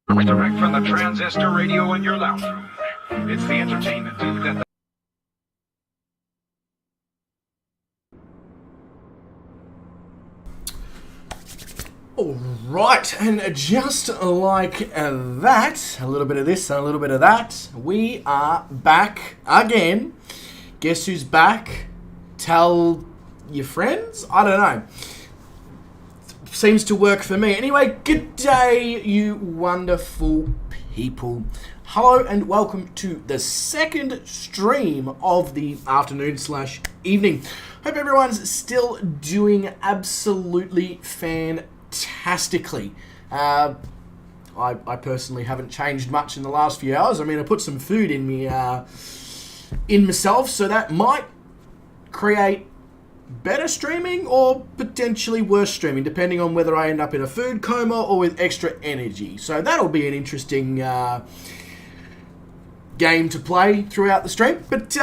Direct from the transistor radio in your lounge room. It's the entertainment that Alright, and just like that, a little bit of this and a little bit of that, we are back again. Guess who's back? Tell your friends? I don't know. Seems to work for me. Anyway, good day, you wonderful people. Hello and welcome to the second stream of the afternoon/evening. Hope everyone's still doing absolutely fantastically. I personally haven't changed much in the last few hours. I mean, I put some food in me, in myself, so that might create better streaming or potentially worse streaming, depending on whether I end up in a food coma or with extra energy. So that'll be an interesting game to play throughout the stream. But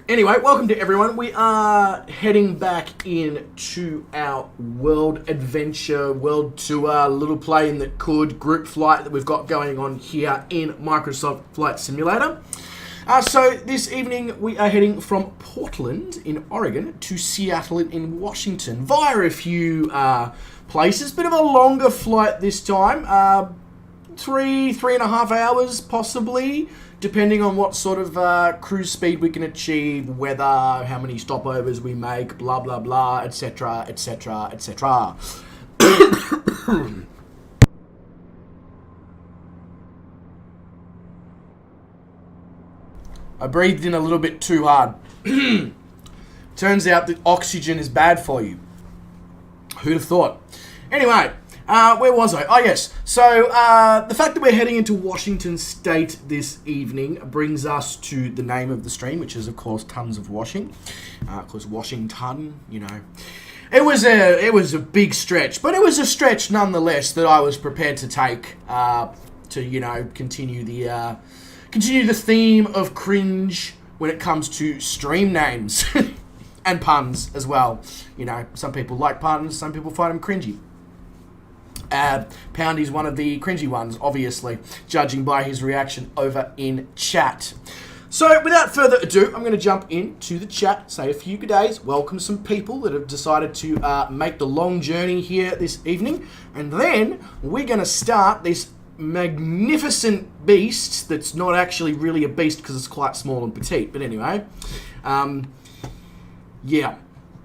anyway, welcome to everyone. We are heading back into our world adventure, world tour, little plane that could group flight that we've got going on here in Microsoft Flight Simulator. So this evening we are heading from Portland in Oregon to Seattle in Washington via a few places. Bit of a longer flight this time, three and a half hours possibly, depending on what sort of cruise speed we can achieve, weather, how many stopovers we make, blah blah blah, etc, etc, etc. I breathed in a little bit too hard. Turns out that oxygen is bad for you. Who'd have thought? Anyway, where was I? Oh, yes. So, the fact that we're heading into Washington State this evening brings us to the name of the stream, which is, of course, Tons of Washing. Because Washington, you know. It was a big stretch, but it was a stretch nonetheless that I was prepared to take to, you know, continue the theme of cringe when it comes to stream names and puns as well. You know, some people like puns, some people find them cringy. Poundy's one of the cringy ones, obviously, judging by his reaction over in chat. So, without further ado, I'm going to jump into the chat, say a few good days, welcome some people that have decided to make the long journey here this evening, and then we're going to start this magnificent beast that's not actually really a beast because it's quite small and petite, but anyway, yeah,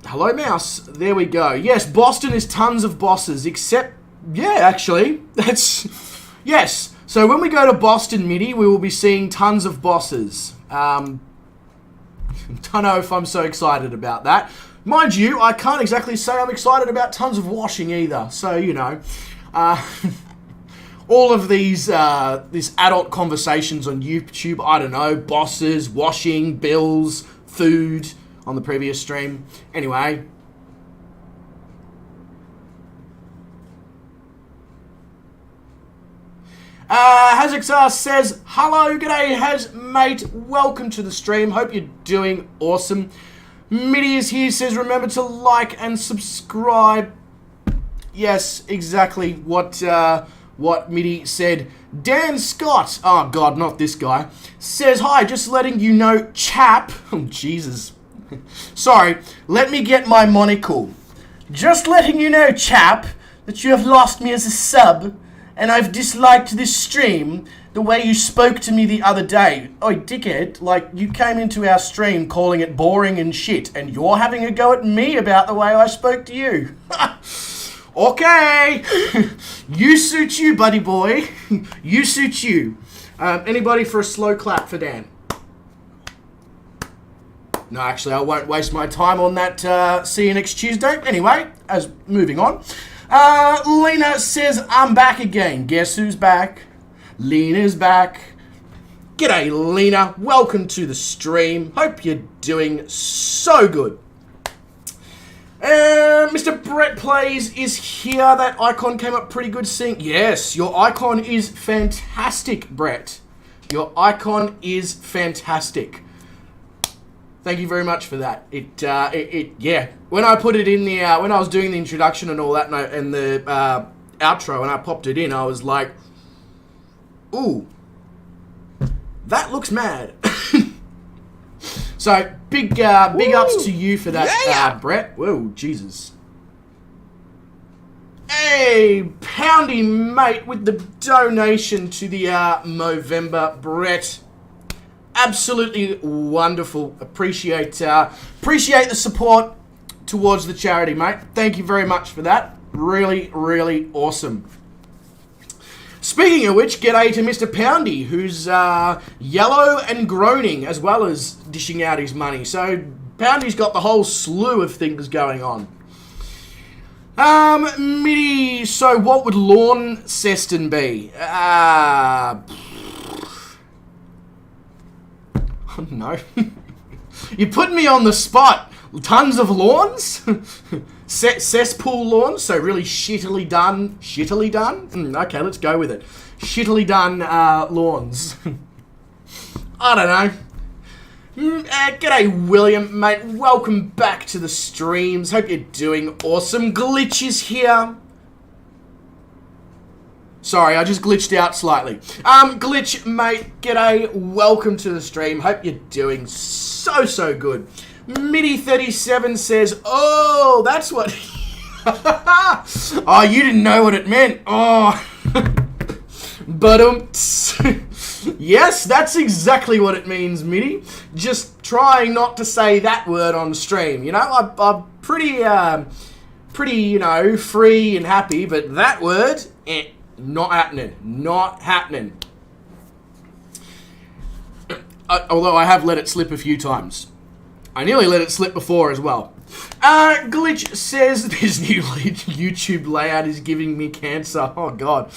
hello mouse, there we go. Yes, Boston is tons of bosses, except, yeah, actually, that's, yes, so when we go to Boston MIDI, we will be seeing tons of bosses. Don't know if I'm so excited about that. Mind you, I can't exactly say I'm excited about tons of washing either, so, you know, all of these adult conversations on YouTube, I don't know, bosses, washing, bills, food on the previous stream. Anyway. Hazixar says, hello, g'day, Haz, mate, welcome to the stream, hope you're doing awesome. Mitty is here, says, remember to like and subscribe. Yes, exactly what Mitty said. Dan Scott, oh god, not this guy, says, hi, just letting you know, chap, oh Jesus, sorry, let me get my monocle. Just letting you know, chap, that you have lost me as a sub, and I've disliked this stream the way you spoke to me the other day. Oh, dickhead, like, you came into our stream calling it boring and shit, and you're having a go at me about the way I spoke to you. Okay, you suit you, buddy boy. You suit you. Anybody for a slow clap for Dan? No, actually, I won't waste my time on that. See you next Tuesday. Anyway, as moving on. Lena says, I'm back again. Guess who's back? Lena's back. G'day, Lena. Welcome to the stream. Hope you're doing so good. Mr. Brett Plays is here. That icon came up pretty good seeing. Yes, your icon is fantastic, Brett. Your icon is fantastic. Thank you very much for that. Yeah. When I put it in the, when I was doing the introduction and all that, and the outro, and I popped it in, I was like, Ooh. That looks mad. So, big ups to you for that, Brett. Whoa, Jesus. Hey, Poundy mate with the donation to the Movember, Brett. Absolutely wonderful. Appreciate the support towards the charity, mate. Thank you very much for that. Really, really awesome. Speaking of which, g'day to Mr. Poundy, who's yellow and groaning, as well as dishing out his money. So, Poundy's got the whole slew of things going on. Mitty, so what would Launceston be? No. You're putting me on the spot. Tons of lawns? Cesspool lawns, so really shittily done. Shittily done? Okay, let's go with it. Shittily done lawns. I don't know. G'day, William, mate. Welcome back to the streams. Hope you're doing awesome. Glitch is here. Sorry, I just glitched out slightly. Glitch, mate, g'day. Welcome to the stream. Hope you're doing so good. Midi37 says, oh, that's what... Oh, you didn't know what it meant. Oh. Badumtss. Yes, that's exactly what it means, Midi. Just trying not to say that word on stream. You know, I'm pretty, you know, free and happy, but that word, not happening. Not happening. Although I have let it slip a few times. I nearly let it slip before as well. Glitch says this new YouTube layout is giving me cancer. Oh, God.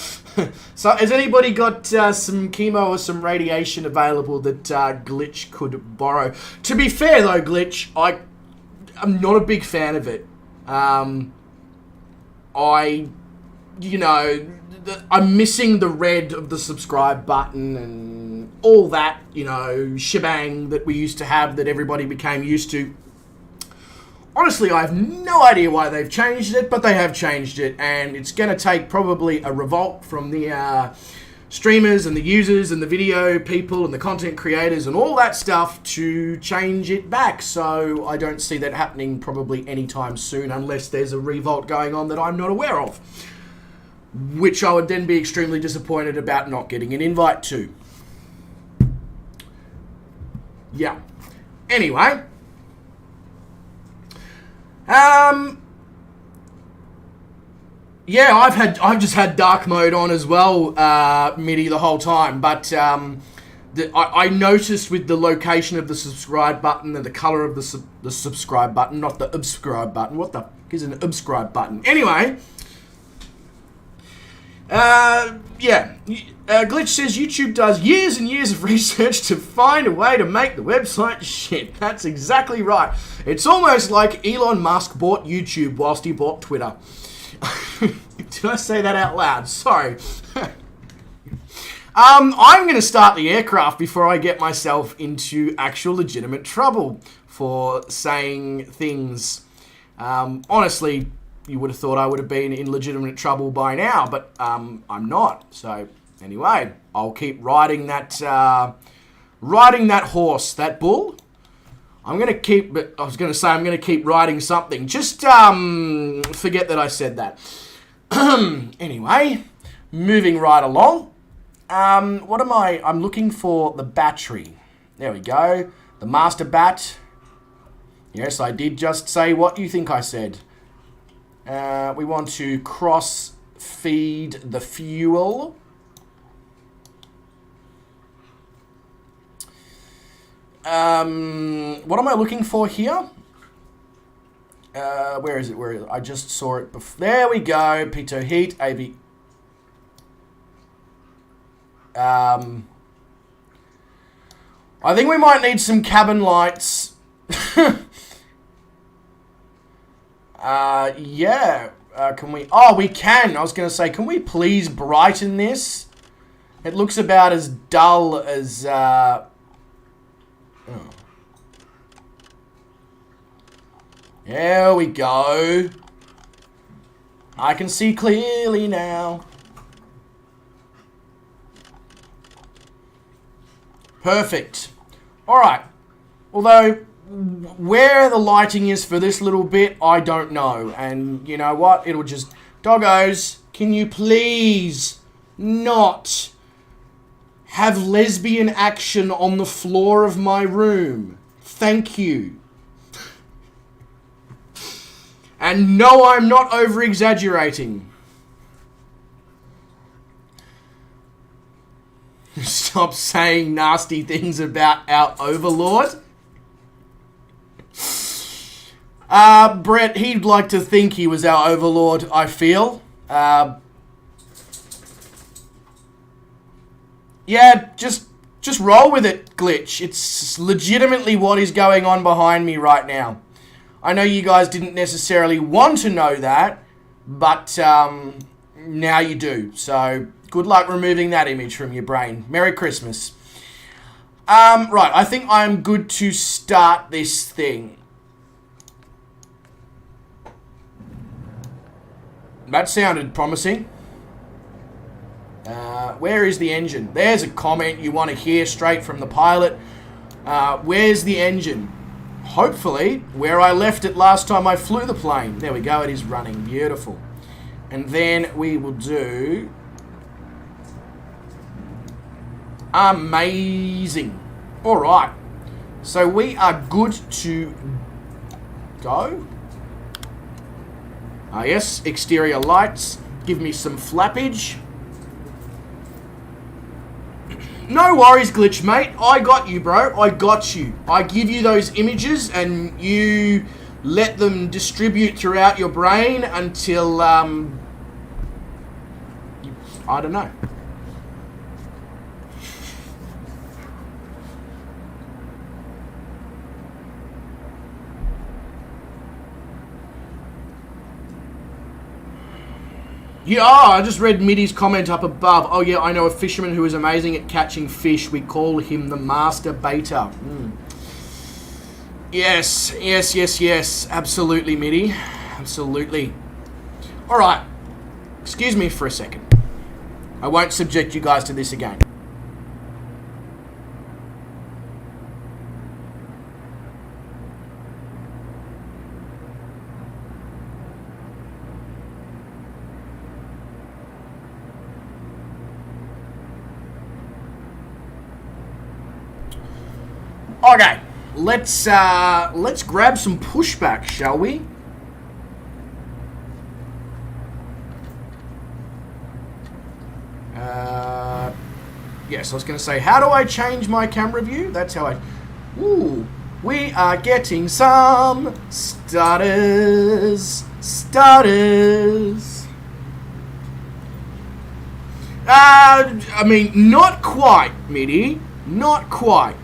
So, has anybody got some chemo or some radiation available that Glitch could borrow? To be fair, though, Glitch, I'm not a big fan of it. You know, I'm missing the red of the subscribe button and all that, you know, shebang that we used to have that everybody became used to. Honestly, I have no idea why they've changed it, but they have changed it, and it's going to take probably a revolt from the streamers and the users and the video people and the content creators and all that stuff to change it back. So I don't see that happening probably anytime soon unless there's a revolt going on that I'm not aware of, which I would then be extremely disappointed about not getting an invite to. Yeah. Anyway. Yeah, I've just had dark mode on as well, Midi, the whole time, but I noticed with the location of the subscribe button and the color of the subscribe button, not the subscribe button. What the fuck is an subscribe button? Anyway, yeah, Glitch says YouTube does years and years of research to find a way to make the website shit. That's exactly right. It's almost like Elon Musk bought YouTube whilst he bought Twitter. Did I say that out loud? Sorry. I'm going to start the aircraft before I get myself into actual legitimate trouble for saying things. Honestly, you would have thought I would have been in legitimate trouble by now, but I'm not. So anyway, I'll keep riding that horse, that bull. I'm going to keep riding something. Just forget that I said that. Anyway, moving right along. What am I? I'm looking for the battery. There we go. The master bat. Yes, I did just say what you think I said. We want to cross feed the fuel. What am I looking for here? Where is it? Where is it? I just saw it before. There we go. Pitot heat. AB. I think we might need some cabin lights. Yeah. Can we? Oh, we can. I was going to say, can we please brighten this? It looks about as dull as... Oh. There we go. I can see clearly now. Perfect. Alright. Although, where the lighting is for this little bit, I don't know. And you know what? It'll just... Doggos, can you please not have lesbian action on the floor of my room? Thank you. And no, I'm not over-exaggerating. Stop saying nasty things about our overlord. Brett, he'd like to think he was our overlord, I feel. Yeah, just roll with it, Glitch. It's legitimately what is going on behind me right now. I know you guys didn't necessarily want to know that, but now you do. So, good luck removing that image from your brain. Merry Christmas. Right, I think I'm good to start this thing. That sounded promising. Where is the engine? There's a comment you want to hear straight from the pilot. Where's the engine? Hopefully, where I left it last time I flew the plane. There we go, it is running. Beautiful. And then we will do... Amazing. Alright. So we are good to go. Yes, exterior lights. Give me some flappage. No worries, Glitch, mate. I got you, bro. I got you. I give you those images and you let them distribute throughout your brain until, I don't know. Yeah, I just read Middy's comment up above. Oh yeah, I know a fisherman who is amazing at catching fish. We call him the master baiter. Yes, yes, yes, yes. Absolutely, Middy. Absolutely. Alright. Excuse me for a second. I won't subject you guys to this again. Okay, let's grab some pushback, shall we? Yes, I was going to say, how do I change my camera view? That's how I... Ooh, we are getting some stutters. Stutters. I mean, not quite, Middy. Not quite.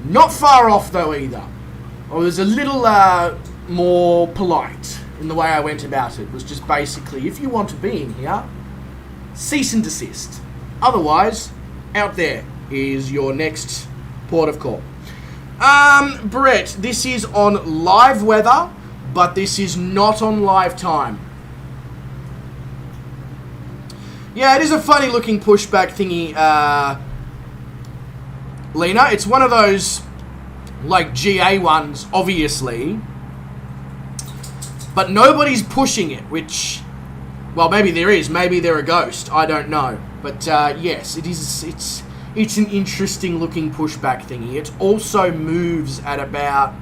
Not far off, though, either. I was a little more polite in the way I went about it. It was just basically, if you want to be in here, cease and desist. Otherwise, out there is your next port of call. Brett, this is on live weather, but this is not on live time. Yeah, it is a funny looking pushback thingy, Lena. It's one of those, like, GA ones, obviously. But nobody's pushing it, which... Well, maybe there is. Maybe they're a ghost. I don't know. But, yes, it is... It's an interesting looking pushback thingy. It also moves at about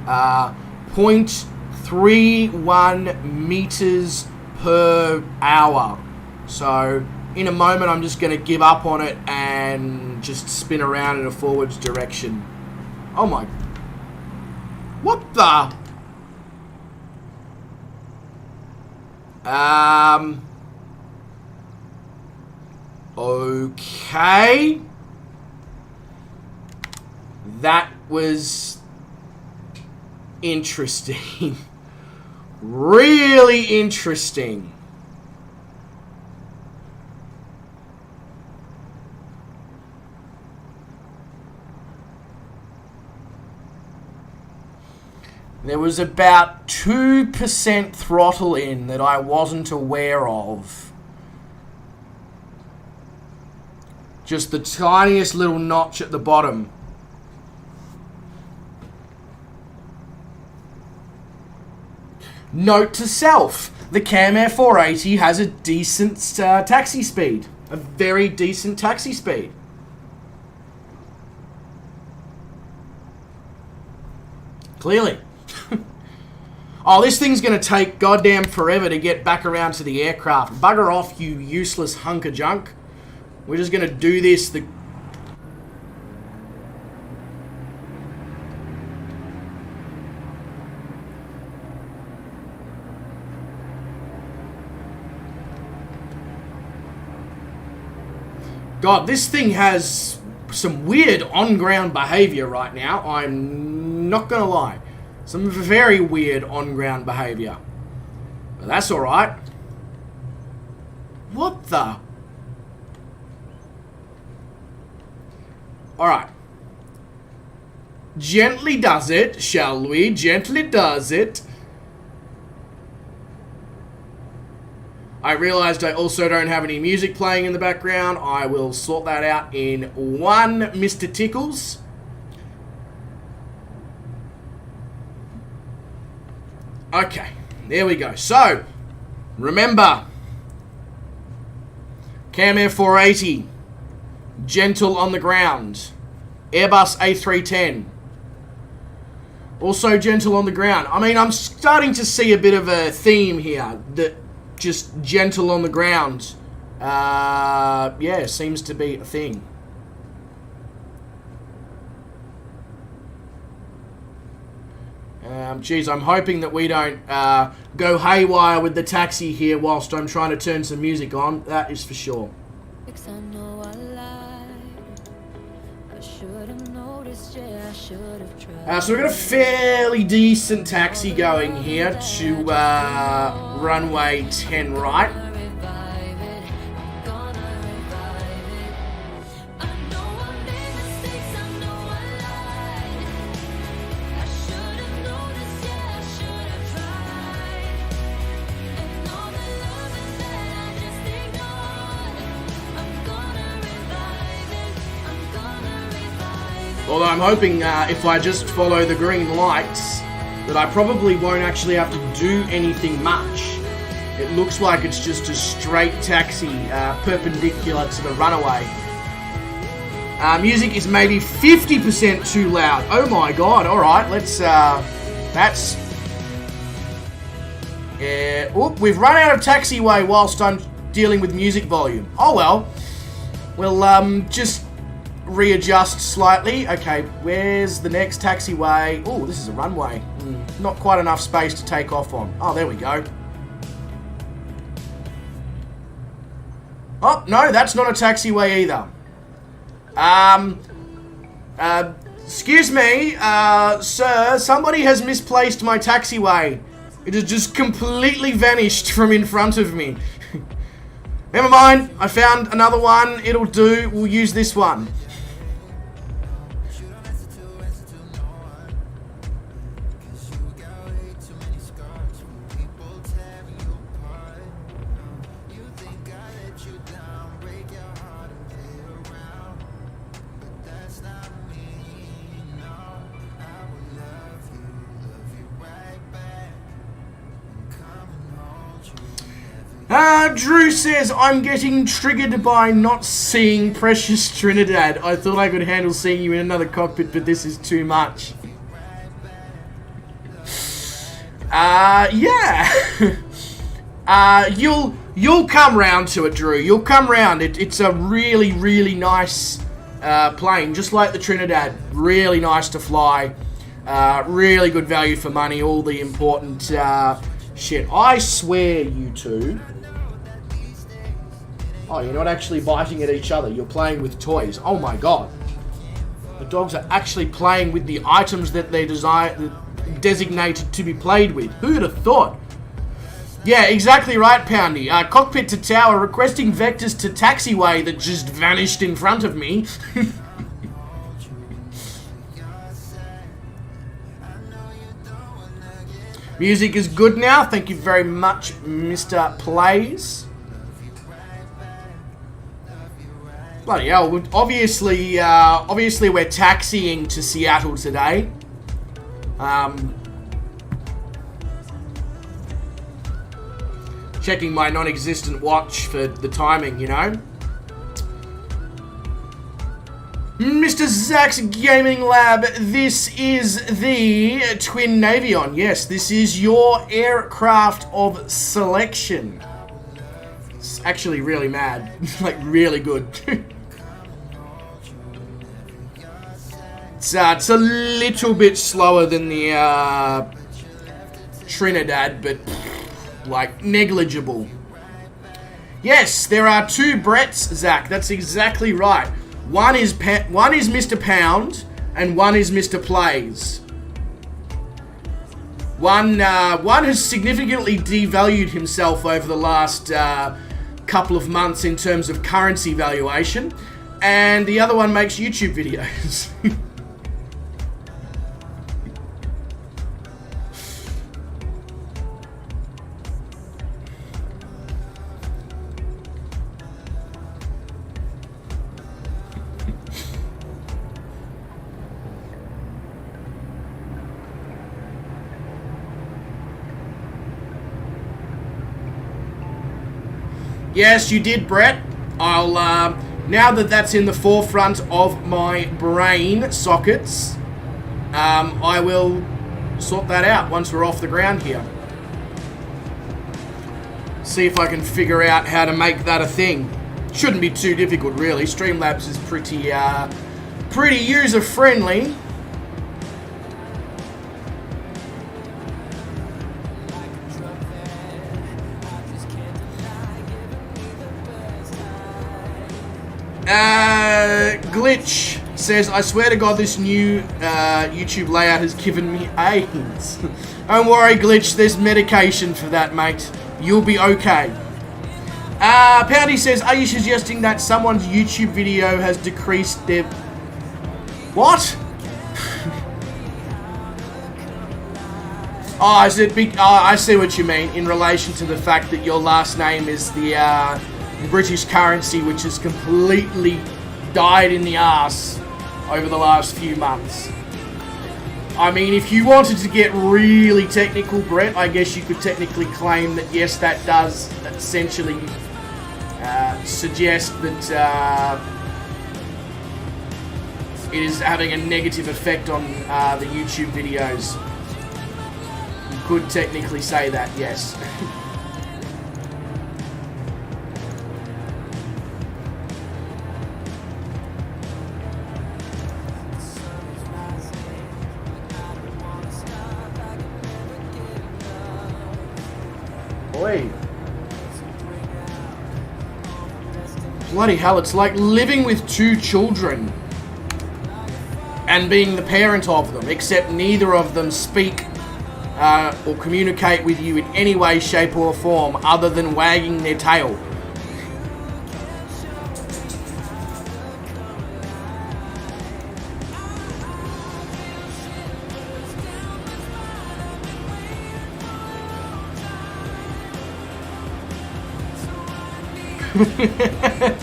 0.31 meters per hour. So, in a moment, I'm just going to give up on it and just spin around in a forwards direction. Oh my... What the... Okay. That was interesting. Really interesting. There was about 2% throttle in that I wasn't aware of. Just the tiniest little notch at the bottom. Note to self, the Camair 480 has a decent taxi speed. A very decent taxi speed. Clearly. Oh, this thing's going to take goddamn forever to get back around to the aircraft. Bugger off, you useless hunk of junk. We're just going to do this the... God, this thing has some weird on-ground behavior right now. I'm not going to lie. Some very weird on-ground behavior. But that's alright. What the... Alright. Gently does it, shall we? Gently does it. I realized I also don't have any music playing in the background. I will sort that out in one Mr. Tickles. Okay, there we go. So, remember, Camair 480, gentle on the ground. Airbus A310, also gentle on the ground. I mean, I'm starting to see a bit of a theme here, that just gentle on the ground, yeah, seems to be a thing. Geez, I'm hoping that we don't go haywire with the taxi here whilst I'm trying to turn some music on. That is for sure. So we've got a fairly decent taxi going here to runway 10 right. Although I'm hoping if I just follow the green lights, that I probably won't actually have to do anything much. It looks like it's just a straight taxi perpendicular to the runaway. Music is maybe 50% too loud. Oh my god, alright, let's... that's... Oop, we've run out of taxiway whilst I'm dealing with music volume. Oh well. We'll just... readjust slightly. Okay, where's the next taxiway? Oh, this is a runway. Not quite enough space to take off on. Oh, there we go. Oh, no, that's not a taxiway either. Excuse me, sir, somebody has misplaced my taxiway. It has just completely vanished from in front of me. Never mind, I found another one. It'll do. We'll use this one. Drew says, I'm getting triggered by not seeing Precious Trinidad. I thought I could handle seeing you in another cockpit, but this is too much. Yeah. You'll come round to it, Drew. You'll come round. It's a really, really nice plane, just like the Trinidad. Really nice to fly. Really good value for money. All the important shit. I swear, you two. Oh, you're not actually biting at each other. You're playing with toys. Oh my god. The dogs are actually playing with the items that they're designated to be played with. Who would have thought? Yeah, exactly right, Poundy. Cockpit to tower, requesting vectors to taxiway that just vanished in front of me. Music is good now. Thank you very much, Mr. Plays. Bloody hell, obviously we're taxiing to Seattle today. Checking my non-existent watch for the timing, you know. Mr. Zach's Gaming Lab, this is the Twin Navion. Yes, this is your aircraft of selection. It's actually really mad. Like, really good. It's a little bit slower than the Trinidad, but like negligible. Yes, there are two Bretts, Zach. That's exactly right. One is Mr. Pound, and one is Mr. Plays. One has significantly devalued himself over the last couple of months in terms of currency valuation, and the other one makes YouTube videos. Yes, you did, Brett. I'll, now that that's in the forefront of my brain sockets, I will sort that out once we're off the ground here. See if I can figure out how to make that a thing. Shouldn't be too difficult, really. Streamlabs is pretty user-friendly. Glitch says, I swear to God this new YouTube layout has given me AIDS. Don't worry, Glitch, there's medication for that, mate. You'll be okay. Poundy says, are you suggesting that someone's YouTube video has decreased their... What? I see what you mean in relation to the fact that your last name is the British currency, which has completely died in the arse over the last few months. I mean, if you wanted to get really technical, Brett, I guess you could technically claim that, yes, that does essentially suggest that it is having a negative effect on the YouTube videos. You could technically say that, yes. Oi. Bloody hell, it's like living with two children and being the parent of them, except neither of them speak or communicate with you in any way, shape or form other than wagging their tail.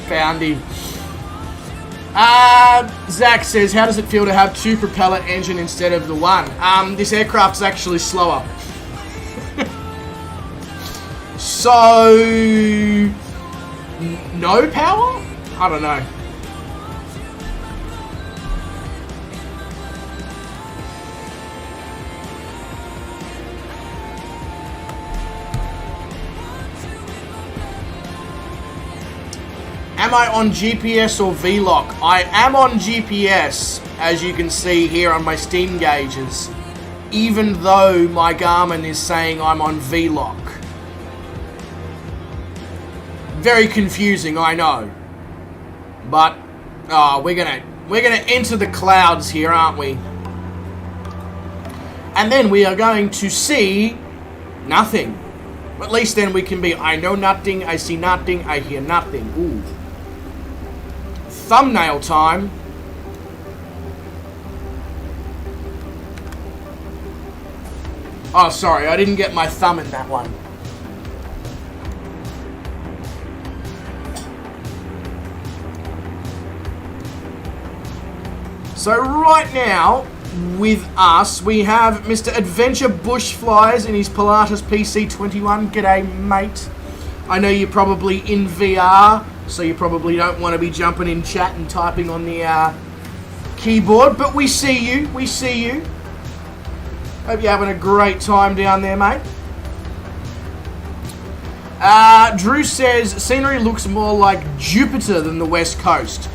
Poundy. Zach says, how does it feel to have two propeller engine instead of the one? This aircraft's actually slower. So... no power? I don't know. Am I on GPS or VLOC? I am on GPS, as you can see here on my Steam gauges, even though my Garmin is saying I'm on VLOC. Very confusing, I know. But we're gonna enter the clouds here, aren't we? And then we are going to see nothing. At least then we can be, I know nothing, I see nothing, I hear nothing. Ooh. Thumbnail time. Oh, sorry, I didn't get my thumb in that one. So right now, with us, we have Mr. Adventure Bush Flyers in his Pilatus PC21. G'day, mate. I know you're probably in VR, so you probably don't want to be jumping in chat and typing on the keyboard, but we see you. We see you. Hope you're having a great time down there, mate. Drew says, scenery looks more like Jupiter than the West Coast.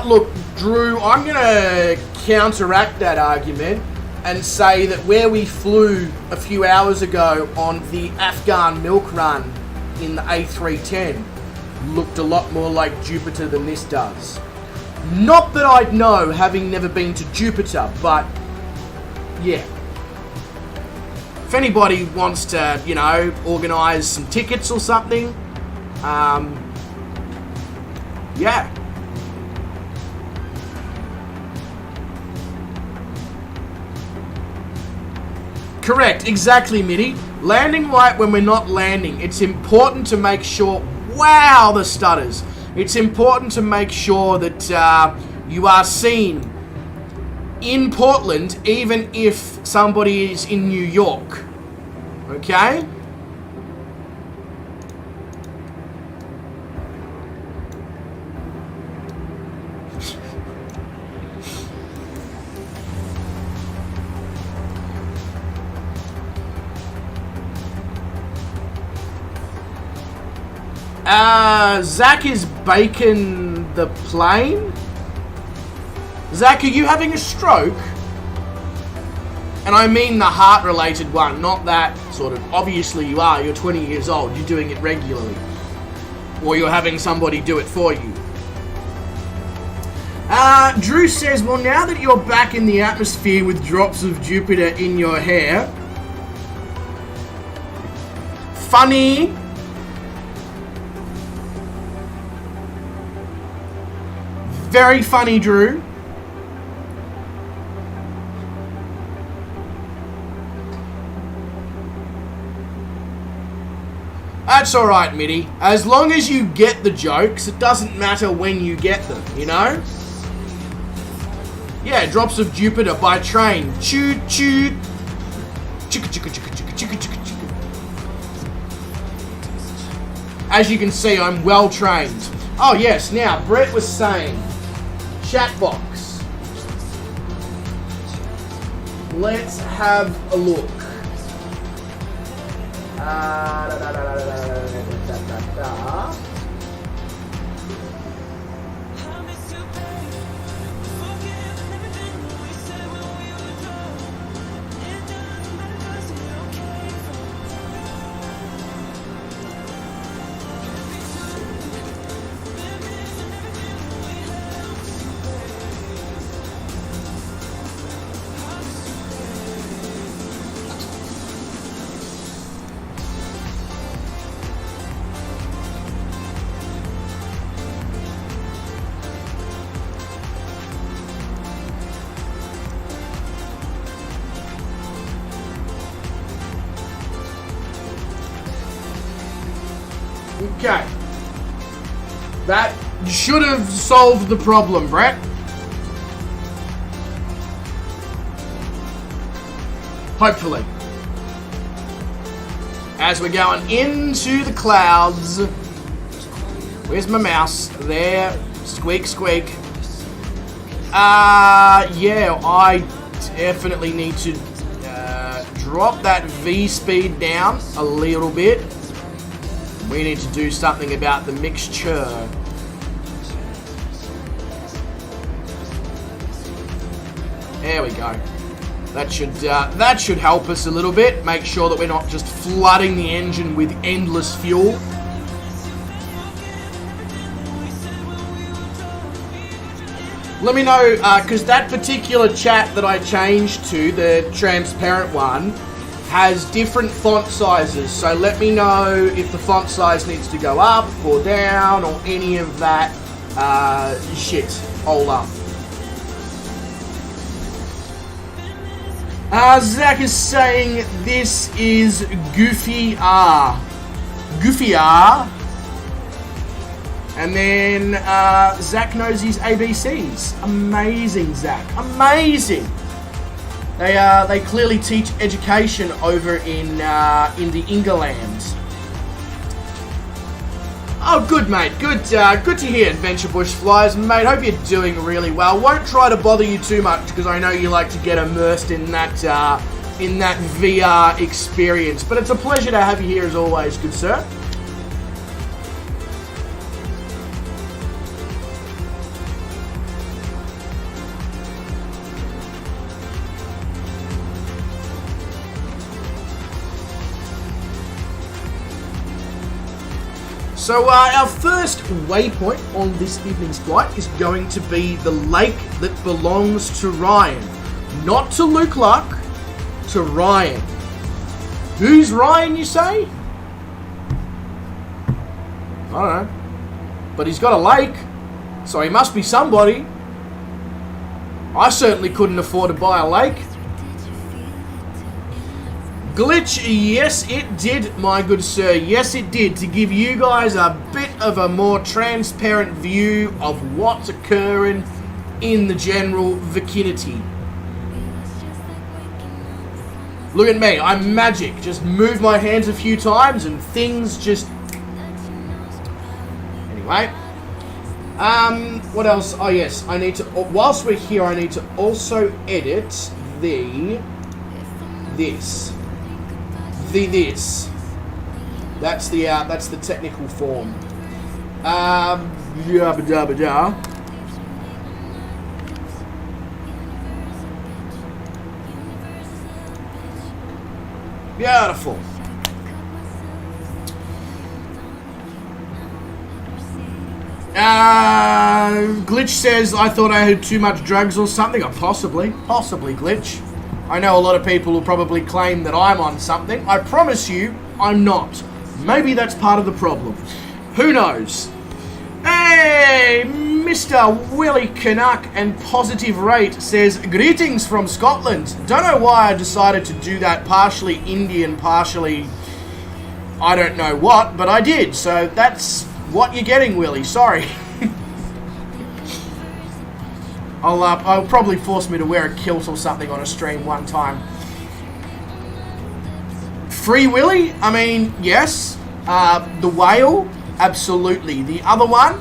Look, Drew, I'm going to counteract that argument and say that where we flew a few hours ago on the Afghan milk run in the A310 looked a lot more like Jupiter than this does. Not that I'd know, having never been to Jupiter, but yeah. If anybody wants to, you know, organise some tickets or something, yeah. Correct, exactly, Mitty. Landing right when we're not landing. It's important to make sure... Wow, the stutters. It's important to make sure that you are seen in Portland, even if somebody is in New York. Okay? Zach is baking the plane? Zach, are you having a stroke? And I mean the heart-related one, not that sort of... Obviously you are, you're 20 years old, you're doing it regularly. Or you're having somebody do it for you. Drew says, well, now that you're back in the atmosphere with drops of Jupiter in your hair... Funny... Very funny, Drew. That's alright, Mitty. As long as you get the jokes, it doesn't matter when you get them, you know? Yeah, drops of Jupiter by train. Choo choo. Chicka chicka chicka chicka chicka chicka chicka. As you can see, I'm well trained. Oh yes, now, Brett was saying... Chat box. Let's have a look. Okay. That should have solved the problem, Brett. Hopefully. As we're going into the clouds. Where's my mouse? There. Squeak, squeak. Yeah, I definitely need to drop that V speed down a little bit. We need to do something about the mixture. There we go. That should help us a little bit. Make sure that we're not just flooding the engine with endless fuel. Let me know, because that particular chat that I changed to, the transparent one, has different font sizes, so let me know if the font size needs to go up or down or any of that shit. Hold up. Zach is saying this is Goofy R. Goofy R. And then Zach knows his ABCs. Amazing, Zach. Amazing. They clearly teach education over in the Ingerland. Oh, good, mate. Good to hear, Adventure Bush Flyers. Mate, hope you're doing really well. Won't try to bother you too much because I know you like to get immersed in that VR experience. But it's a pleasure to have you here as always, good sir. So our first waypoint on this evening's flight is going to be the lake that belongs to Ryan. Not to Luke Luck, to Ryan. Who's Ryan, you say? I don't know. But he's got a lake, so he must be somebody. I certainly couldn't afford to buy a lake. Glitch, yes it did, my good sir. Yes it did, to give you guys a bit of a more transparent view of what's occurring in the general vicinity. Look at me, I'm magic. Just move my hands a few times and things just... Anyway. What else? Oh yes, I need to... Whilst we're here, I need to also edit this. That's the technical form. Yabba dabba da. Beautiful. Glitch says, I thought I had too much drugs or something. Or possibly, Glitch. I know a lot of people will probably claim that I'm on something. I promise you, I'm not. Maybe that's part of the problem. Who knows? Hey, Mr. Willie Canuck and Positive Rate says, greetings from Scotland. Don't know why I decided to do that partially Indian, partially I don't know what, but I did. So that's what you're getting, Willie. Sorry. I'll probably force me to wear a kilt or something on a stream one time. Free Willy? I mean, yes. The whale? Absolutely. The other one?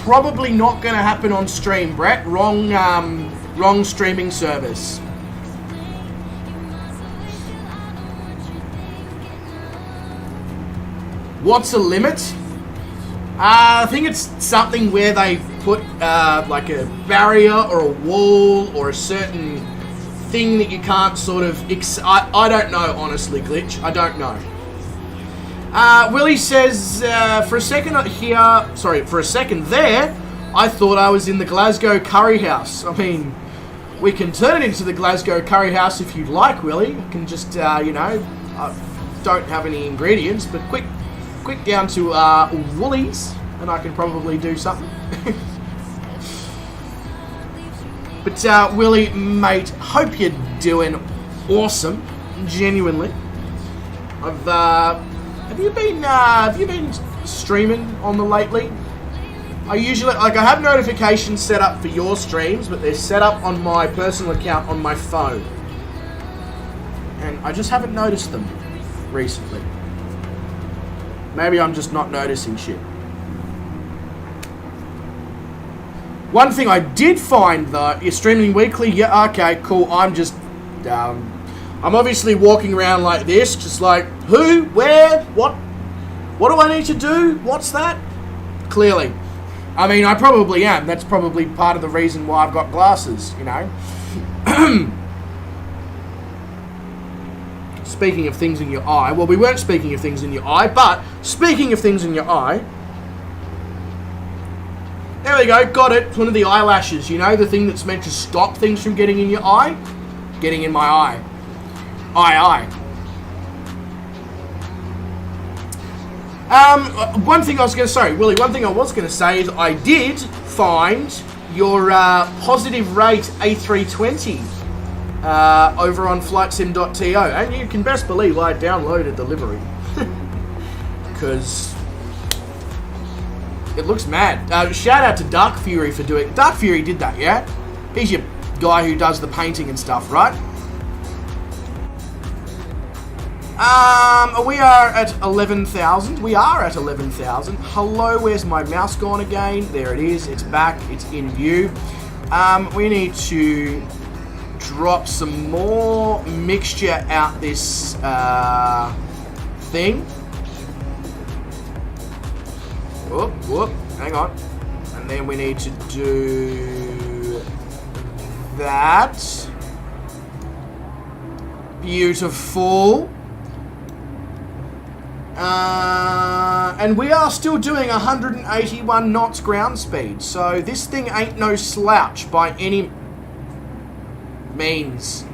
Probably not going to happen on stream, Brett. Wrong streaming service. What's a limit? I think it's something where they put like a barrier or a wall or a certain thing that you can't sort of... I don't know, honestly, Glitch. I don't know. Willie says, for a second there, I thought I was in the Glasgow Curry House. I mean, we can turn it into the Glasgow Curry House if you'd like, Willie. I can just, you know, I don't have any ingredients, but quick down to Woolies, and I can probably do something. But Willie, mate, hope you're doing awesome. Genuinely. Have you been streaming on the lately? I have notifications set up for your streams, but they're set up on my personal account on my phone, and I just haven't noticed them recently. Maybe I'm just not noticing shit. One thing I did find, though, you're streaming weekly? Yeah, okay, cool. I'm just, I'm obviously walking around like this, just like, who, where, what do I need to do? What's that? Clearly. I mean, I probably am. That's probably part of the reason why I've got glasses, you know. Speaking of things in your eye, well, we weren't speaking of things in your eye, but speaking of things in your eye, there we go, got it. It's one of the eyelashes, you know, the thing that's meant to stop things from getting in your eye, getting in my eye. One thing I was going to say, Willie, one thing I was going to say is I did find your positive rate A320 over on flightsim.to, and you can best believe I downloaded the livery. Because It looks mad. Shout out to Dark Fury for doing... Dark Fury did that, yeah? He's your guy who does the painting and stuff, right? We are at 11,000. We are at 11,000. Hello, where's my mouse gone again? There it is. It's back. It's in view. We need to drop some more mixture out this thing. Whoop, whoop. Hang on. And then we need to do that. Beautiful. And we are still doing 181 knots ground speed, so this thing ain't no slouch by any means.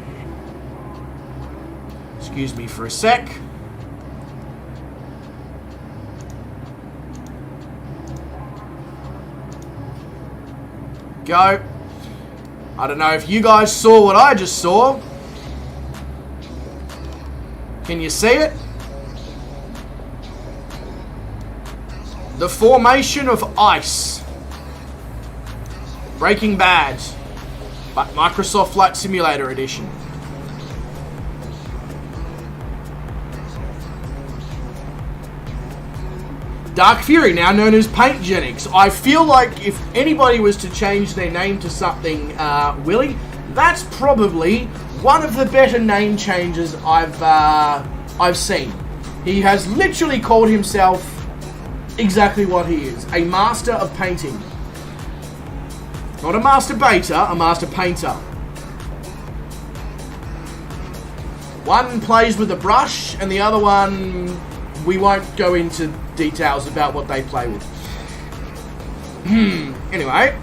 Excuse me for a sec. Go. I don't know if you guys saw what I just saw. Can you see it? The formation of ice. Breaking Bad, but Microsoft Flight Simulator Edition. Dark Fury, now known as Paintgenics. I feel like if anybody was to change their name to something, Willie, that's probably one of the better name changes I've seen. He has literally called himself exactly what he is, a master of painting. Not a masturbator, a master painter. One plays with a brush, and the other one, we won't go into details about what they play with. Anyway.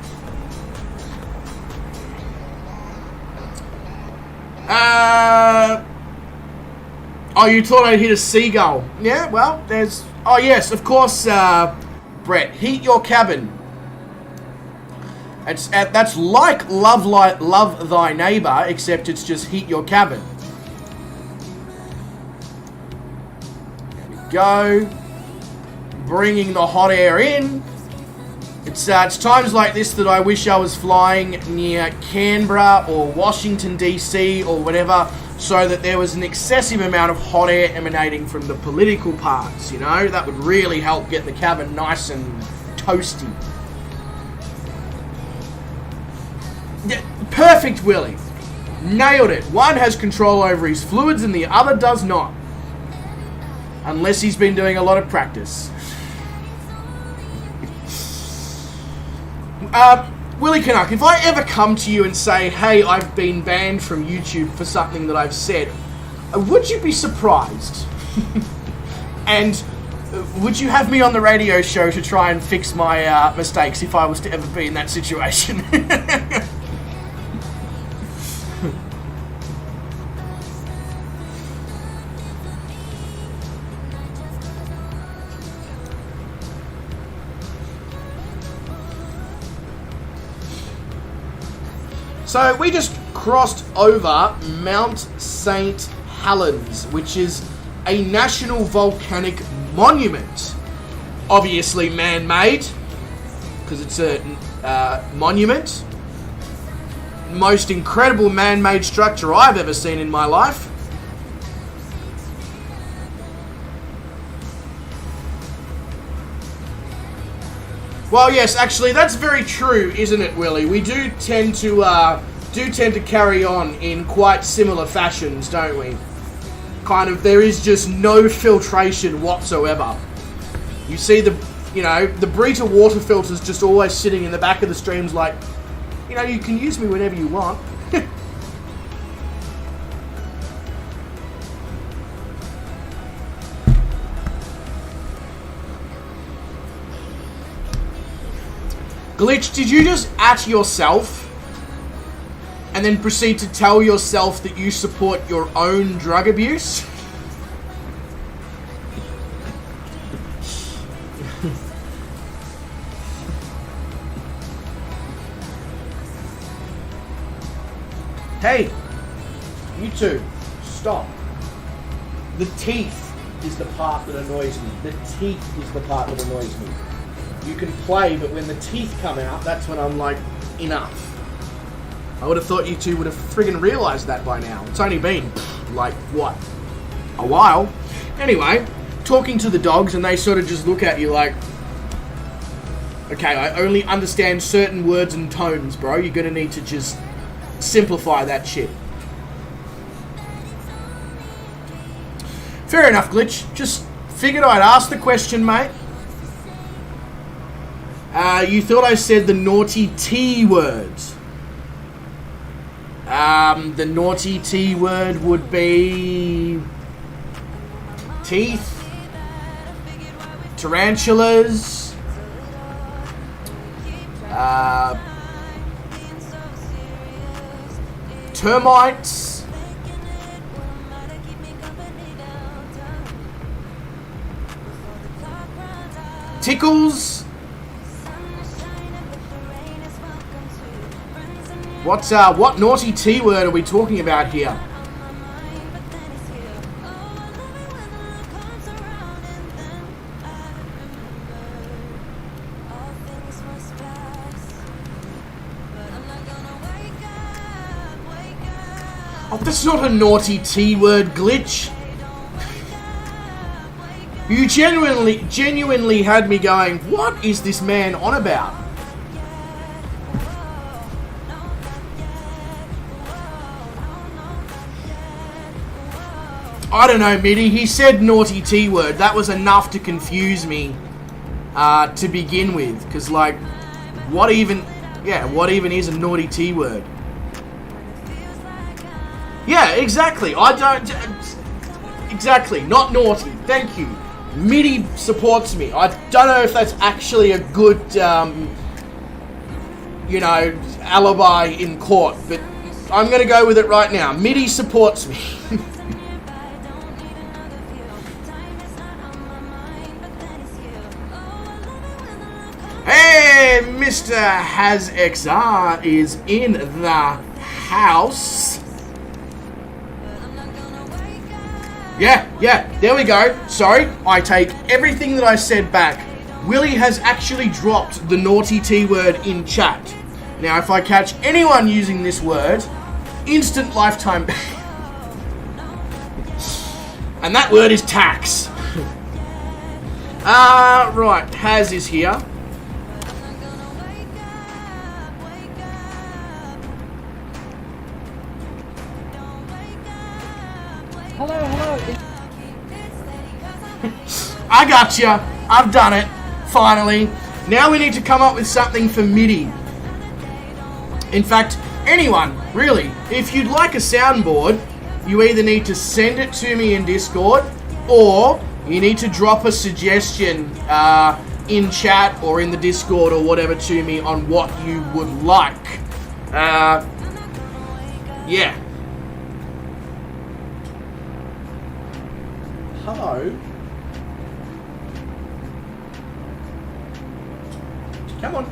Oh, you thought I'd hit a seagull. Yeah, well, there's... Oh, yes, of course, Brett. Heat your cabin. That's like love thy neighbor, except it's just heat your cabin. There we go. Bringing the hot air in. It's times like this that I wish I was flying near Canberra or Washington, D.C. or whatever, so that there was an excessive amount of hot air emanating from the political parts, you know? That would really help get the cabin nice and toasty. Yeah, perfect, Willie. Nailed it. One has control over his fluids and the other does not. Unless he's been doing a lot of practice. Willie Canuck, if I ever come to you and say, hey, I've been banned from YouTube for something that I've said, would you be surprised? And would you have me on the radio show to try and fix my mistakes if I was to ever be in that situation? So we just crossed over Mount St. Helens, which is a national volcanic monument. Obviously man-made, because it's a monument. Most incredible man-made structure I've ever seen in my life. Well, yes, actually, that's very true, isn't it, Willie? We do tend to carry on in quite similar fashions, don't we? Kind of, there is just no filtration whatsoever. You see the Brita water filters just always sitting in the back of the streams like, you know, you can use me whenever you want. Glitch, did you just at yourself and then proceed to tell yourself that you support your own drug abuse? Hey, you two, stop. The teeth is the part that annoys me. The teeth is the part that annoys me. you can play, but when the teeth come out, that's when I'm like, enough. I would have thought you two would have friggin' realised that by now. It's only been, like, what? A while. Anyway, talking to the dogs, and they sort of just look at you like, okay, I only understand certain words and tones, bro. You're gonna need to just simplify that shit. Fair enough, Glitch. Just figured I'd ask the question, mate. You thought I said the naughty T word. The naughty T word would be teeth, tarantulas, termites, tickles. What naughty T word are we talking about here? Oh, that's not a naughty T word, Glitch. You genuinely had me going, what is this man on about? I don't know, Mitty. He said naughty T word. That was enough to confuse me to begin with. Because, like, what even is a naughty T word? Yeah, exactly. I don't... Exactly. Not naughty. Thank you. Mitty supports me. I don't know if that's actually a good, you know, alibi in court. But I'm going to go with it right now. Mitty supports me. Hey, Mr. HasXR is in the house. Yeah, there we go. Sorry, I take everything that I said back. Willie has actually dropped the naughty T word in chat. Now, if I catch anyone using this word, instant lifetime ban. And that word is tax. Right, Has is here. Hello. I gotcha. I've done it. Finally. Now we need to come up with something for MIDI. In fact, anyone, really. If you'd like a soundboard, you either need to send it to me in Discord, or you need to drop a suggestion in chat or in the Discord or whatever to me on what you would like. Yeah. Hello. Come on.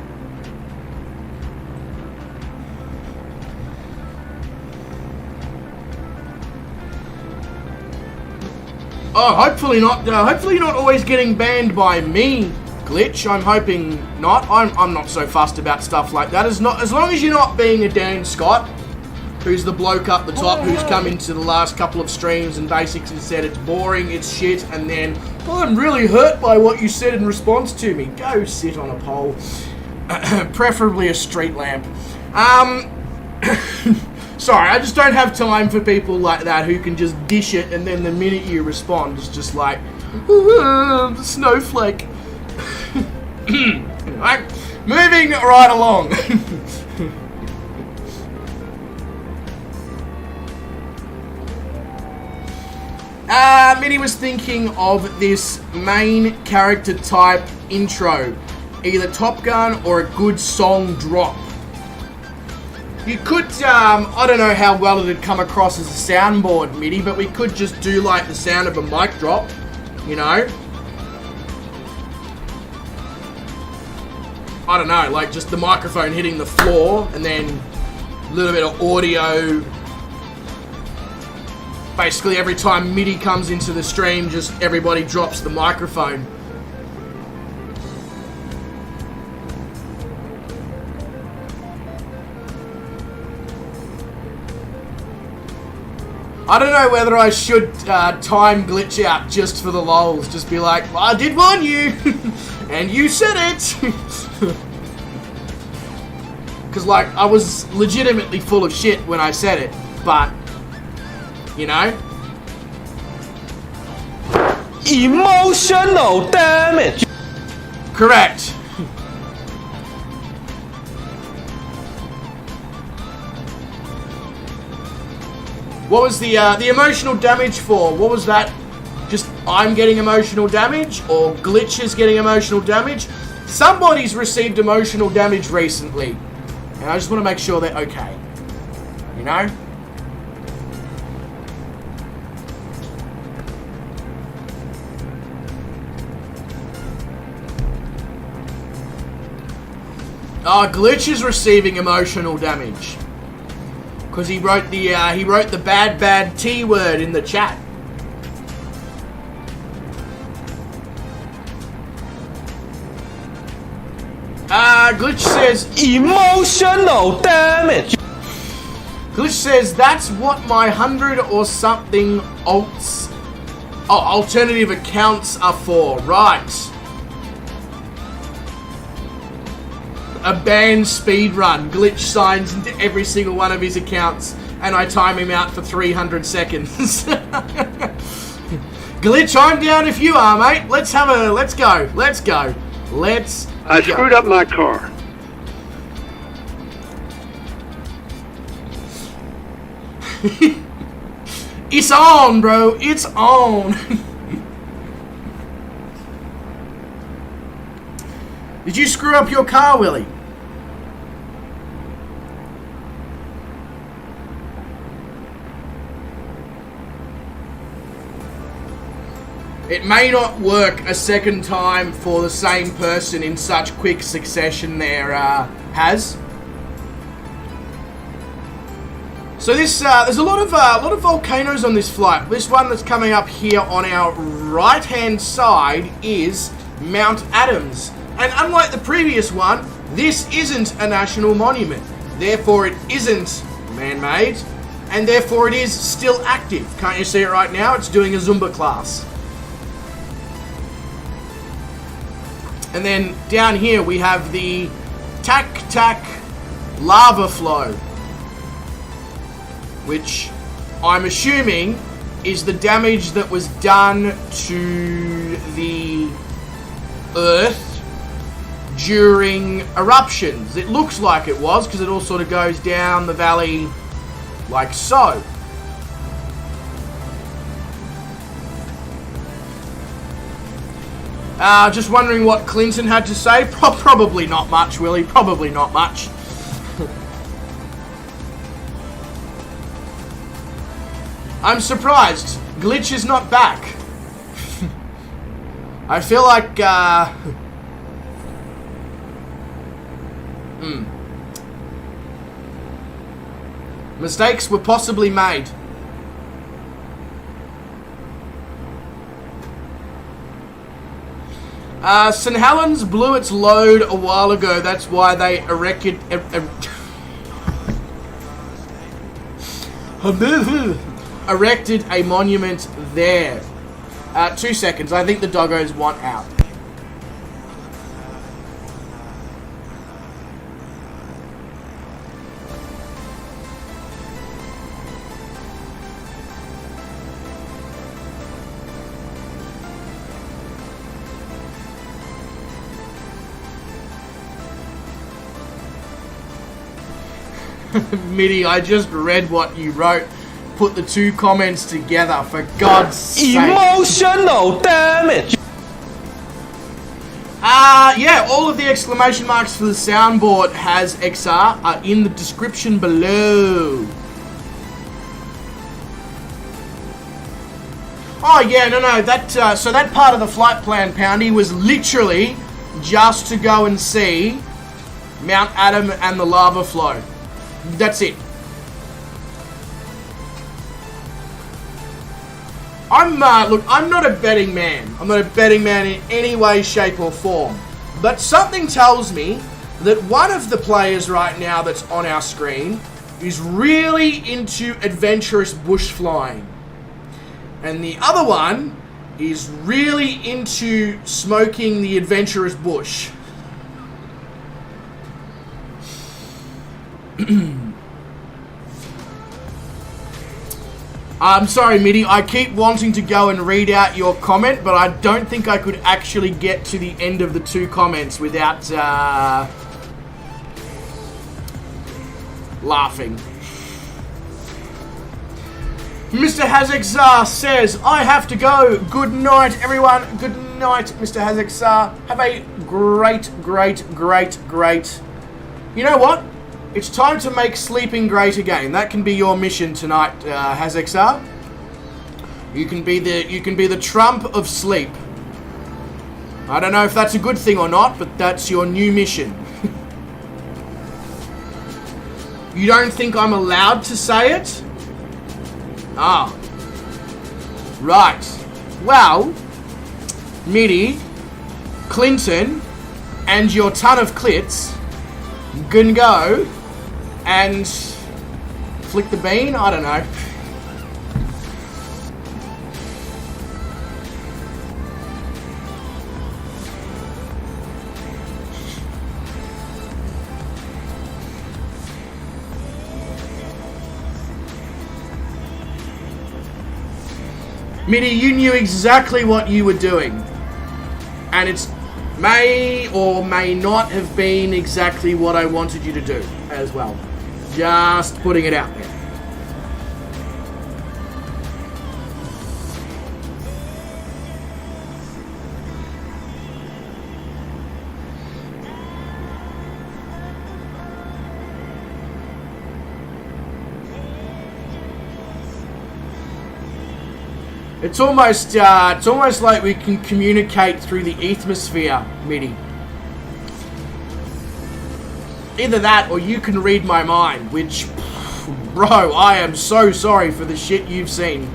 Oh, hopefully not. Hopefully you're not always getting banned by me, Glitch. I'm hoping not. I'm not so fussed about stuff like that. As long as you're not being a Dan Scott, who's the bloke up the top, who's come into the last couple of streams and basically said it's boring, it's shit, and then, oh, I'm really hurt by what you said in response to me. Go sit on a pole. Preferably a street lamp. Sorry, I just don't have time for people like that who can just dish it, and then the minute you respond, it's just like, snowflake. Anyway, moving right along. Minnie was thinking of this main character type intro. Either Top Gun or a good song drop. You could, I don't know how well it'd come across as a soundboard, MIDI, but we could just do like the sound of a mic drop, you know? I don't know, like just the microphone hitting the floor and then a little bit of audio. Basically every time MIDI comes into the stream, just everybody drops the microphone. I don't know whether I should time glitch out just for the lols. Just be like, well, I did warn you, and you said it. Because, like, I was legitimately full of shit when I said it, but, you know. Emotional damage. Correct. What was the emotional damage for? What was that? Just I'm getting emotional damage, or glitches getting emotional damage? Somebody's received emotional damage recently, and I just want to make sure they're okay. You know? Oh, Glitch is receiving emotional damage. Because he wrote the bad T word in the chat. Glitch says emotional damage. Glitch says that's what my 100 or something alternative accounts are for, right? A banned speedrun. Glitch signs into every single one of his accounts, and I time him out for 300 seconds. Glitch, I'm down if you are, mate. Let's go. I screwed up my car. It's on, bro. It's on. Did you screw up your car, Willie? It may not work a second time for the same person in such quick succession there, Has. So this, there's a lot of volcanoes on this flight. This one that's coming up here on our right-hand side is Mount Adams. And unlike the previous one, this isn't a national monument. Therefore, it isn't man-made, and therefore it is still active. Can't you see it right now? It's doing a Zumba class. And then down here we have the Tac lava flow, which I'm assuming is the damage that was done to the Earth during eruptions. It looks like it was, because it all sort of goes down the valley like so. Just wondering what Clinton had to say. Probably not much, Willie. Probably not much. I'm surprised. Glitch is not back. I feel like, mistakes were possibly made. St. Helens blew its load a while ago. That's why they erected a monument there. 2 seconds. I think the doggos want out. Mitty, I just read what you wrote. Put the two comments together, for God's sake. Emotional damage. Yeah, all of the exclamation marks for the soundboard has XR are in the description below. Oh yeah, no, that so that part of the flight plan, Poundy, was literally just to go and see Mount Adam and the lava flow. That's it. Look, I'm not a betting man. I'm not a betting man in any way, shape, or form. But something tells me that one of the players right now that's on our screen is really into adventurous bush flying. And the other one is really into smoking the adventurous bush. I'm sorry, Mitty, I keep wanting to go and read out your comment, but I don't think I could actually get to the end of the 2 comments without laughing. Mr. Hazexar says, I have to go. Good night, everyone. Good night, Mr. Hazexar. Have a great. You know what? It's time to make sleeping great again. That can be your mission tonight, Hazexar. You can be the Trump of sleep. I don't know if that's a good thing or not, but that's your new mission. You don't think I'm allowed to say it? Ah. Right. Well, Mitty, Clinton, and your ton of clits can go and flick the bean? I don't know. Mitty, you knew exactly what you were doing. And it's may or may not have been exactly what I wanted you to do as well. Just putting it out there. It's almost like we can communicate through the atmosphere, Mitty. Either that or you can read my mind, which, bro, I am so sorry for the shit you've seen.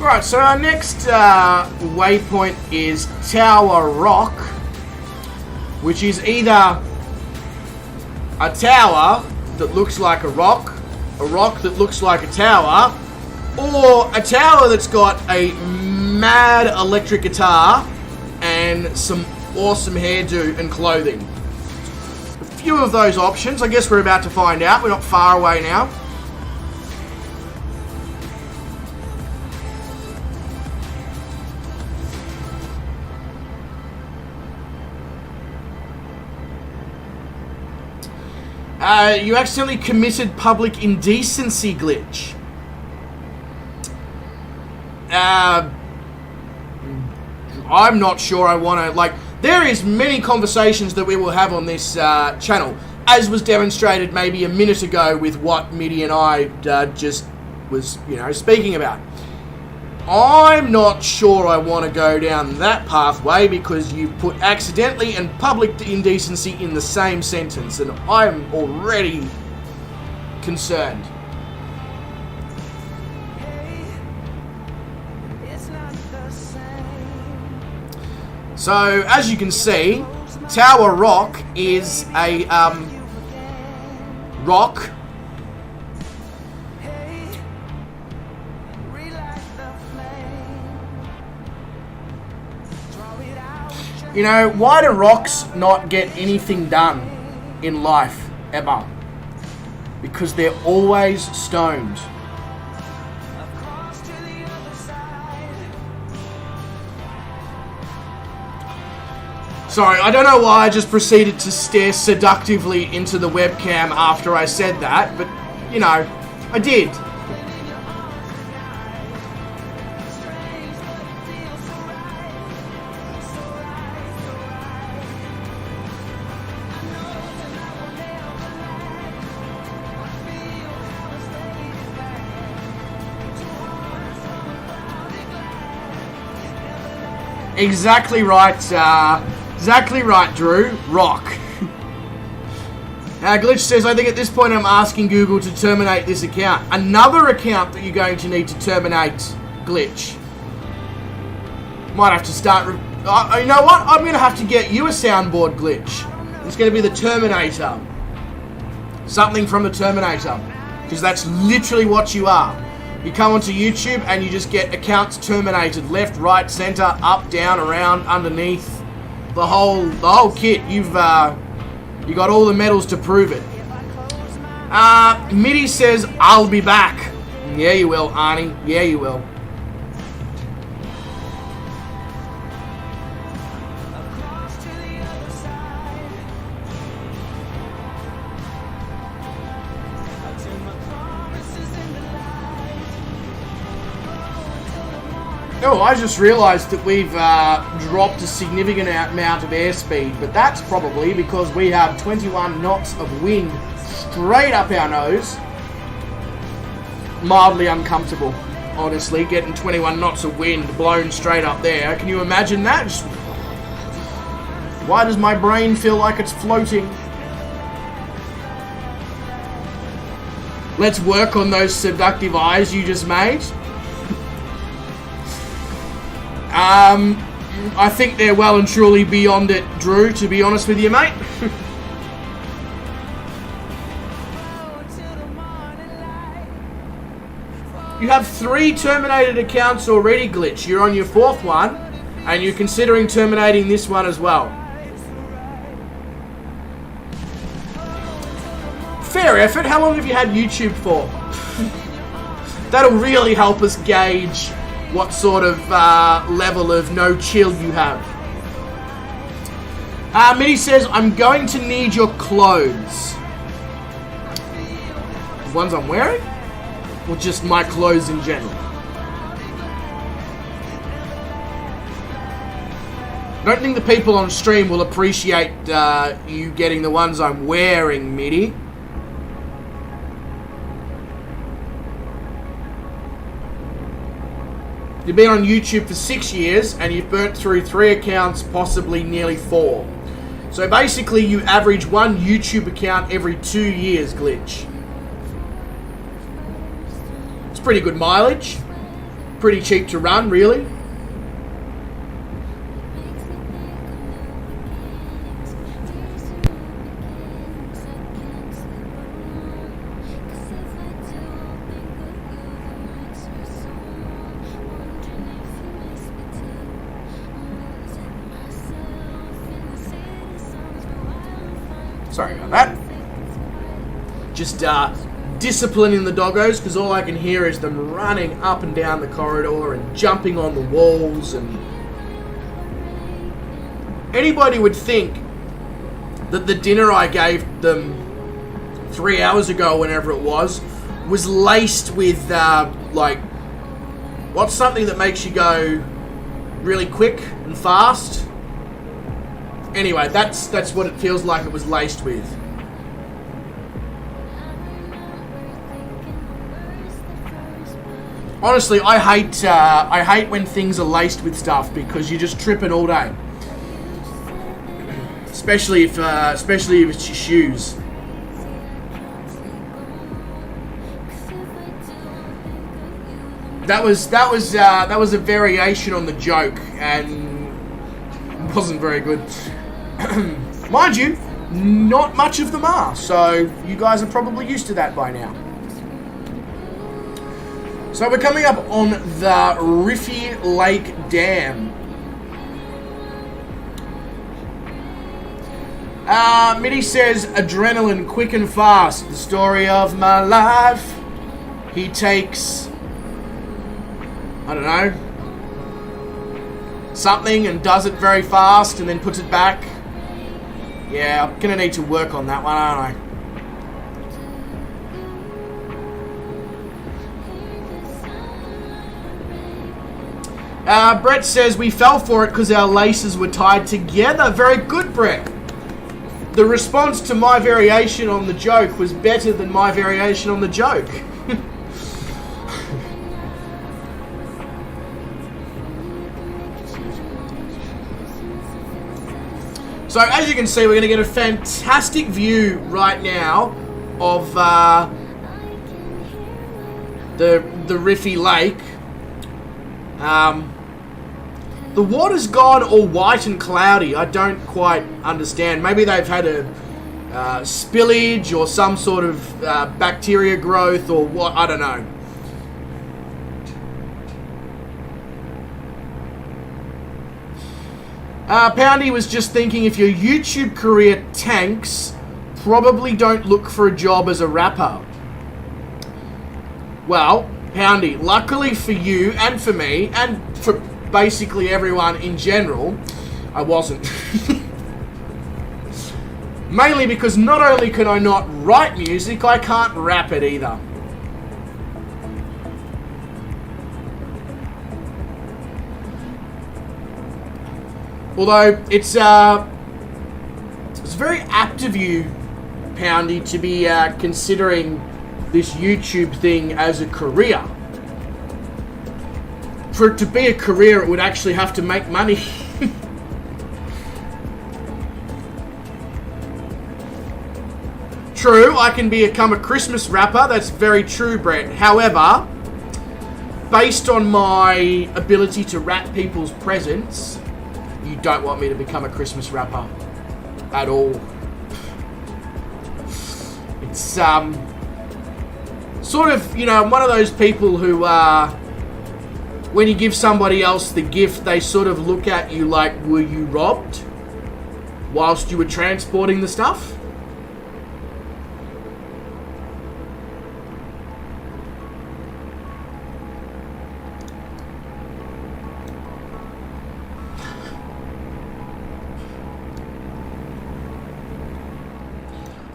Alright, so our next waypoint is Tower Rock, which is either a tower that looks like a rock that looks like a tower, or a tower that's got a mad electric guitar and some awesome hairdo and clothing. A few of those options, I guess we're about to find out. We're not far away now. You accidentally committed public indecency glitch. I'm not sure I want to, like, there is many conversations that we will have on this channel, as was demonstrated maybe a minute ago with what Mitty and I just was, speaking about. I'm not sure I want to go down that pathway because you put accidentally and public indecency in the same sentence, and I'm already concerned. So, as you can see, Tower Rock is a rock. Why do rocks not get anything done in life, ever? Because they're always stoned. Sorry, I don't know why I just proceeded to stare seductively into the webcam after I said that, but, I did. Exactly right. Exactly right, Drew. Rock. Glitch says, I think at this point I'm asking Google to terminate this account. Another account that you're going to need to terminate, Glitch. Might have to start... you know what? I'm going to have to get you a soundboard, Glitch. It's going to be the Terminator. Something from the Terminator. Because that's literally what you are. You come onto YouTube and you just get accounts terminated. Left, right, center, up, down, around, underneath. The whole kit. You've... you got all the medals to prove it. Mitty says, I'll be back. Yeah, you will, Arnie. Yeah, you will. Oh, I just realised that we've dropped a significant amount of airspeed, but that's probably because we have 21 knots of wind straight up our nose. Mildly uncomfortable, honestly, getting 21 knots of wind blown straight up there. Can you imagine that? Just... why does my brain feel like it's floating? Let's work on those seductive eyes you just made. I think they're well and truly beyond it, Drew, to be honest with you, mate. You have 3 terminated accounts already, Glitch. You're on your 4th one, and you're considering terminating this one as well. Fair effort. How long have you had YouTube for? That'll really help us gauge what sort of level of no chill you have. Mitty says, I'm going to need your clothes. The ones I'm wearing? Or just my clothes in general? I don't think the people on stream will appreciate you getting the ones I'm wearing, Mitty. You've been on YouTube for 6 years and you've burnt through 3 accounts, possibly nearly 4. So basically you average 1 YouTube account every 2 years, Glitch. It's pretty good mileage. Pretty cheap to run, really. Sorry about that. Just disciplining the doggos, because all I can hear is them running up and down the corridor and jumping on the walls. And anybody would think that the dinner I gave them 3 hours ago, whenever it was laced with like, what's something that makes you go really quick and fast? Anyway, that's what it feels like it was laced with. Honestly, I hate when things are laced with stuff, because you're just tripping all day. Especially if it's your shoes. That was a variation on the joke, and it wasn't very good. Mind you, not much of them are, so you guys are probably used to that by now. So we're coming up on the Riffy Lake Dam. Mitty says, adrenaline quick and fast, the story of my life. He takes, I don't know, something and does it very fast and then puts it back. Yeah, I'm gonna need to work on that one, aren't I? Brett says, we fell for it because our laces were tied together. Very good, Brett. The response to my variation on the joke was better than my variation on the joke. So as you can see, we're going to get a fantastic view right now of the Riffy Lake. The water's gone all white and cloudy. I don't quite understand. Maybe they've had a spillage or some sort of bacteria growth or what, I don't know. Poundy was just thinking, if your YouTube career tanks, probably don't look for a job as a rapper. Well, Poundy, luckily for you and for me and for basically everyone in general, I wasn't. Mainly because not only can I not write music, I can't rap it either. Although it's very apt of you, Poundy, to be considering this YouTube thing as a career. For it to be a career, it would actually have to make money. True, I can become a Christmas rapper. That's very true, Brett. However, based on my ability to wrap people's presents, you don't want me to become a Christmas rapper at all. It's sort of, you know, I'm one of those people who when you give somebody else the gift, they sort of look at you like, were you robbed whilst you were transporting the stuff?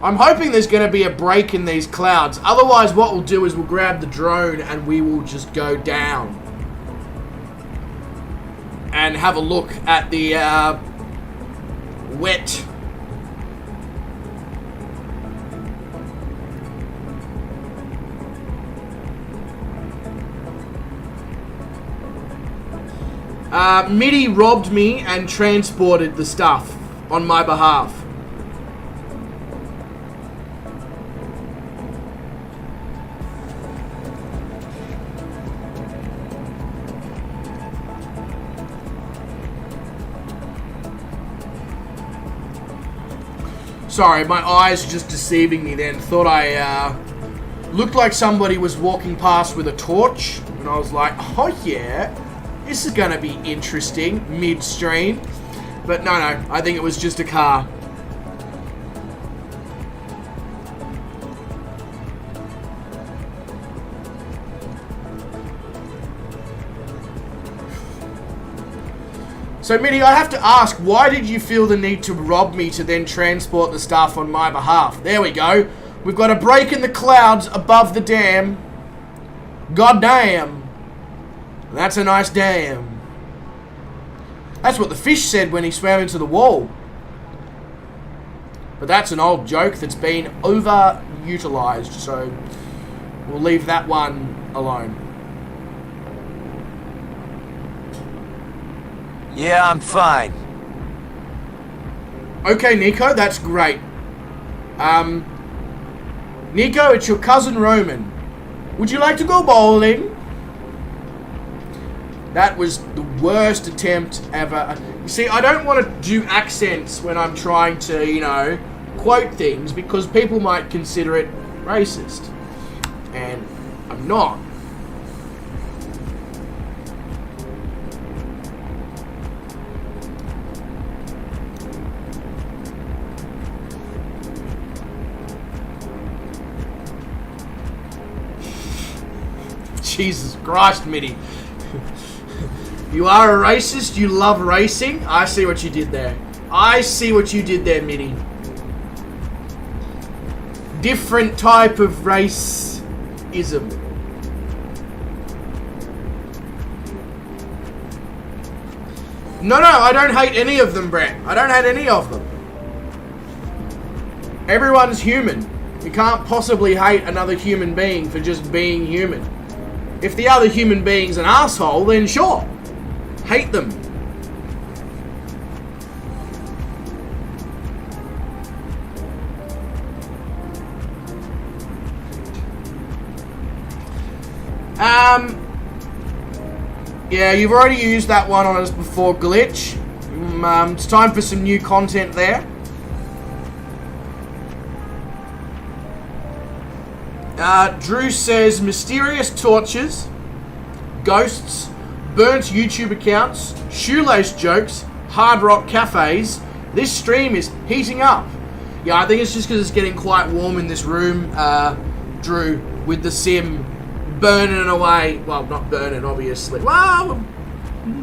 I'm hoping there's going to be a break in these clouds. Otherwise, what we'll do is we'll grab the drone and we will just go down and have a look at the wet MIDI robbed me and transported the stuff on my behalf. Sorry, my eyes just deceiving me then. Thought I looked like somebody was walking past with a torch. And I was like, oh yeah, this is going to be interesting midstream. But no, I think it was just a car. So, Mitty, I have to ask, why did you feel the need to rob me to then transport the stuff on my behalf? There we go. We've got a break in the clouds above the dam. God damn. That's a nice dam. That's what the fish said when he swam into the wall. But that's an old joke that's been overutilized, so we'll leave that one alone. Yeah, I'm fine. Okay, Nico, that's great. Nico, it's your cousin Roman. Would you like to go bowling? That was the worst attempt ever. You see, I don't want to do accents when I'm trying to, you know, quote things because people might consider it racist. And I'm not. Jesus Christ, Mitty. You are a racist, you love racing. I see what you did there. I see what you did there, Mitty. Different type of racism. No, I don't hate any of them, Brett. I don't hate any of them. Everyone's human. You can't possibly hate another human being for just being human. If the other human being's an asshole, then sure, hate them. Yeah, you've already used that one on us before, Glitch. It's time for some new content there. Drew says mysterious torches, ghosts, burnt YouTube accounts, shoelace jokes, hard rock cafes. This stream is heating up. Yeah, I think it's just because it's getting quite warm in this room, Drew, with the sim burning away. Well, not burning, obviously. Well,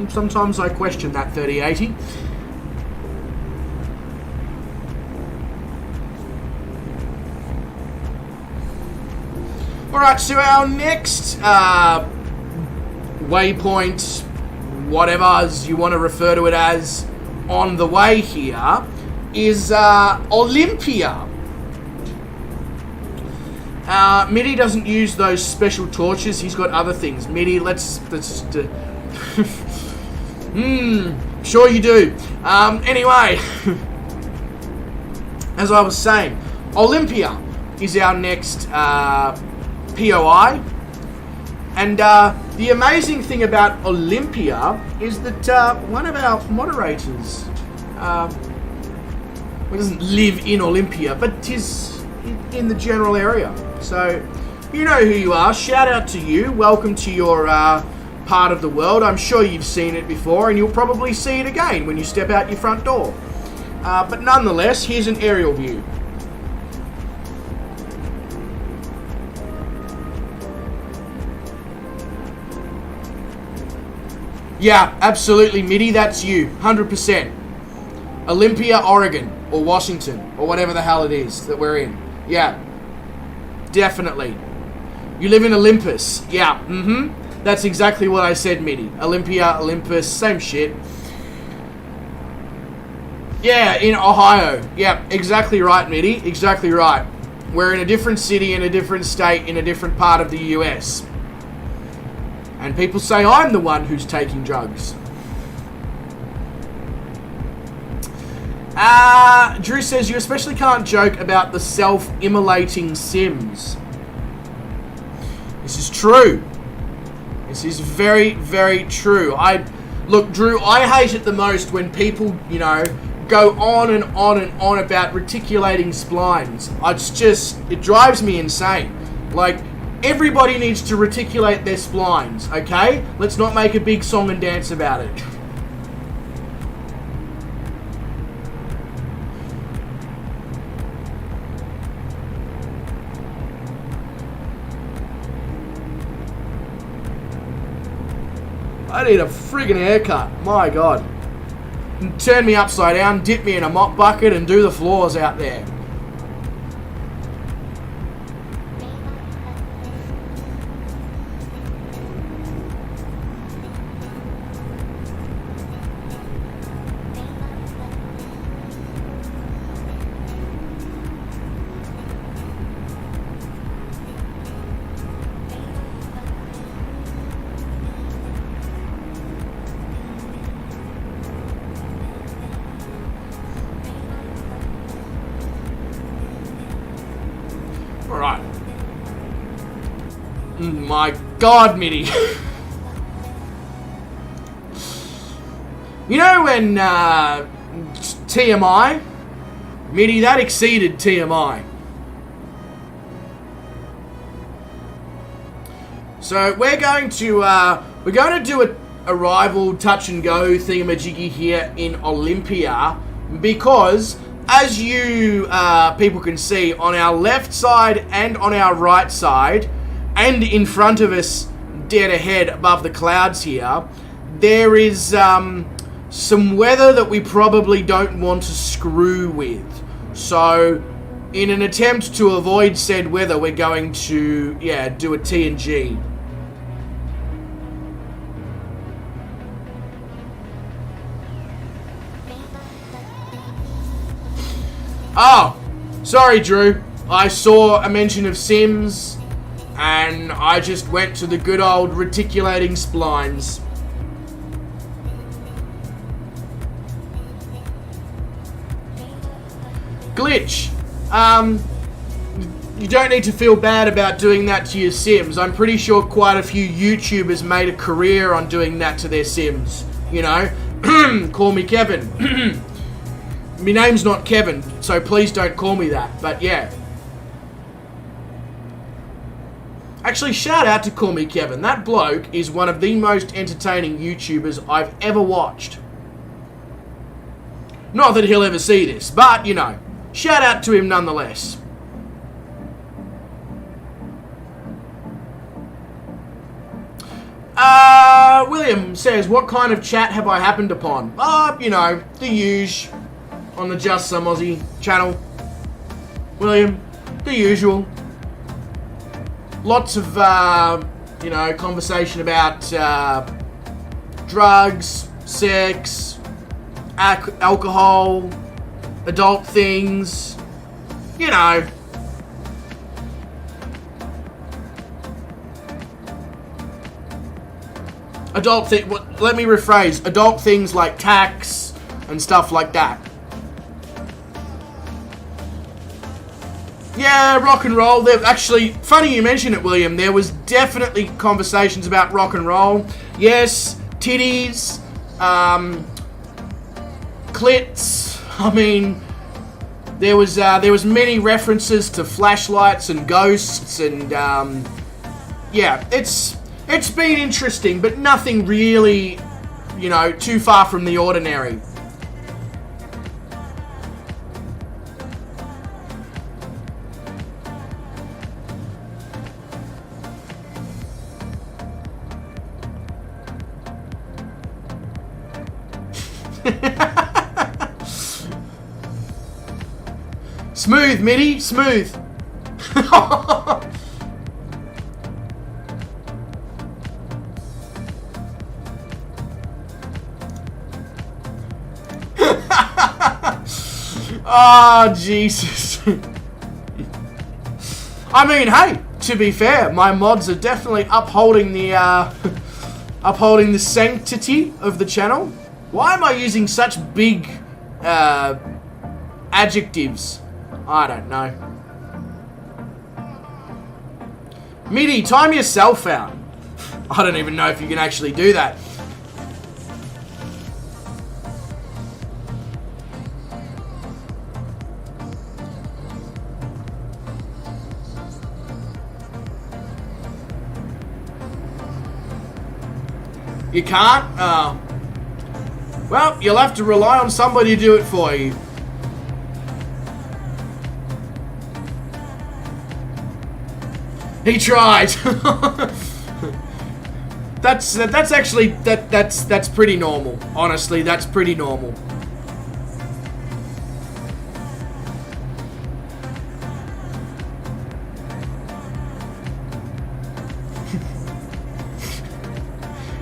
sometimes I question that 3080. Alright, so our next waypoint, whatever as you want to refer to it as, on the way here is Olympia. Mitty doesn't use those special torches. He's got other things. Mitty, let's sure you do. Anyway, as I was saying, Olympia is our next POI. And the amazing thing about Olympia is that one of our moderators doesn't live in Olympia, but is in the general area. So, you know who you are. Shout out to you. Welcome to your part of the world. I'm sure you've seen it before, and you'll probably see it again when you step out your front door. But nonetheless, here's an aerial view. Yeah, absolutely, Mitty, that's you. 100%. Olympia, Oregon, or Washington, or whatever the hell it is that we're in. Yeah, definitely. You live in Olympus. Yeah, That's exactly what I said, Mitty. Olympia, Olympus, same shit. Yeah, in Ohio. Yeah, exactly right, Mitty. Exactly right. We're in a different city, in a different state, in a different part of the US. And people say I'm the one who's taking drugs. Drew says, you especially can't joke about the self-immolating Sims. This is true. This is very, very true. Look, Drew, I hate it the most when people, you know, go on and on and on about reticulating splines. It drives me insane. Like, everybody needs to reticulate their splines, okay? Let's not make a big song and dance about it. I need a friggin' haircut. My God. Turn me upside down, dip me in a mop bucket, and do the floors out there. Alright. My God, Mitty. You know when TMI? Mitty, that exceeded TMI. So we're going to do a rival touch and go thingamajiggy here in Olympia because, as you people can see, on our left side and on our right side, and in front of us, dead ahead above the clouds here, there is some weather that we probably don't want to screw with. So, in an attempt to avoid said weather, we're going to, do a T&G. Oh, sorry, Drew. I saw a mention of Sims, and I just went to the good old reticulating splines. Glitch. You don't need to feel bad about doing that to your Sims. I'm pretty sure quite a few YouTubers made a career on doing that to their Sims. You know? Call me Kevin. My name's not Kevin, so please don't call me that. But yeah. Actually, shout out to Call Me Kevin. That bloke is one of the most entertaining YouTubers I've ever watched. Not that he'll ever see this, but, you know, shout out to him nonetheless. William says, what kind of chat have I happened upon? You know, the usual on the Just Some Aussie channel. William, the usual. Lots of, you know, conversation about drugs, sex, alcohol, adult things, you know. Let me rephrase. Adult things like tax and stuff like that. Yeah, rock and roll. Actually, funny you mention it, William. There was definitely conversations about rock and roll. Yes, titties, clits. I mean, there was many references to flashlights and ghosts, and yeah, it's been interesting, but nothing really, you know, too far from the ordinary. Smooth, Mitty, smooth. Oh, Jesus. I mean, hey, to be fair, my mods are definitely upholding the upholding the sanctity of the channel. Why am I using such big adjectives? I don't know. Mitty, time yourself out. I don't even know if you can actually do that. You can't? Well, you'll have to rely on somebody to do it for you. He tried. That's actually that's pretty normal. Honestly, that's pretty normal.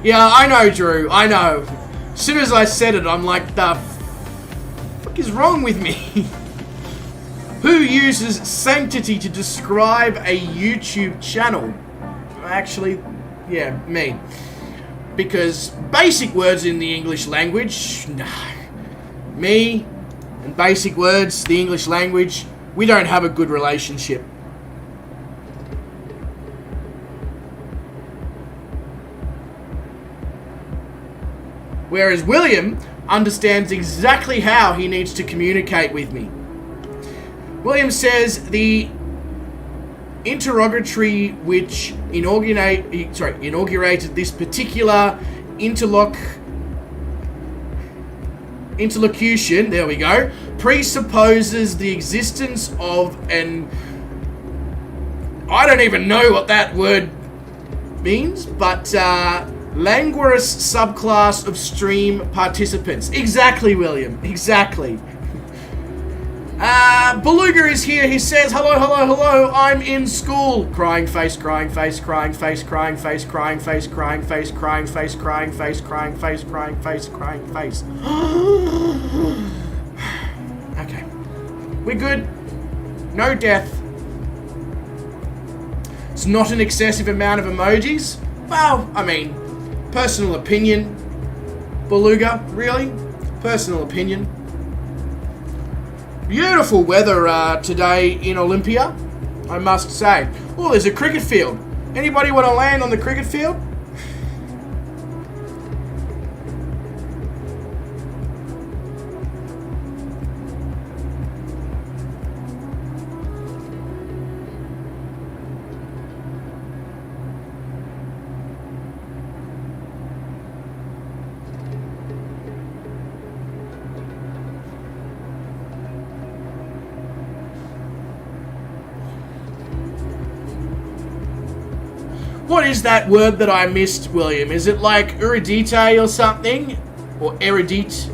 Yeah, I know, Drew. I know. As soon as I said it, I'm like, the fuck is wrong with me? Who uses sanctity to describe a YouTube channel? Actually, yeah, me. Because basic words in the English language, no. Me and basic words, the English language, we don't have a good relationship. Whereas William understands exactly how he needs to communicate with me. William says the interrogatory which inaugurated this particular interlocution, there we go, presupposes the existence of an... I don't even know what that word means, but languorous subclass of stream participants. Exactly, William. Exactly. Beluga is here. He says, hello, hello, hello. I'm in school. Crying face, crying face, crying face, crying face, crying face, crying face, crying face, crying face, crying face, crying face, crying face. Okay. We're good. No death. It's not an excessive amount of emojis. Well, I mean, personal opinion. Beluga, really? Personal opinion. Beautiful weather today in Olympia. I must say. Oh, there's a cricket field. Anybody want to land on the cricket field? What is that word that I missed, William? Is it like erudite or something? Or erudite?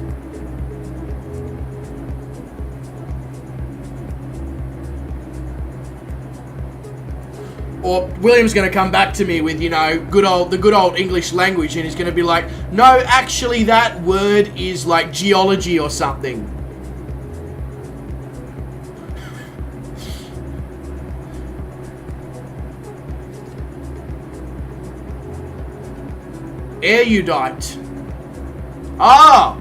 Or William's going to come back to me with, you know, the good old English language, and he's going to be like, no, actually that word is like geology or something. Erudite. Ah!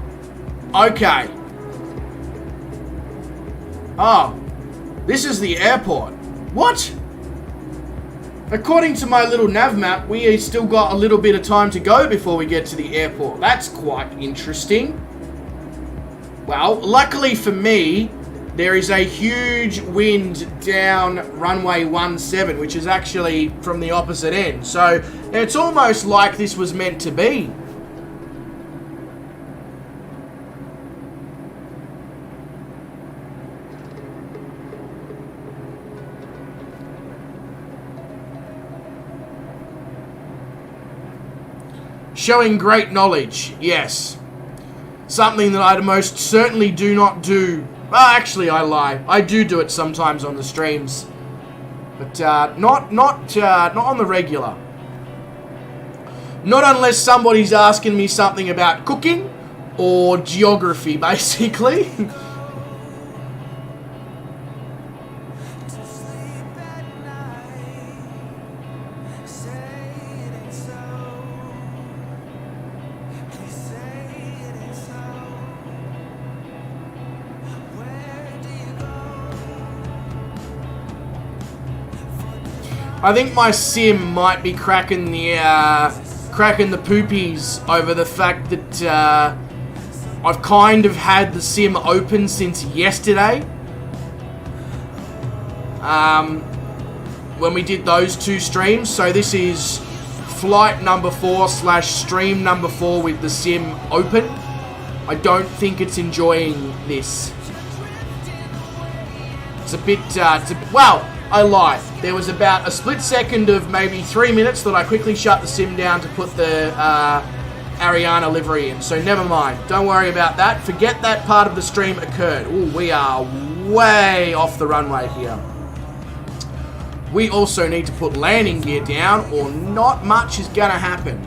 Okay. Oh. This is the airport. What? According to my little nav map, we still got a little bit of time to go before we get to the airport. That's quite interesting. Well, luckily for me, there is a huge wind down runway 17, which is actually from the opposite end. So it's almost like this was meant to be. Showing great knowledge, yes. Something that I most certainly do not do. Well, actually, I lie. I do it sometimes on the streams, but not on the regular. Not unless somebody's asking me something about cooking or geography, basically. I think my sim might be cracking the poopies over the fact that I've kind of had the sim open since yesterday. When we did those two streams. So this is flight number 4 / stream number 4 with the sim open. I don't think it's enjoying this. It's a bit, well, I lied. There was about a split second of maybe 3 minutes that I quickly shut the sim down to put the Ariana livery in. So never mind. Don't worry about that. Forget that part of the stream occurred. Ooh, we are way off the runway here. We also need to put landing gear down or not much is gonna happen.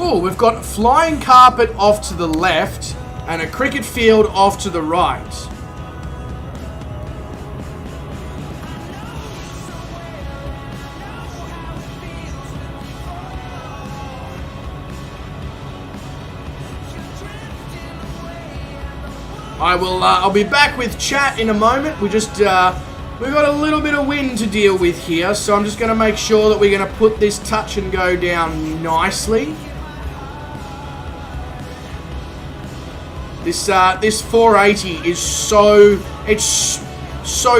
Oh, we've got a flying carpet off to the left and a cricket field off to the right. I'll be back with chat in a moment. We've got a little bit of wind to deal with here, so I'm just going to make sure that we're going to put this touch and go down nicely. This 480 is so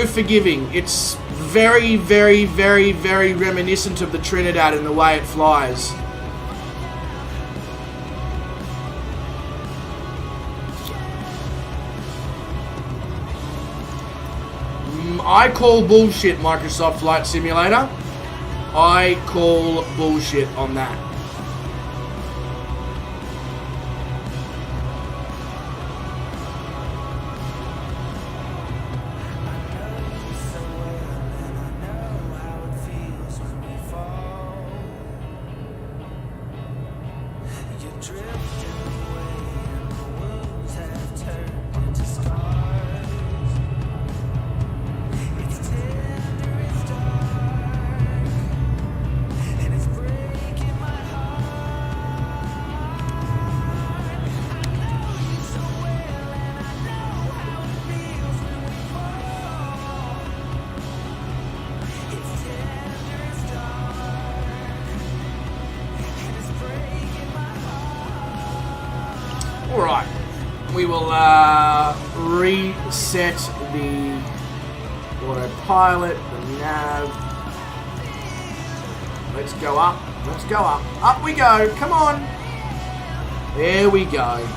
forgiving. It's very, very, very, very reminiscent of the Trinidad in the way it flies. I call bullshit, Microsoft Flight Simulator. I call bullshit on that. Alright. We will reset the autopilot, the nav. Let's go up. Let's go up. Up we go. Come on. There we go.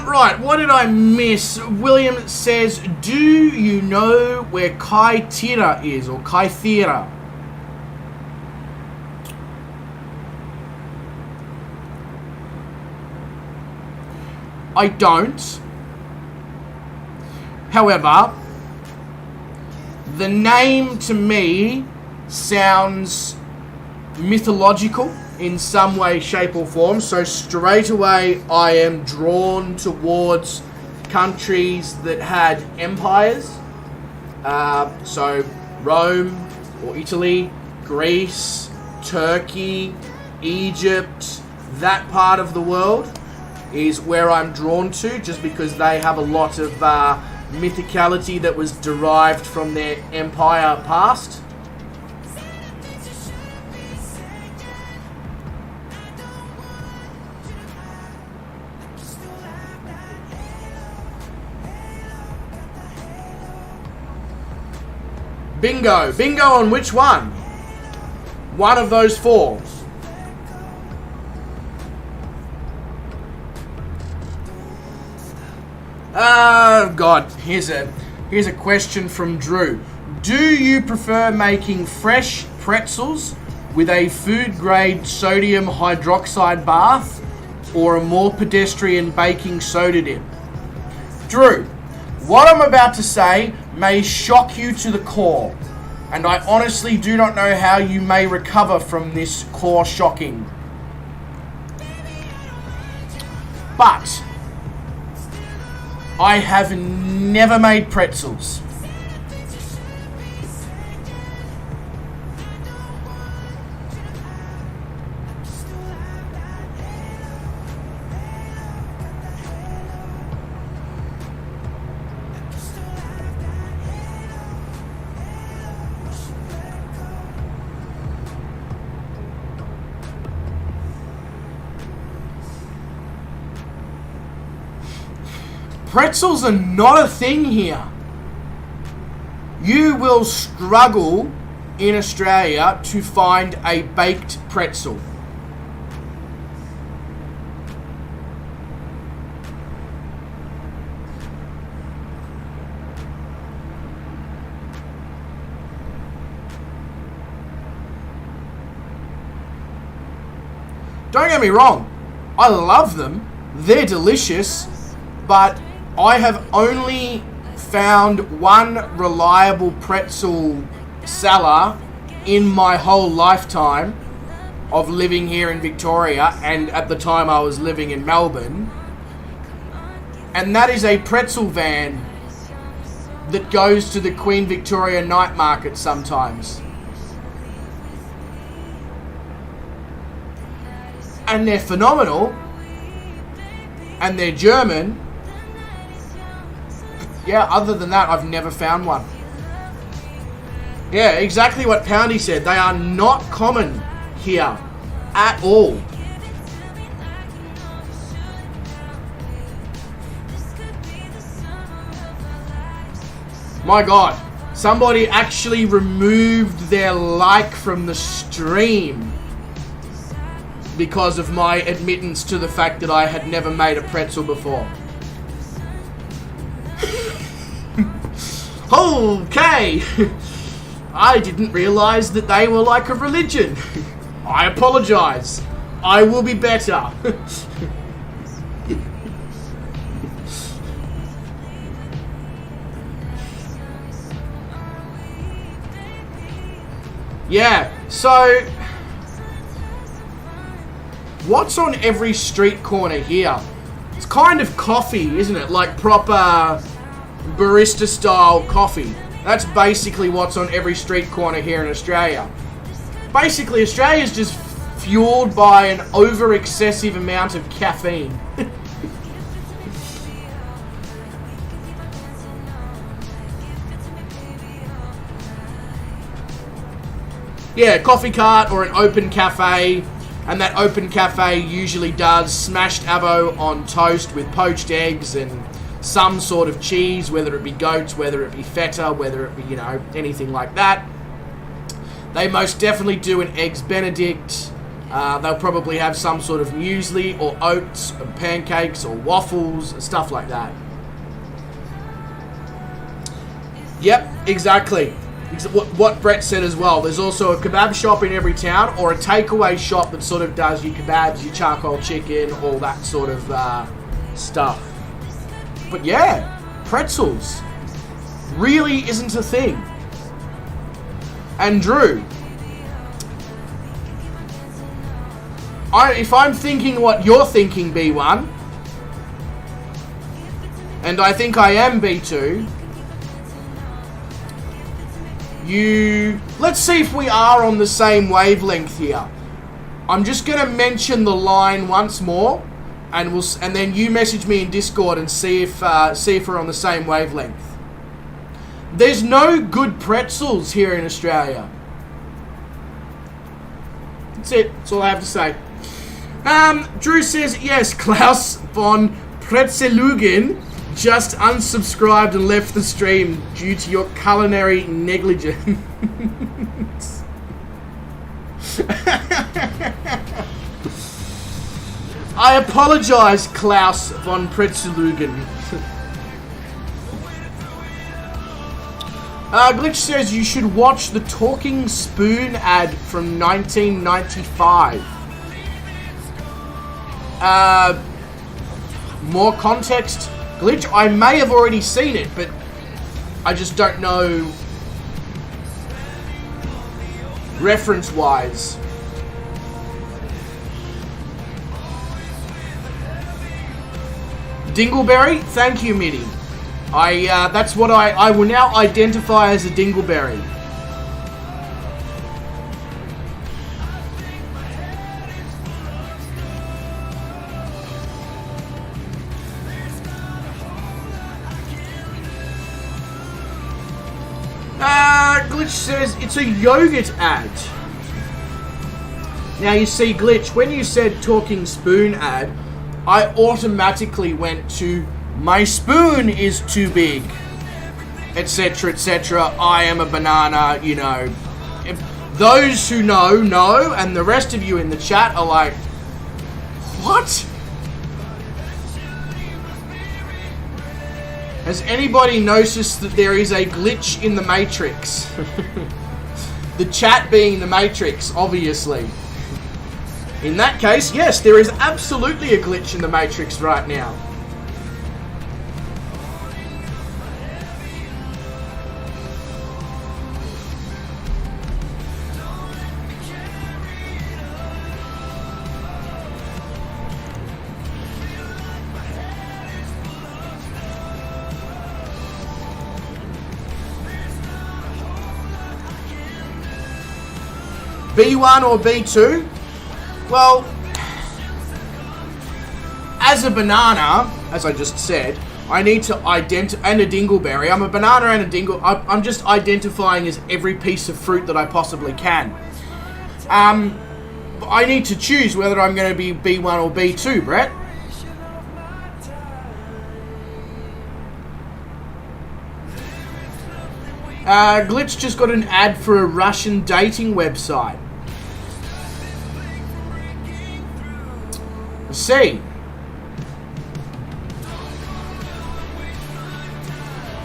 Right, what did I miss? William says, do you know where Kaithira is, or Kaithira? I don't. However, the name to me sounds mythological in some way, shape or form. So straight away I am drawn towards countries that had empires. So Rome or Italy, Greece, Turkey, Egypt, that part of the world is where I'm drawn to, just because they have a lot of mythicality that was derived from their empire past. Bingo. Bingo on which one? One of those four. Oh God, here's a question from Drew. Do you prefer making fresh pretzels with a food grade sodium hydroxide bath or a more pedestrian baking soda dip? Drew, what I'm about to say may shock you to the core, and I honestly do not know how you may recover from this core shocking. But I have never made pretzels. Pretzels are not a thing here. You will struggle in Australia to find a baked pretzel. Don't get me wrong, I love them, they're delicious, but I have only found one reliable pretzel seller in my whole lifetime of living here in Victoria, and at the time I was living in Melbourne, and that is a pretzel van that goes to the Queen Victoria night market sometimes. And they're phenomenal, and they're German. Yeah, other than that, I've never found one. Yeah, exactly what Poundy said. They are not common here at all. My God, somebody actually removed their like from the stream because of my admittance to the fact that I had never made a pretzel before. Okay, I didn't realize that they were like a religion. I apologize. I will be better. Yeah, so what's on every street corner here? It's kind of coffee, isn't it? Like proper barista style coffee. That's basically what's on every street corner here in Australia. Basically, Australia's just fueled by an over excessive amount of caffeine. Yeah, coffee cart or an open cafe. And that open cafe usually does smashed avo on toast with poached eggs and some sort of cheese, whether it be goat, whether it be feta, whether it be, you know, anything like that. They most definitely do an Eggs Benedict. They'll probably have some sort of muesli or oats or pancakes or waffles, stuff like that. Yep, exactly. What Brett said as well. There's also a kebab shop in every town or a takeaway shop that sort of does your kebabs, your charcoal chicken, all that sort of stuff. But yeah, pretzels really isn't a thing. And Drew, if I'm thinking what you're thinking, B1, and I think I am B2, let's see if we are on the same wavelength here. I'm just going to mention the line once more, and then you message me in Discord and see if we're on the same wavelength. There's no good pretzels here in Australia. That's it. That's all I have to say. Drew says, yes, Klaus von Pretzelugen just unsubscribed and left the stream due to your culinary negligence. I apologize, Klaus von Pretzelugen. Glitch says you should watch the Talking Spoon ad from 1995. More context, Glitch, I may have already seen it, but I just don't know reference-wise. Dingleberry? Thank you, Mitty. That's what I will now identify as a dingleberry. Glitch says it's a yogurt ad. Now you see, Glitch, when you said Talking Spoon ad, I automatically went to my spoon is too big, etc., etc. I am a banana, you know. If those who know, and the rest of you in the chat are like, what? Has anybody noticed that there is a glitch in the Matrix? The chat being the Matrix, obviously. In that case, yes, there is absolutely a glitch in the Matrix right now. B1 or B2? Well, as a banana, as I just said, I need to identify, and a dingleberry. I'm a banana and a dingle. I'm just identifying as every piece of fruit that I possibly can. I need to choose whether I'm going to be B1 or B2, Brett. Glitch just got an ad for a Russian dating website. Let's see.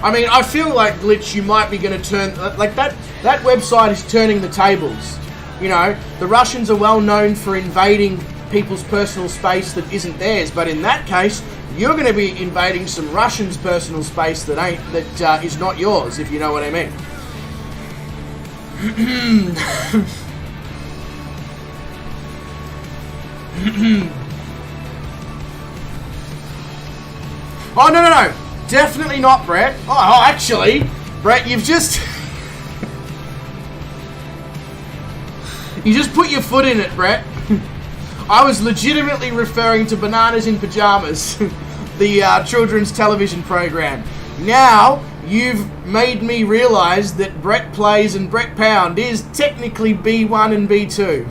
I mean, I feel like, Glitch, you might be going to turn... Like, that website is turning the tables. You know, the Russians are well known for invading people's personal space that isn't theirs. But in that case, you're going to be invading some Russians' personal space that is not yours, if you know what I mean. Oh, no. Definitely not, Brett. Oh, actually, Brett, you've just... you just put your foot in it, Brett. I was legitimately referring to Bananas in Pajamas, the children's television program. Now, you've made me realise that Brett Plays and Brett Pound is technically B1 and B2.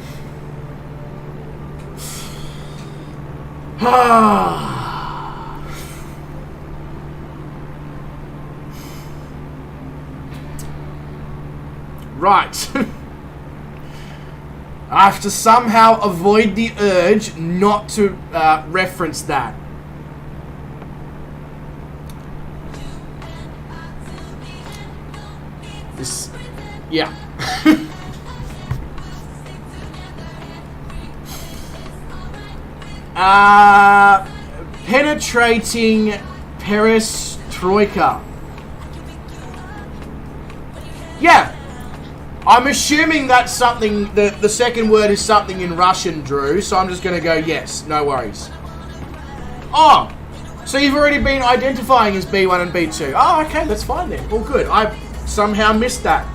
Right. I have to somehow avoid the urge not to reference that. This, yeah. Penetrating perestroika. Yeah. I'm assuming that's something, the second word is something in Russian, Drew, so I'm just going to go yes, no worries. Oh, so you've already been identifying as B1 and B2. Oh, okay, that's fine then. All good. I somehow missed that.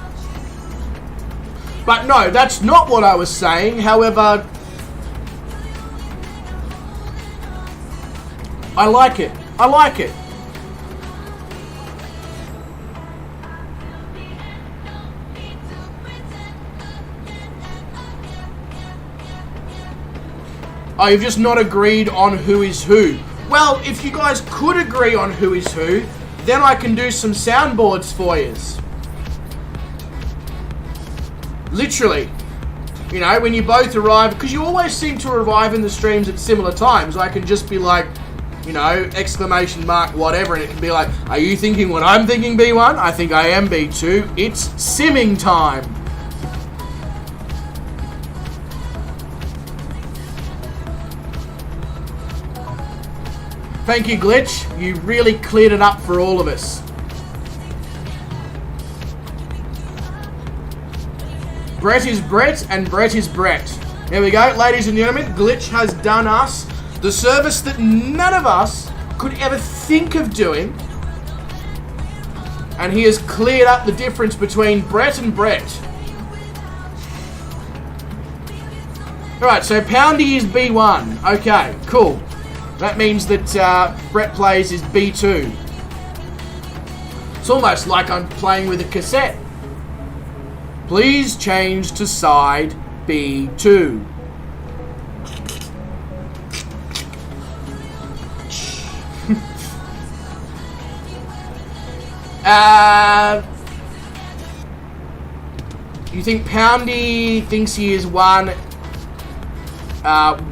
But no, that's not what I was saying. However, I like it. I like it. Oh, you've just not agreed on who is who. Well, if you guys could agree on who is who, then I can do some soundboards for yous. Literally. You know, when you both arrive, because you always seem to arrive in the streams at similar times. I can just be like, you know, exclamation mark, whatever, and it can be like, are you thinking what I'm thinking, B1? I think I am B2. It's simming time. Thank you, Glitch. You really cleared it up for all of us. Brett is Brett, and Brett is Brett. There we go, ladies and gentlemen. Glitch has done us the service that none of us could ever think of doing. And he has cleared up the difference between Brett and Brett. Alright, so Poundy is B1. Okay, cool. That means that Brett Plays is B2. It's almost like I'm playing with a cassette. Please change to side B2. You think Poundy thinks he is one?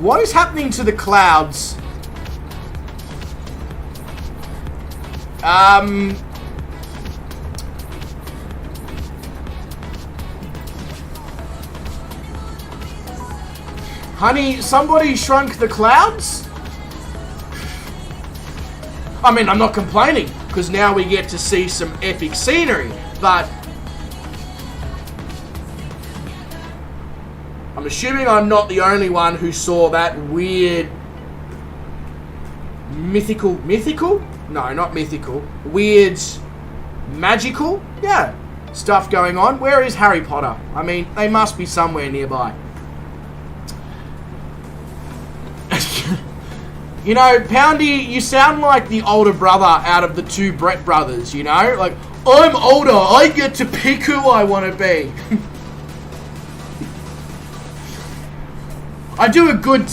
What is happening to the clouds? Honey, somebody shrunk the clouds? I mean, I'm not complaining, because now we get to see some epic scenery, but I'm assuming I'm not the only one who saw that weird mythical? No, not mythical. Weird magical? Yeah, stuff going on. Where is Harry Potter? I mean, they must be somewhere nearby. You know, Poundy, you sound like the older brother out of the two Brett brothers, you know? Like, I'm older, I get to pick who I want to be. I do a good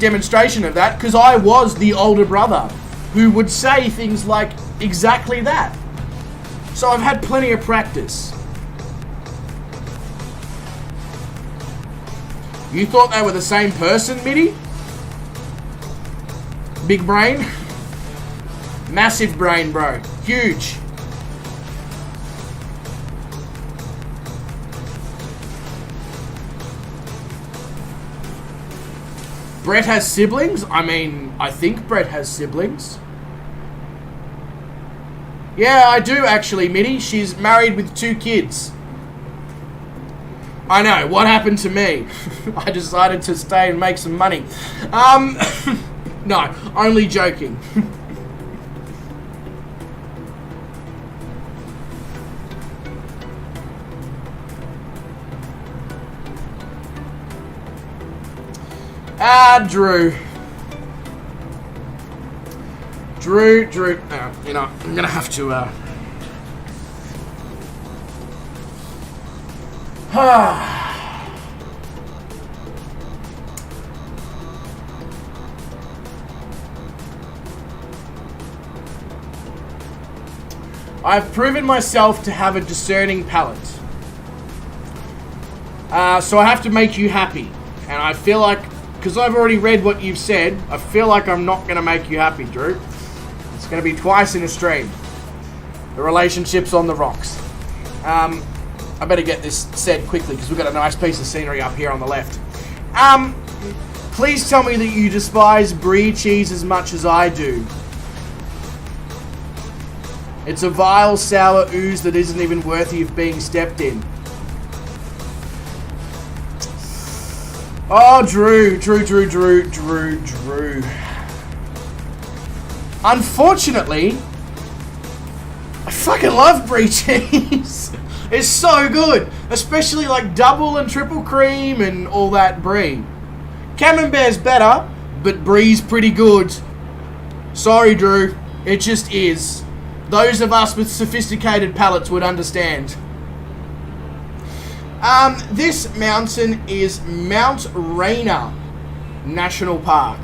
demonstration of that, because I was the older brother who would say things like exactly that. So I've had plenty of practice. You thought they were the same person, Mitty? Big brain? Massive brain, bro. Huge. Brett has siblings? I mean, I think Brett has siblings. Yeah, I do actually, Mitty. She's married with 2 kids. I know, what happened to me? I decided to stay and make some money. No, only joking. Drew. You know, I'm gonna have to I've proven myself to have a discerning palate. So I have to make you happy. And I feel like, because I've already read what you've said, I feel like I'm not going to make you happy, Drew. It's going to be twice in a stream. The relationship's on the rocks. I better get this said quickly because we've got a nice piece of scenery up here on the left. Please tell me that you despise brie cheese as much as I do. It's a vile, sour ooze that isn't even worthy of being stepped in. Oh, Drew. Unfortunately, I fucking love brie cheese. It's so good. Especially like double and triple cream and all that brie. Camembert's better, but brie's pretty good. Sorry, Drew. It just is. Those of us with sophisticated palates would understand. This mountain is Mount Rainier National Park.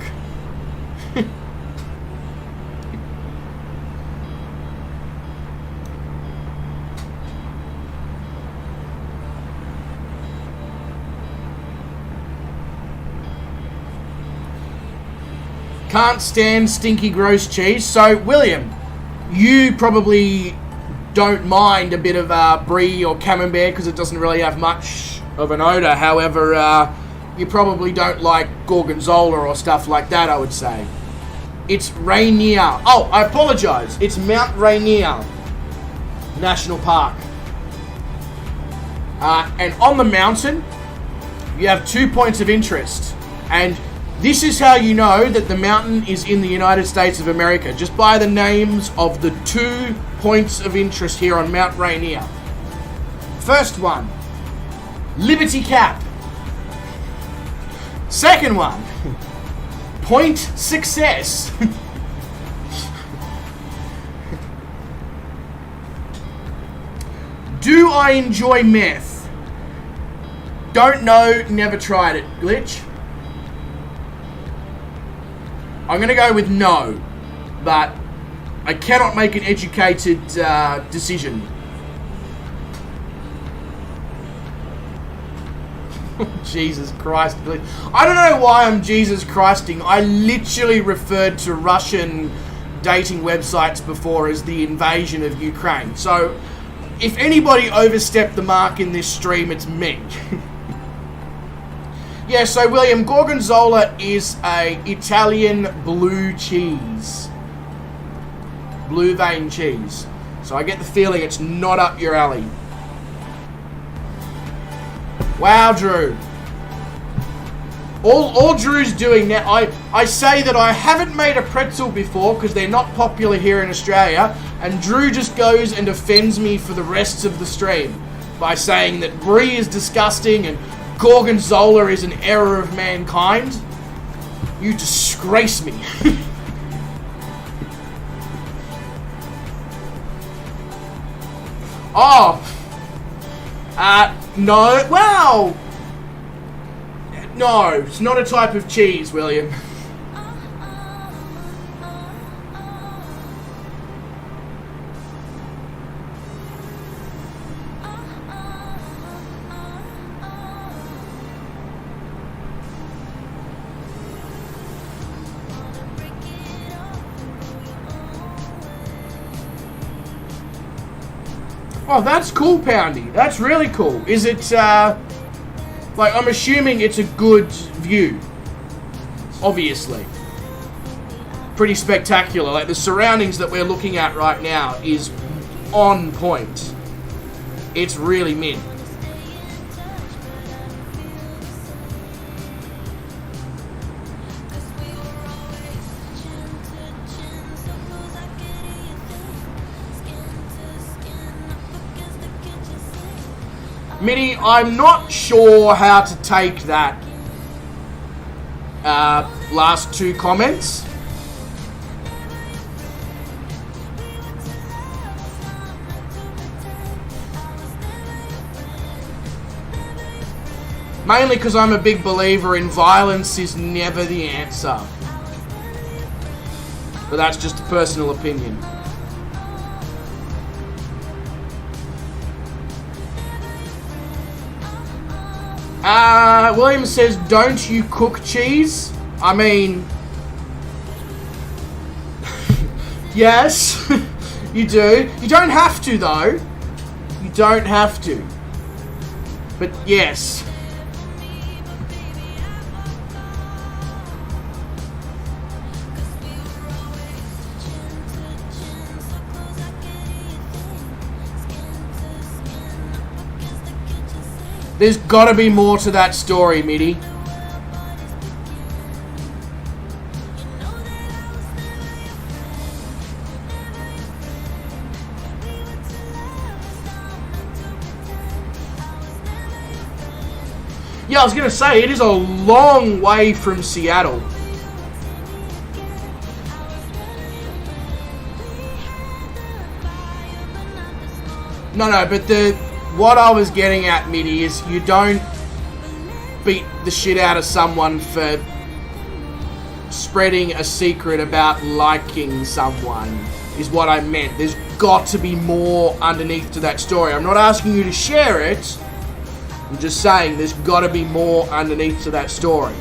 Can't stand stinky, gross cheese. So, William, you probably don't mind a bit of brie or camembert because it doesn't really have much of an odour. However, you probably don't like gorgonzola or stuff like that, I would say. It's Rainier. Oh, I apologise. It's Mount Rainier National Park. And on the mountain, you have 2 points of interest. And this is how you know that the mountain is in the United States of America, just by the names of the 2 points of interest here on Mount Rainier. First one, Liberty Cap. Second one, Point Success. Do I enjoy meth? Don't know, never tried it. Glitch? I'm going to go with no, but I cannot make an educated decision. Jesus Christ. I don't know why I'm Jesus Christing. I literally referred to Russian dating websites before as the invasion of Ukraine. So, if anybody overstepped the mark in this stream, it's me. Yeah, so William, gorgonzola is a Italian blue cheese. Blue vein cheese. So I get the feeling it's not up your alley. Wow, Drew. All Drew's doing now, I say that I haven't made a pretzel before because they're not popular here in Australia, and Drew just goes and offends me for the rest of the stream by saying that brie is disgusting and gorgonzola is an error of mankind. You disgrace me. Oh. No. Wow. No, it's not a type of cheese, William. Oh, that's cool, Poundy. That's really cool. Is it, like, I'm assuming it's a good view. Obviously. Pretty spectacular. Like, the surroundings that we're looking at right now is on point. It's really mint. Minnie, I'm not sure how to take that last 2 comments. Mainly because I'm a big believer in violence is never the answer. But that's just a personal opinion. William says, don't you cook cheese? I mean... yes, you do. You don't have to, though. You don't have to. But yes. There's gotta be more to that story, Mitty. Yeah, I was gonna say, it is a long way from Seattle. No, but what I was getting at, Mitty, is you don't beat the shit out of someone for spreading a secret about liking someone, is what I meant. There's got to be more underneath to that story. I'm not asking you to share it. I'm just saying there's got to be more underneath to that story.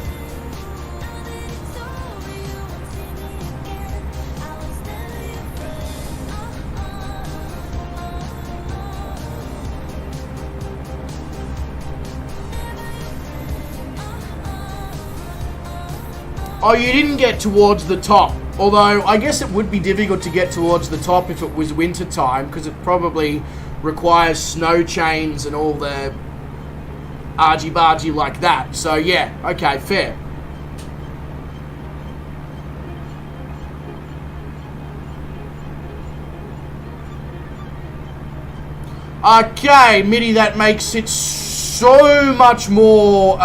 Oh, you didn't get towards the top. Although, I guess it would be difficult to get towards the top if it was winter time, because it probably requires snow chains and all the argy-bargy like that. So, yeah, okay, fair. Okay, Mitty, that makes it so much more,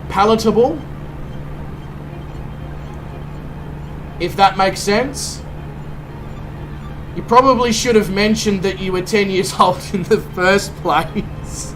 palatable, if that makes sense. You probably should have mentioned that you were 10 years old in the first place.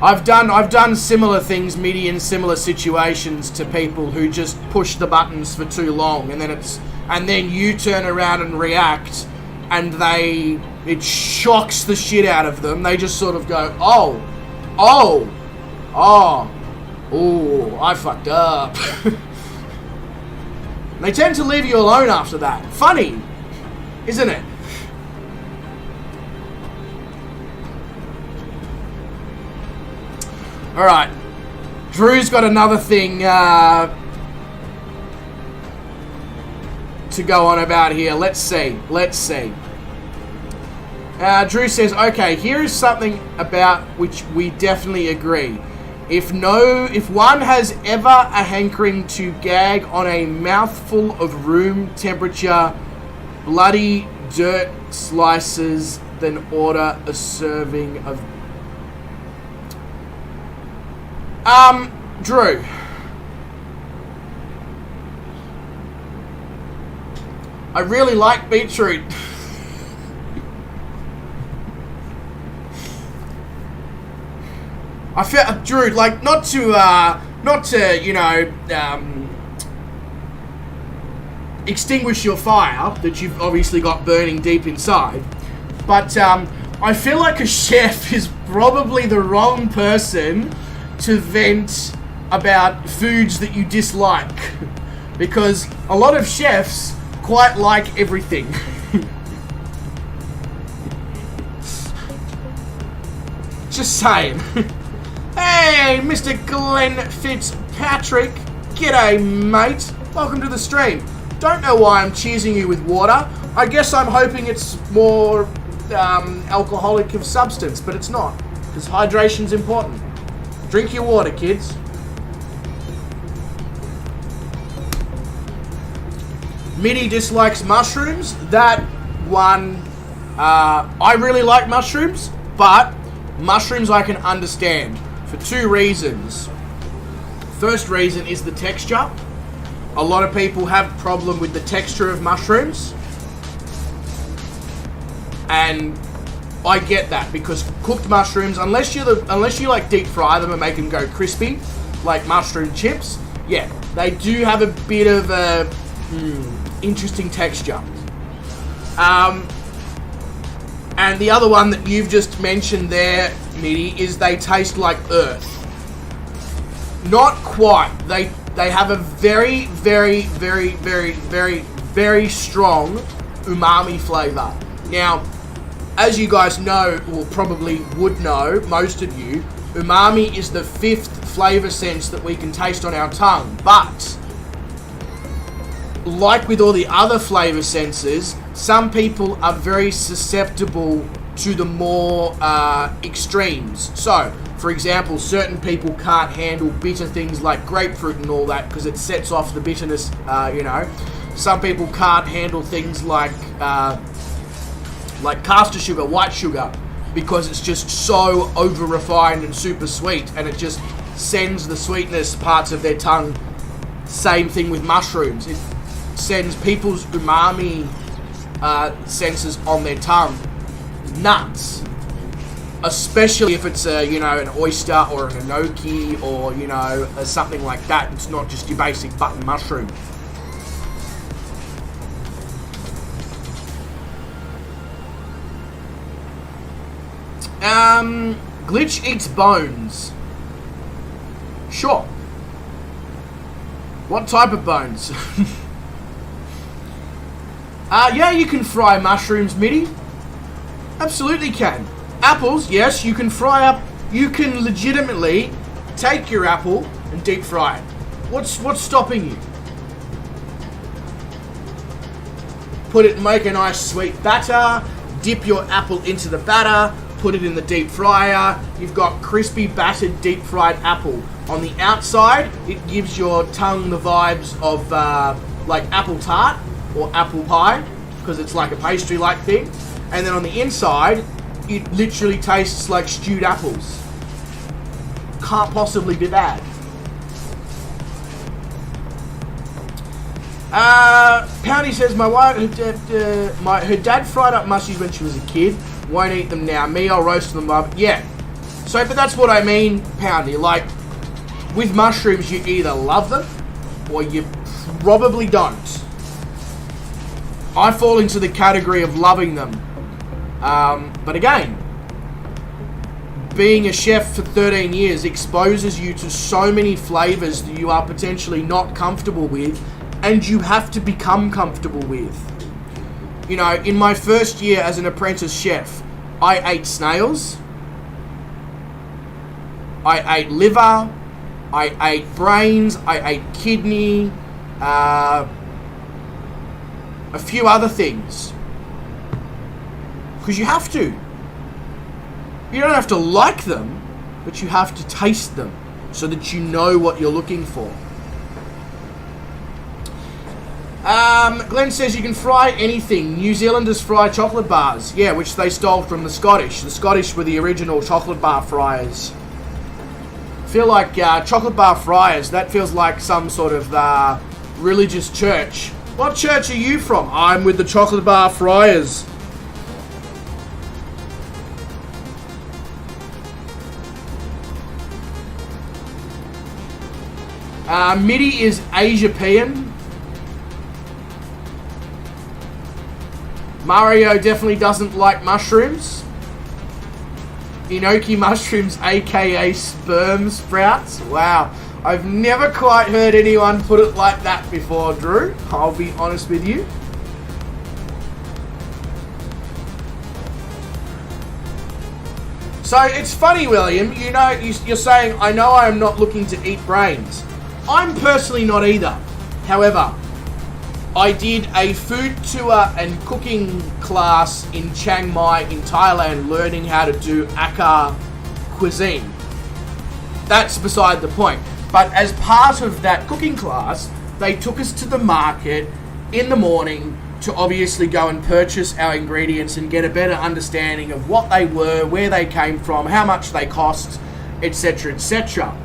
I've done similar things, Mitty, in similar situations to people who just push the buttons for too long, and then you turn around and react, and it shocks the shit out of them. They just sort of go, oh, I fucked up. They tend to leave you alone after that. Funny, isn't it? Alright, Drew's got another thing to go on about here. Let's see. Drew says, okay, here is something about which we definitely agree. If one has ever a hankering to gag on a mouthful of room temperature bloody dirt slices, then order a serving of... Drew. I really like beetroot. I felt, Drew, like, not to, you know, extinguish your fire that you've obviously got burning deep inside, but, I feel like a chef is probably the wrong person to vent about foods that you dislike, because a lot of chefs quite like everything. Just saying. Hey, Mr. Glenn Fitzpatrick. G'day, mate. Welcome to the stream. Don't know why I'm cheesing you with water. I guess I'm hoping it's more alcoholic of substance, but it's not, because hydration's important. Drink your water, kids. Mitty dislikes mushrooms. That one I really like mushrooms, but mushrooms I can understand for two reasons. First reason is the texture. A lot of people have problem with the texture of mushrooms. And I get that, because cooked mushrooms, unless you like deep fry them and make them go crispy, like mushroom chips, yeah, they do have a bit of a interesting texture. And the other one that you've just mentioned there, Mitty, is they taste like earth. Not quite. They have a very, very, very, very, very, very strong umami flavor. Now, as you guys know, or probably would know, most of you, umami is the 5th flavor sense that we can taste on our tongue. But, like with all the other flavor senses, some people are very susceptible to the more extremes. So, for example, certain people can't handle bitter things like grapefruit and all that because it sets off the bitterness, Some people can't handle things like caster sugar, white sugar, because it's just so over-refined and super sweet, and it just sends the sweetness parts of their tongue. Same thing with mushrooms. It sends people's umami senses on their tongue nuts. Especially if it's an oyster or an enoki or, something like that. It's not just your basic button mushroom. Glitch eats bones. Sure. What type of bones? Yeah, you can fry mushrooms, Mitty. Absolutely can. Apples, yes, you can fry up. You can legitimately take your apple and deep fry it. What's stopping you? Make a nice sweet batter. Dip your apple into the batter. Put it in the deep fryer. You've got crispy, battered, deep fried apple. On the outside, it gives your tongue the vibes of like apple tart or apple pie, because it's like a pastry-like thing. And then on the inside, it literally tastes like stewed apples. Can't possibly be bad. Poundy says, her dad fried up mushies when she was a kid. Won't eat them now. Me, I'll roast them up. Yeah. So, but that's what I mean, Poundy. Like, with mushrooms, you either love them or you probably don't. I fall into the category of loving them. But again, being a chef for 13 years exposes you to so many flavors that you are potentially not comfortable with, and you have to become comfortable with. In my first year as an apprentice chef, I ate snails, I ate liver, I ate brains, I ate kidney, a few other things. Because you have to. You don't have to like them, but you have to taste them so that you know what you're looking for. Glenn says you can fry anything. New Zealanders fry chocolate bars. Yeah, which they stole from the Scottish. The Scottish were the original chocolate bar fryers. Feel like chocolate bar fryers, that feels like some sort of religious church. What church are you from? I'm with the chocolate bar fryers. Mitty is Asiapean. Mario definitely doesn't like mushrooms. Enoki mushrooms, aka sperm sprouts. Wow. I've never quite heard anyone put it like that before, Drew. I'll be honest with you. So it's funny, William. You're saying, I know I am not looking to eat brains. I'm personally not either. However, I did a food tour and cooking class in Chiang Mai in Thailand, learning how to do Akar cuisine. That's beside the point. But as part of that cooking class, they took us to the market in the morning to obviously go and purchase our ingredients and get a better understanding of what they were, where they came from, how much they cost, etc., etc.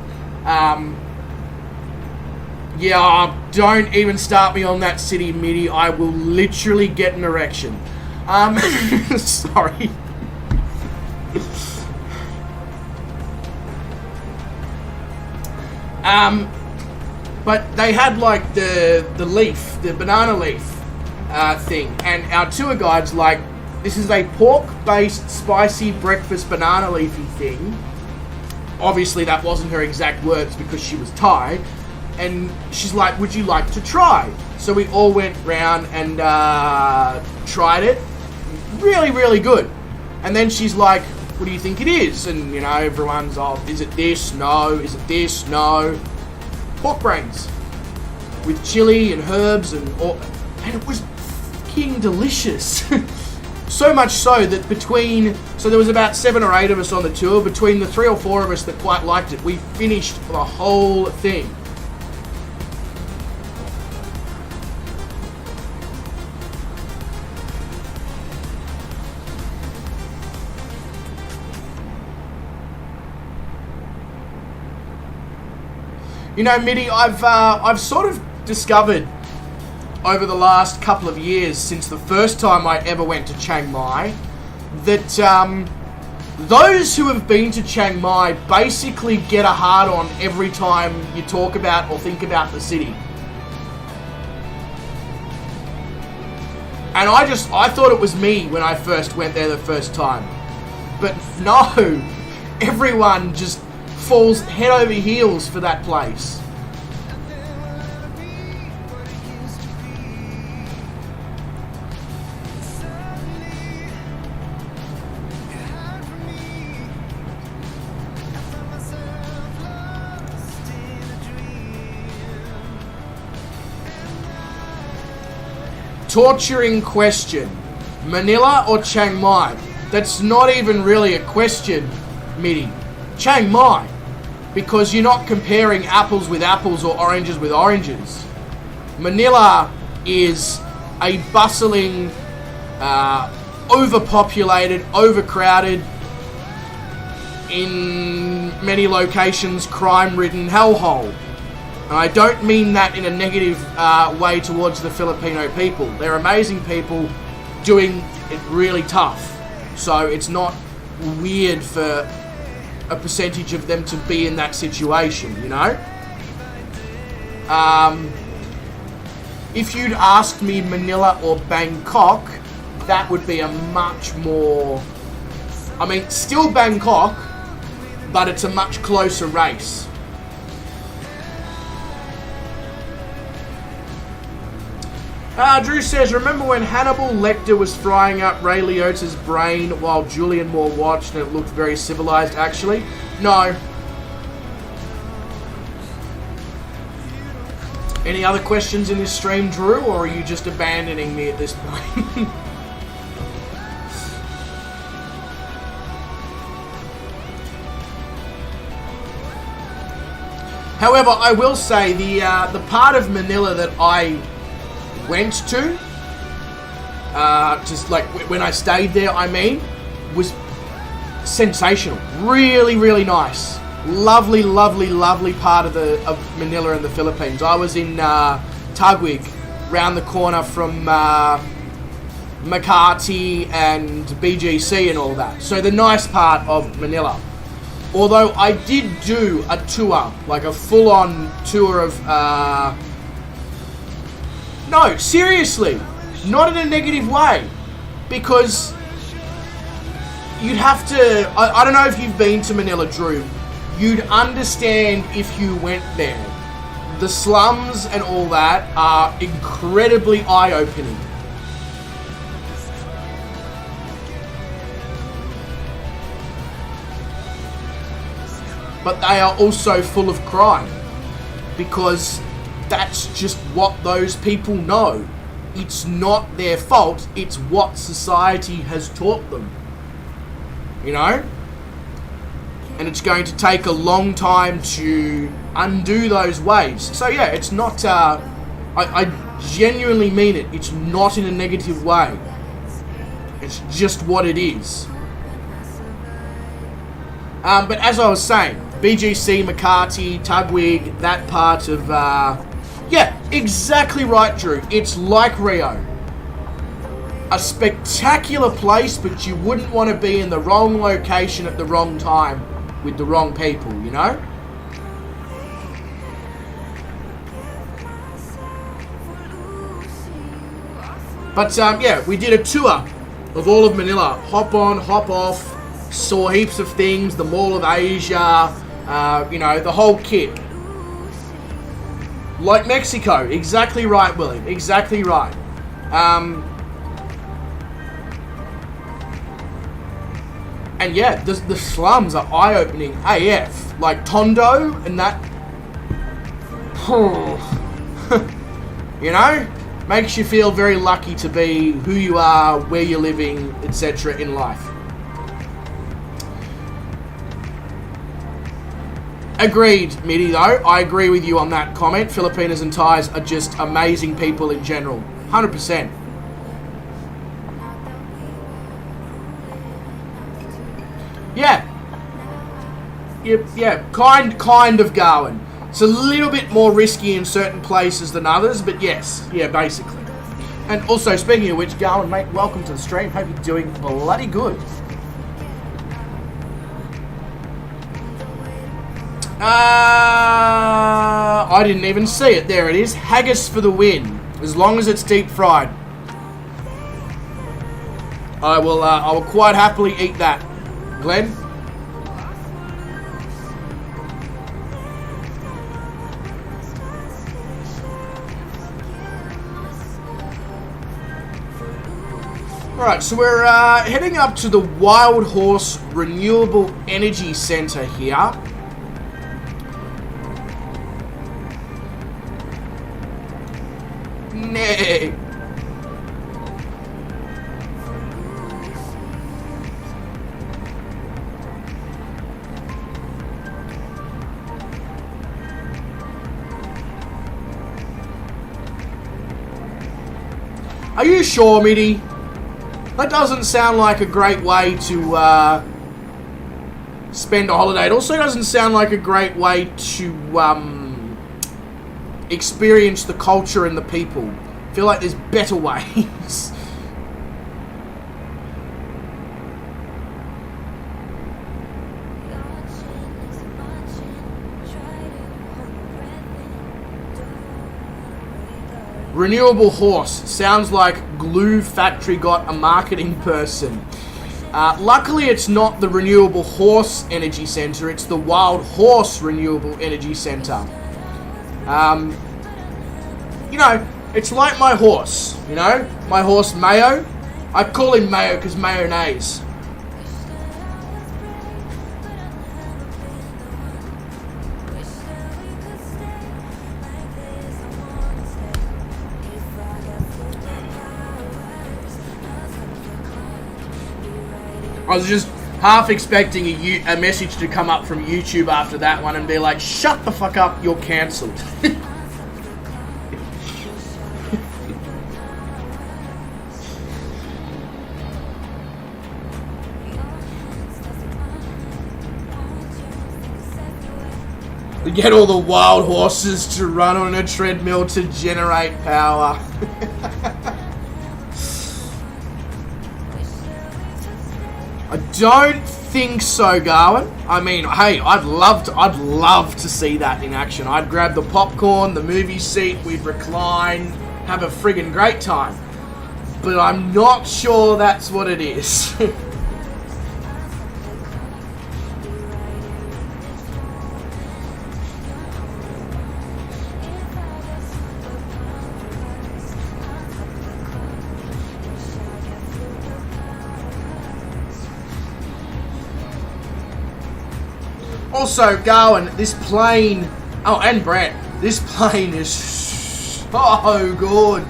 Yeah, don't even start me on that city, Mitty. I will literally get an erection. Sorry. But they had like the leaf, the banana leaf thing, and our tour guide's like, this is a pork-based spicy breakfast banana leafy thing. Obviously that wasn't her exact words because she was Thai, and she's like, would you like to try? So we all went round and tried it. Really, really good. And then she's like, what do you think it is? And, you know, everyone's, oh, is it this? No. Is it this? No. Pork brains with chili and herbs and all, and it was fucking delicious. So much so that so there was about 7 or 8 of us on the tour. Between the 3 or 4 of us that quite liked it, we finished the whole thing. You know, Mitty, I've sort of discovered over the last couple of years, since the first time I ever went to Chiang Mai, that those who have been to Chiang Mai basically get a hard-on every time you talk about or think about the city. And I thought it was me when I first went there the first time. But no, everyone just falls head over heels for that place. Torturing question. Manila or Chiang Mai? That's not even really a question, Mitty. Chiang Mai. Because you're not comparing apples with apples or oranges with oranges. Manila is a bustling, overpopulated, overcrowded, in many locations crime-ridden hellhole. And I don't mean that in a negative way towards the Filipino people. They're amazing people doing it really tough. So it's not weird for a percentage of them to be in that situation, you know? If you'd asked me Manila or Bangkok, that would be a much more... I mean, still Bangkok, but it's a much closer race. Drew says, remember when Hannibal Lecter was frying up Ray Liotta's brain while Julian Moore watched and it looked very civilized, actually? No. Any other questions in this stream, Drew, or are you just abandoning me at this point? However, I will say the part of Manila that I went to, just like when I stayed there, I mean, was sensational. Really, really nice. Lovely, lovely, lovely part of Manila in the Philippines. I was in Taguig, round the corner from Makati and BGC and all that. So the nice part of Manila. Although I did do a tour, like a full-on tour of... No, seriously, not in a negative way, because you'd have to, I don't know if you've been to Manila, Drew, you'd understand if you went there. The slums and all that are incredibly eye-opening. But they are also full of crime, because that's just what those people know. It's not their fault, it's what society has taught them. You know? And it's going to take a long time to undo those ways. So yeah, it's not, I genuinely mean it. It's not in a negative way. It's just what it is. But as I was saying, BGC, McCarthy, Tugwig, that part of... yeah, exactly right, Drew. It's like Rio. A spectacular place, but you wouldn't want to be in the wrong location at the wrong time with the wrong people, you know? But, yeah, we did a tour of all of Manila. Hop on, hop off, saw heaps of things, the Mall of Asia, you know, the whole kit. Like Mexico. Exactly right, William. Exactly right. And yeah, the slums are eye-opening AF. Like Tondo and that... you know? Makes you feel very lucky to be who you are, where you're living, etc. in life. Agreed, Mitty, though. I agree with you on that comment. Filipinos and Thais are just amazing people in general. 100%. Yeah. Yep, yeah. Kind of Gawin. It's a little bit more risky in certain places than others, but yes. Yeah, basically. And also, speaking of which, Gawin, mate, welcome to the stream. Hope you're doing bloody good. I didn't even see it. There it is. Haggis for the win. As long as it's deep fried. I will quite happily eat that. Glenn? Alright, so we're heading up to the Wild Horse Renewable Energy Centre here. Nay. Are you sure, Mitty? That doesn't sound like a great way to spend a holiday. It also doesn't sound like a great way to experience the culture and the people. I feel like there's better ways. Renewable horse. Sounds like glue factory got a marketing person. Luckily, it's not the Renewable Horse Energy Centre. It's the Wild Horse Renewable Energy Centre. You know, it's like my horse, you know? My horse, Mayo. I call him Mayo because mayonnaise. I was just half expecting a message to come up from YouTube after that one and be like, shut the fuck up, you're cancelled. We get all the wild horses to run on a treadmill to generate power. I don't think so, Garwin. I mean, hey, I'd love to see that in action. I'd grab the popcorn, the movie seat, we'd recline, have a friggin' great time. But I'm not sure that's what it is. Also, Garwin, this plane... Oh, and Brett. This plane is so good.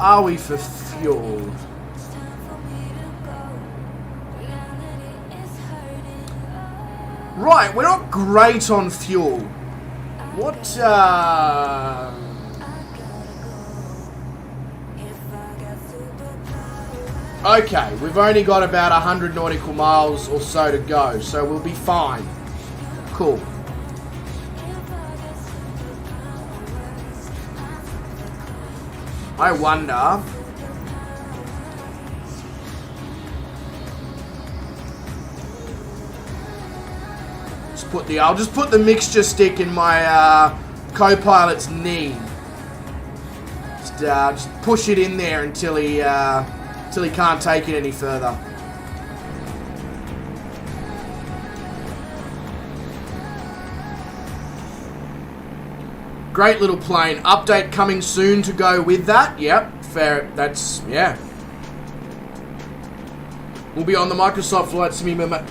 are we for fuel? Right, we're not great on fuel. What, Okay, we've only got about 100 nautical miles or so to go, so we'll be fine. Cool. I wonder... I'll just put the mixture stick in my co-pilot's knee. Just push it in there until he can't take it any further. Great little plane. Update coming soon to go with that. Yep, fair. That's, yeah. We'll be on the Microsoft Flight Simulator.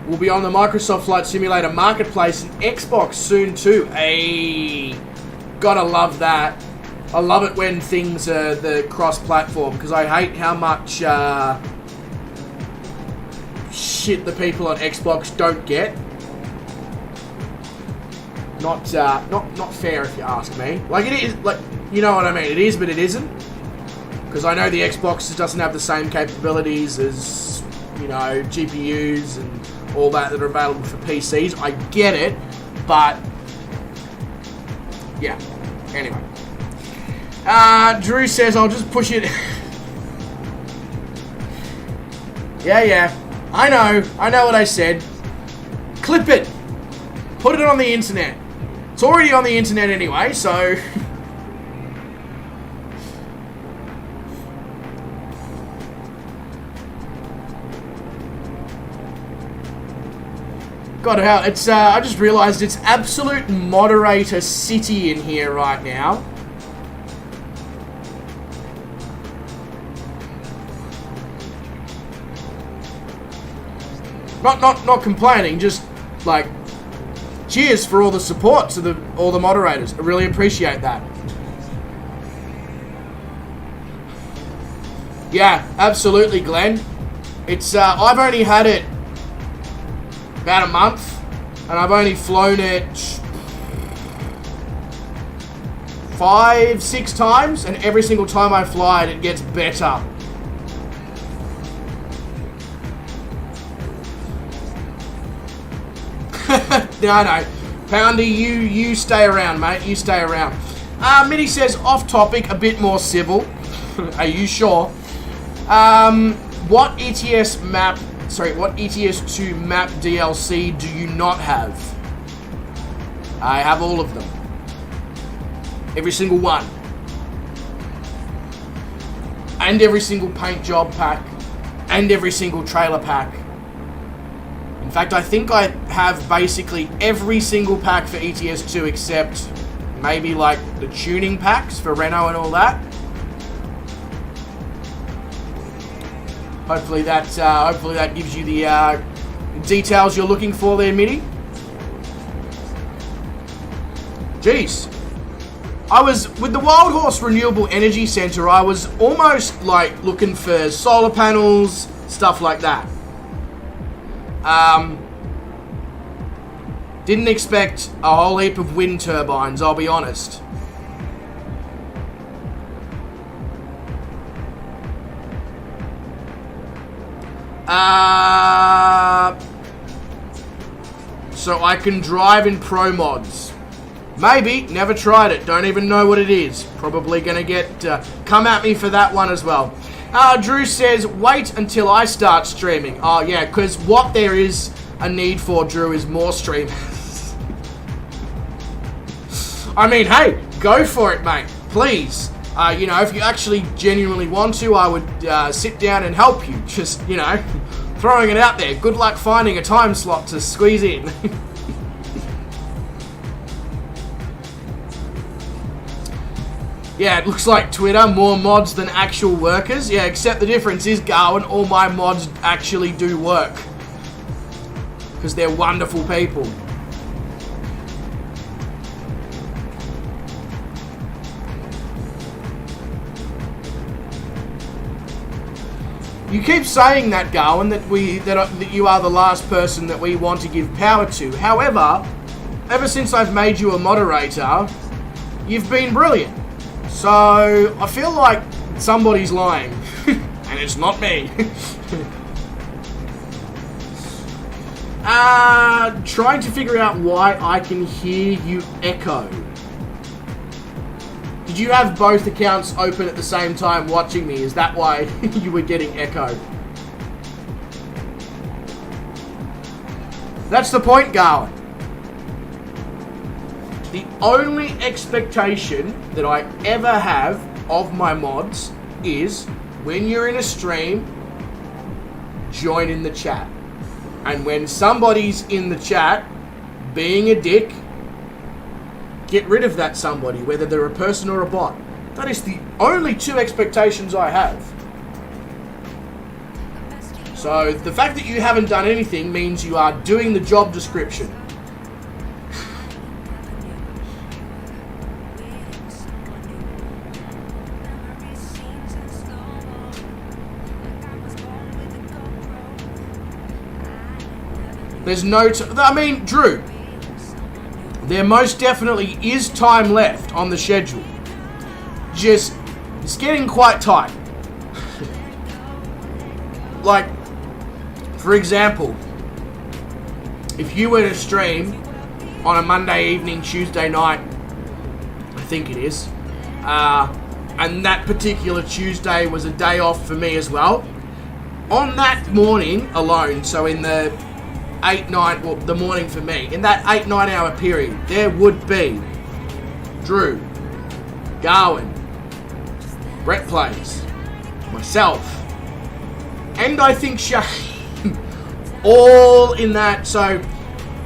We'll be on the Microsoft Flight Simulator Marketplace and Xbox soon too. Hey, gotta love that. I love it when things are the cross-platform, because I hate how much shit the people on Xbox don't get. Not fair if you ask me. Like, it is, like, you know what I mean. It is, but it isn't. Because I know the Xbox doesn't have the same capabilities as, you know, GPUs and all that are available for PCs. I get it, but yeah. Anyway, Drew says I'll just push it. yeah. I know what I said. Clip it. Put it on the internet. It's already on the internet anyway, so. God, how it's, I just realised it's absolute moderator city in here right now. Not complaining, just, like, cheers for all the support to all the moderators. I really appreciate that. Yeah, absolutely, Glenn. It's, I've only had it about a month, and I've only flown it 5-6 times, and every single time I fly it, it gets better. No. Poundy, you stay around, mate. You stay around. Mitty says, off topic, a bit more civil. Are you sure? What ETS2 map DLC do you not have? I have all of them. Every single one. And every single paint job pack. And every single trailer pack. In fact, I think I have basically every single pack for ETS2 except maybe like the tuning packs for Renault and all that. Hopefully that gives you the details you're looking for there, Mitty. Jeez. I was, with the Wild Horse Renewable Energy Centre, I was almost like looking for solar panels, stuff like that. Didn't expect a whole heap of wind turbines, I'll be honest. So I can drive in Pro Mods. Maybe, never tried it, don't even know what it is. Probably gonna get, come at me for that one as well. Drew says, wait until I start streaming. Oh yeah, because what there is a need for, Drew, is more streamers. I mean, hey, go for it, mate. Please. You know, if you actually genuinely want to, I would sit down and help you. Just, you know, throwing it out there. Good luck finding a time slot to squeeze in. Yeah, it looks like Twitter, more mods than actual workers. Yeah, except the difference is, Gawin, all my mods actually do work. Because they're wonderful people. You keep saying that, Gawin, that you are the last person that we want to give power to. However, ever since I've made you a moderator, you've been brilliant. So I feel like somebody's lying, and it's not me. Trying to figure out why I can hear you echo. Did you have both accounts open at the same time watching me? Is that why you were getting echoed? That's the point, Garland. The only expectation that I ever have of my mods is when you're in a stream, join in the chat. And when somebody's in the chat being a dick, get rid of that somebody, whether they're a person or a bot. That is the only two expectations I have. So the fact that you haven't done anything means you are doing the job description. There's no... I mean, Drew, there most definitely is time left on the schedule. Just, it's getting quite tight. Like, for example, if you were to stream on a Monday evening, Tuesday night, I think it is, and that particular Tuesday was a day off for me as well, on that morning alone, so in the 8-9, well, the morning for me, in that 8-9 hour period, there would be Drew, Garwin, Brett Plays, myself, and I think Shane, all in that. So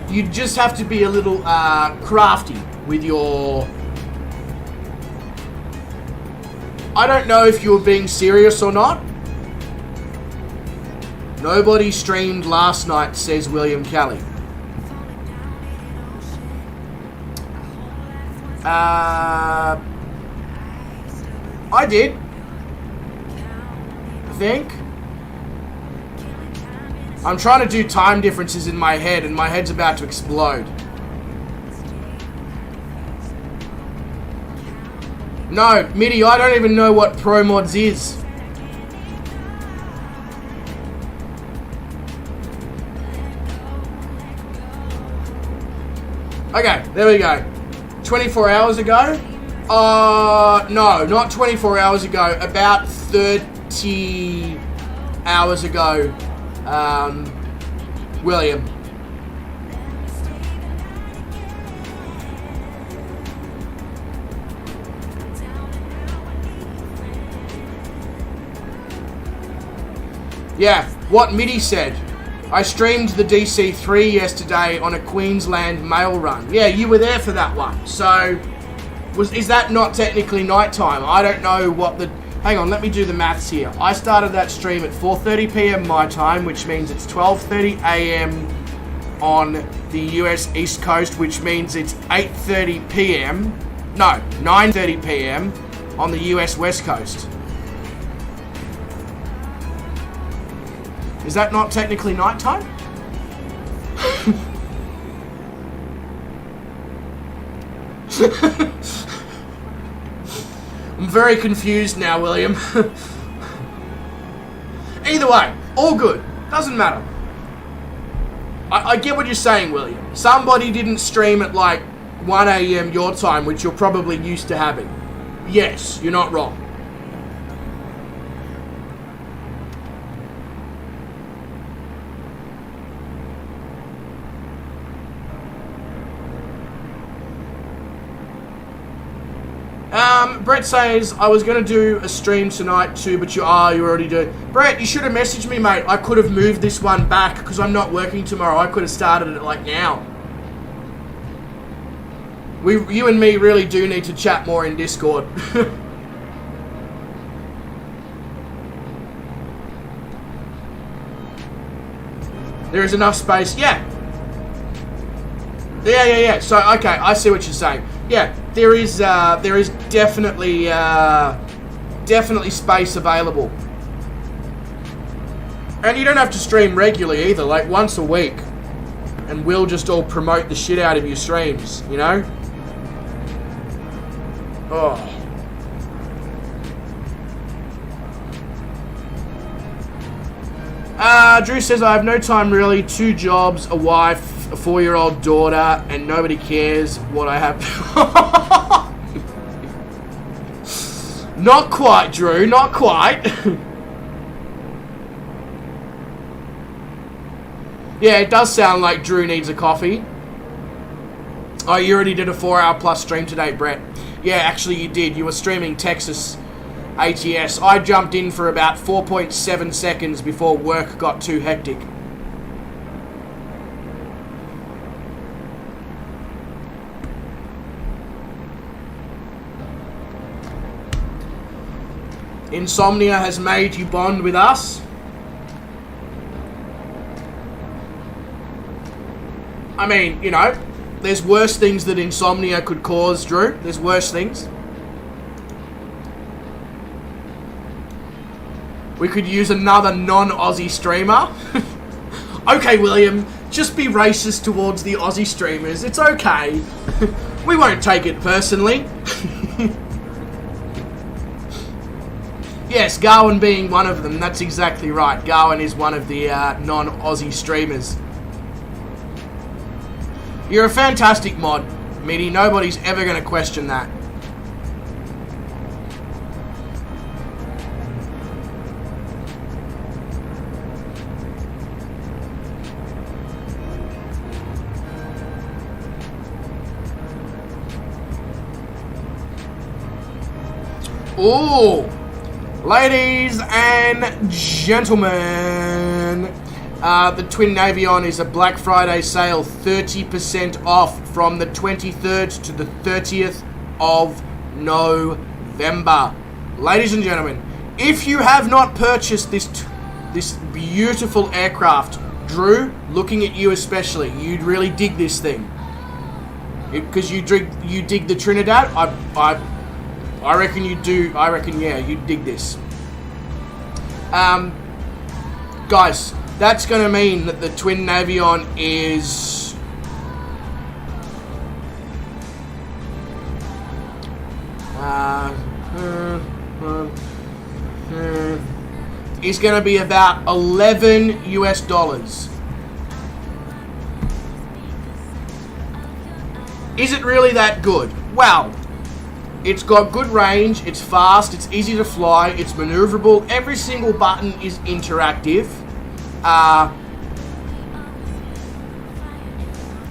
you just have to be a little crafty with your... I don't know if you were being serious or not. Nobody streamed last night, says William Kelly. I did. I think. I'm trying to do time differences in my head, and my head's about to explode. No, Mitty, I don't even know what Pro Mods is. Okay, there we go. 24 hours ago? No, not 24 hours ago. About 30 hours ago, William. Yeah, what Mitty said. I streamed the DC3 yesterday on a Queensland mail run. Yeah, you were there for that one. So, is that not technically nighttime? I don't know what the... Hang on, let me do the maths here. I started that stream at 4:30 p.m. my time, which means it's 12:30 a.m. on the US East Coast, which means it's 8:30 p.m. No, 9:30 p.m. on the US West Coast. Is that not technically nighttime? I'm very confused now, William. Either way, all good. Doesn't matter. I get what you're saying, William. Somebody didn't stream at like 1 a.m. your time, which you're probably used to having. Yes, you're not wrong. Brett says, I was going to do a stream tonight too, but you already doing. Brett, you should have messaged me, mate. I could have moved this one back because I'm not working tomorrow. I could have started it like now. You and me really do need to chat more in Discord. There is enough space. Yeah. Yeah. So, okay, I see what you're saying. Yeah, there is definitely space available. And you don't have to stream regularly either, like once a week. And we'll just all promote the shit out of your streams, you know? Oh. Drew says, I have no time really, 2 jobs, a wife, a 4-year-old daughter, and nobody cares what I have. Not quite, Drew, not quite. Yeah, it does sound like Drew needs a coffee. Oh, you already did a 4-hour plus stream today, Brett. Yeah, actually you did. You were streaming Texas ATS. I jumped in for about 4.7 seconds before work got too hectic. Insomnia has made you bond with us. I mean, you know, there's worse things that insomnia could cause, Drew. There's worse things. We could use another non-Aussie streamer. Okay, William, just be racist towards the Aussie streamers. It's okay. We won't take it personally. Yes, Gawin being one of them. That's exactly right. Gawin is one of the non-Aussie streamers. You're a fantastic mod, Mitty. Nobody's ever going to question that. Ooh, ladies and gentlemen, the Twin Navion is a Black Friday sale, 30% off from the 23rd to the 30th of November. Ladies and gentlemen, if you have not purchased this beautiful aircraft, Drew, looking at you especially, you'd really dig this thing. Because you dig the Trinidad, I reckon you do. I reckon, yeah, you'd dig this. Guys, that's going to mean that the Twin Navion is... is going to be about $11 US. Is it really that good? Well, it's got good range, it's fast, it's easy to fly, it's maneuverable, every single button is interactive.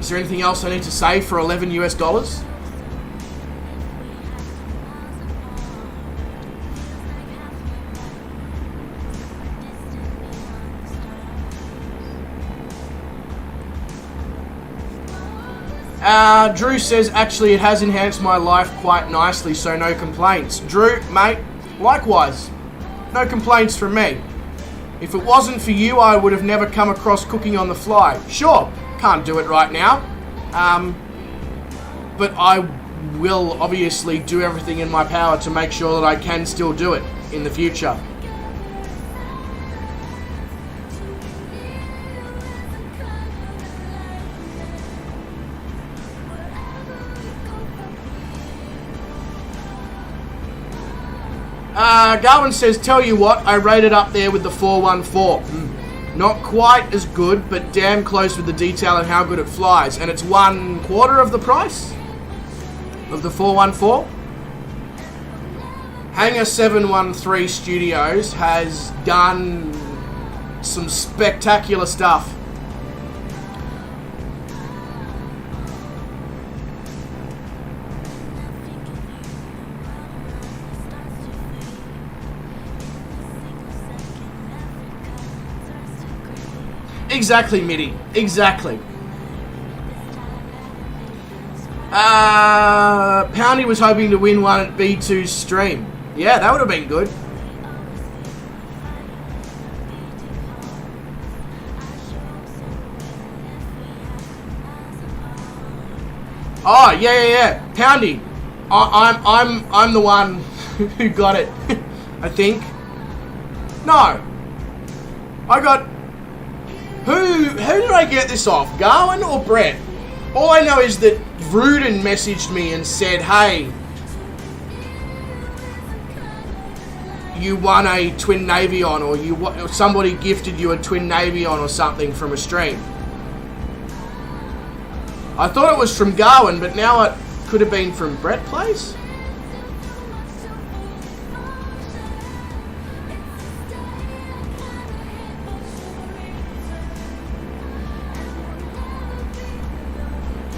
Is there anything else I need to say for $11 US? Drew says, actually, it has enhanced my life quite nicely, so no complaints. Drew, mate, likewise. No complaints from me. If it wasn't for you, I would have never come across cooking on the fly. Sure, can't do it right now. But I will obviously do everything in my power to make sure that I can still do it in the future. Gawin says, tell you what, I rated up there with the 414. Not quite as good, but damn close with the detail and how good it flies. And it's 1/4 of the price of the 414. Hangar 713 Studios has done some spectacular stuff. Exactly, Mitty. Exactly. Poundy was hoping to win one at B2's stream. Yeah, that would have been good. Oh, yeah. Poundy. I'm the one who got it. I think. No. I got... Who did I get this off? Gawin or Brett? All I know is that Rudin messaged me and said, hey, you won a twin Navion, or somebody gifted you a twin Navion or something from a stream. I thought it was from Gawin, but now it could have been from Brett Place.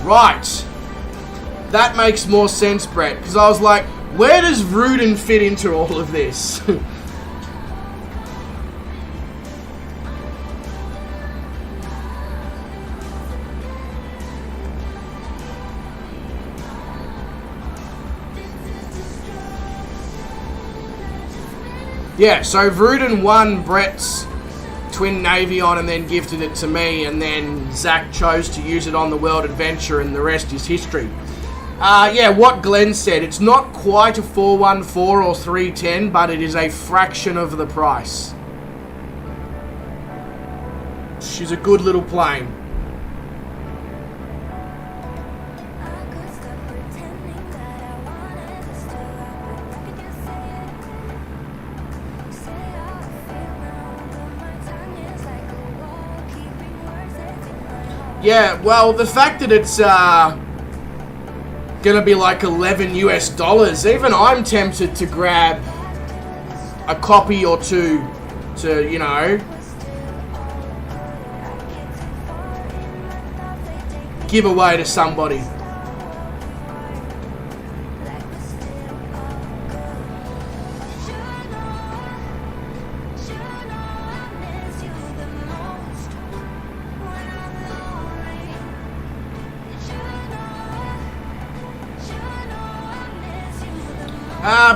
Right. That makes more sense, Brett, because I was like, where does Rudin fit into all of this? Yeah, so Rudin won Brett's twin Navion and then gifted it to me, and then Zach chose to use it on the World Adventure, and the rest is history. Yeah, what Glenn said, it's not quite a 414 or 310, but it is a fraction of the price. She's a good little plane. Yeah, well, the fact that it's gonna be like $11 US, even I'm tempted to grab a copy or two to, you know, give away to somebody.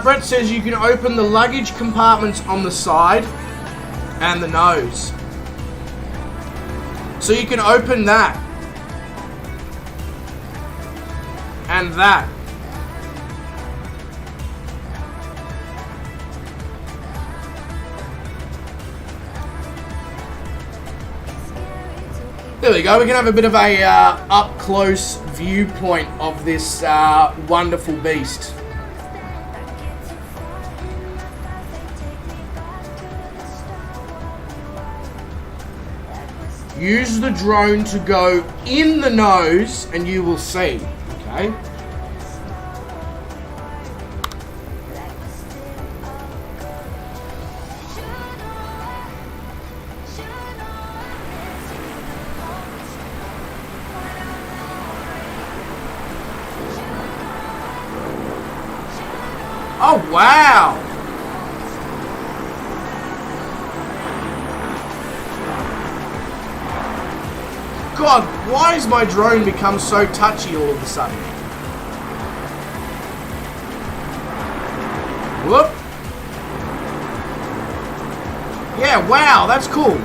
Brett says you can open the luggage compartments on the side and the nose. So you can open that. And that. There we go, we can have a bit of a up-close viewpoint of this wonderful beast. Use the drone to go in the nose and you will see, okay? Oh, wow! God, why has my drone become so touchy all of a sudden? Whoop! Yeah, wow, that's cool.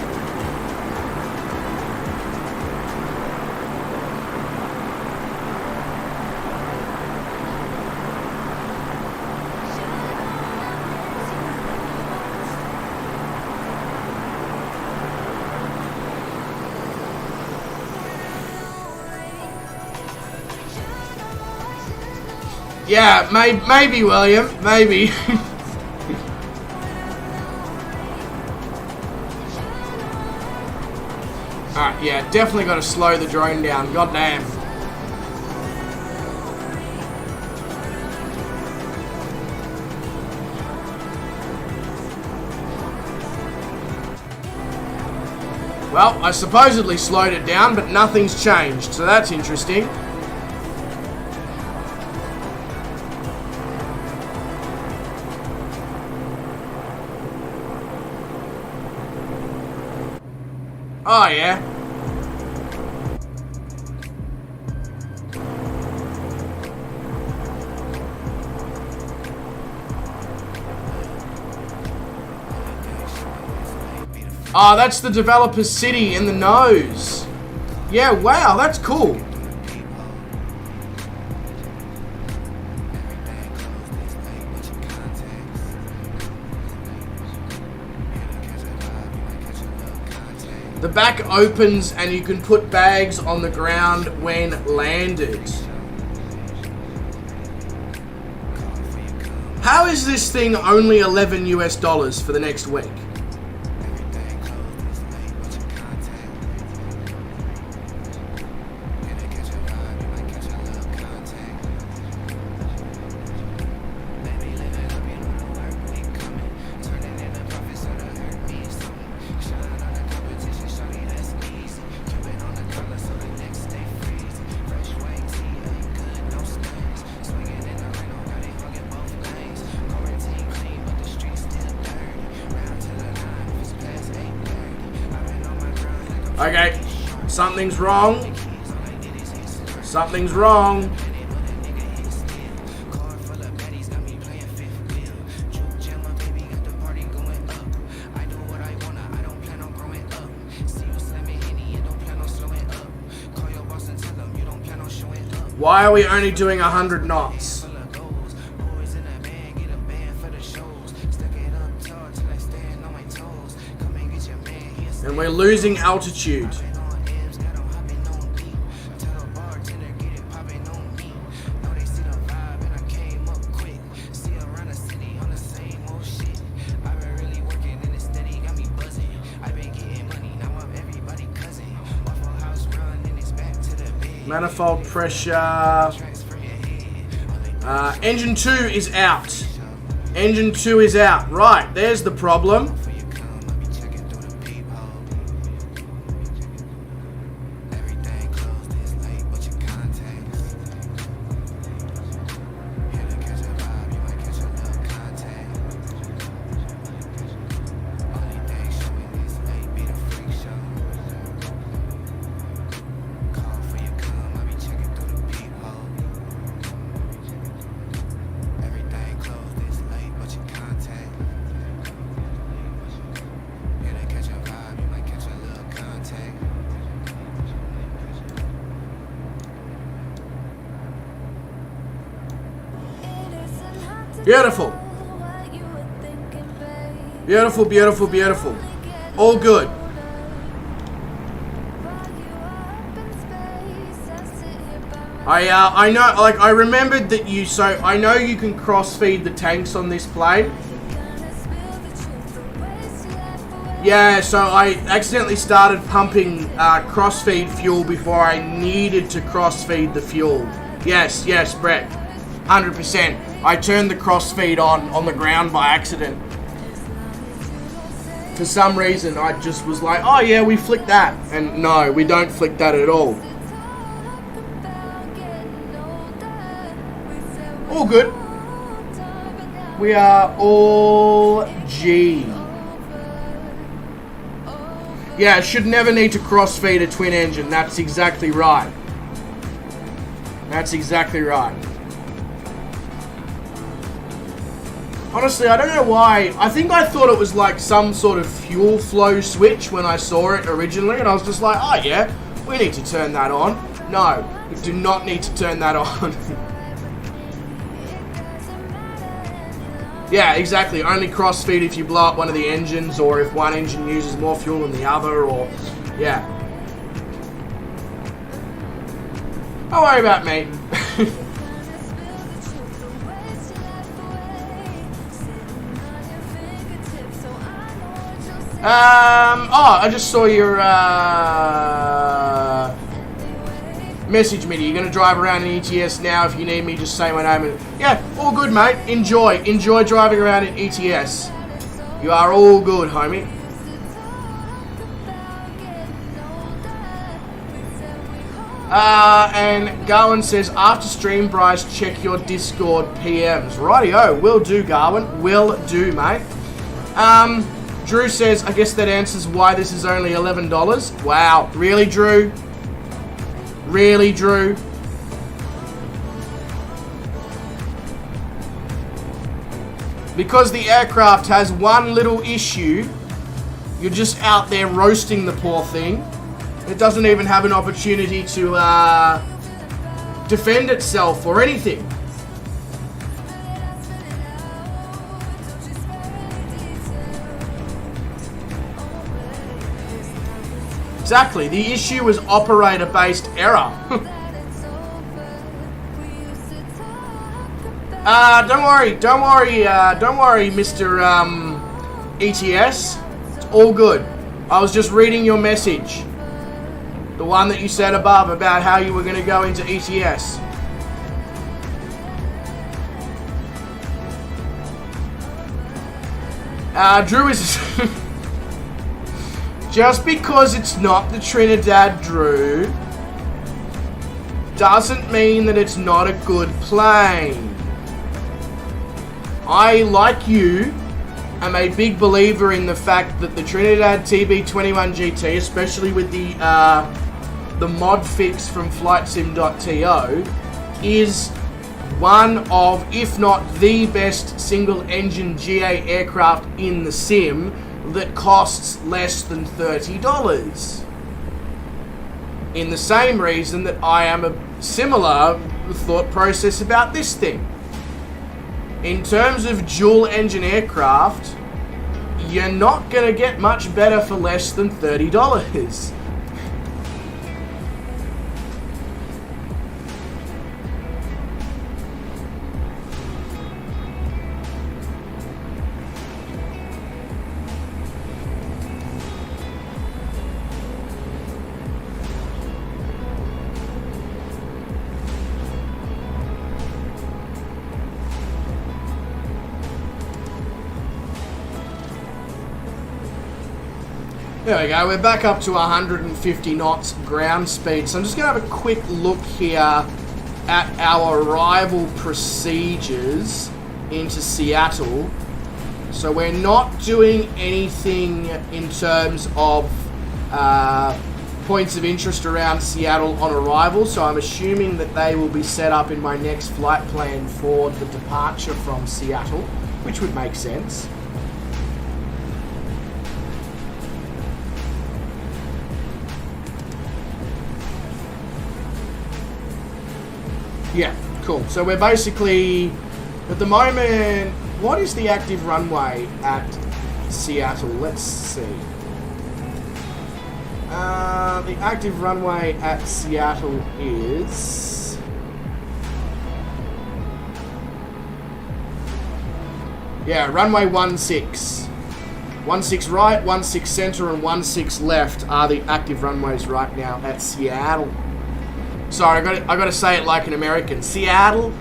Yeah, maybe, William. Maybe. Alright, yeah, definitely got to slow the drone down. God damn. Well, I supposedly slowed it down, but nothing's changed, so that's interesting. Oh, yeah. Oh, that's the developer's city in the nose. Yeah, wow, that's cool. The back opens and you can put bags on the ground when landed. How is this thing only $11 US for the next week? Okay, something's wrong. Something's wrong. Why are we only doing 100 knots? And we're losing altitude. Manifold pressure. Engine 2 is out. Engine 2 is out. Right, there's the problem. Beautiful. Beautiful, beautiful, beautiful. All good. I know, like, I remembered that you, so I know you can cross-feed the tanks on this plane. Yeah, so I accidentally started pumping cross-feed fuel before I needed to cross-feed the fuel. Yes, yes, Brett. 100%. I turned the crossfeed on the ground by accident. For some reason, I just was like, oh yeah, we flick that. And no, we don't flick that at all. All good. We are all G. Yeah, should never need to crossfeed a twin engine. That's exactly right. That's exactly right. Honestly, I don't know why. I think I thought it was like some sort of fuel flow switch when I saw it originally, and I was just like, oh yeah, we need to turn that on. No, we do not need to turn that on. Yeah, exactly. Only crossfeed if you blow up one of the engines, or if one engine uses more fuel than the other, or... yeah. Don't worry about me. Oh, I just saw your, message me. You're gonna drive around in ETS now. If you need me, just say my name. And yeah, all good, mate. Enjoy driving around in ETS. You are all good, homie. And Garwin says, after stream, Bryce, check your Discord PMs. Rightio, will do, Garwin. Will do, mate. Drew says, I guess that answers why this is only $11. Wow. Really, Drew? Really, Drew? Because the aircraft has one little issue, you're just out there roasting the poor thing. It doesn't even have an opportunity to defend itself or anything. Exactly. The issue was operator-based error. Don't worry, Mr. ETS. It's all good. I was just reading your message. The one that you said above about how you were going to go into ETS. Drew is... Just because it's not the Trinidad Drew doesn't mean that it's not a good plane. I, like you, am a big believer in the fact that the Trinidad TB21 GT, especially with the mod fix from flightsim.to, is one of, if not the best single-engine GA aircraft in the sim that costs less than $30. In the same reason that I am a similar thought process about this thing. In terms of dual-engine aircraft, you're not going to get much better for less than $30. There we go, we're back up to 150 knots ground speed. So I'm just going to have a quick look here at our arrival procedures into Seattle. So we're not doing anything in terms of points of interest around Seattle on arrival. So I'm assuming that they will be set up in my next flight plan for the departure from Seattle, which would make sense. Yeah, cool. So we're basically, at the moment, what is the active runway at Seattle? Let's see. The active runway at Seattle is... Yeah, runway 16. 16 right, 16 center, and 16 left are the active runways right now at Seattle. Sorry, I got to say it like an American. Seattle.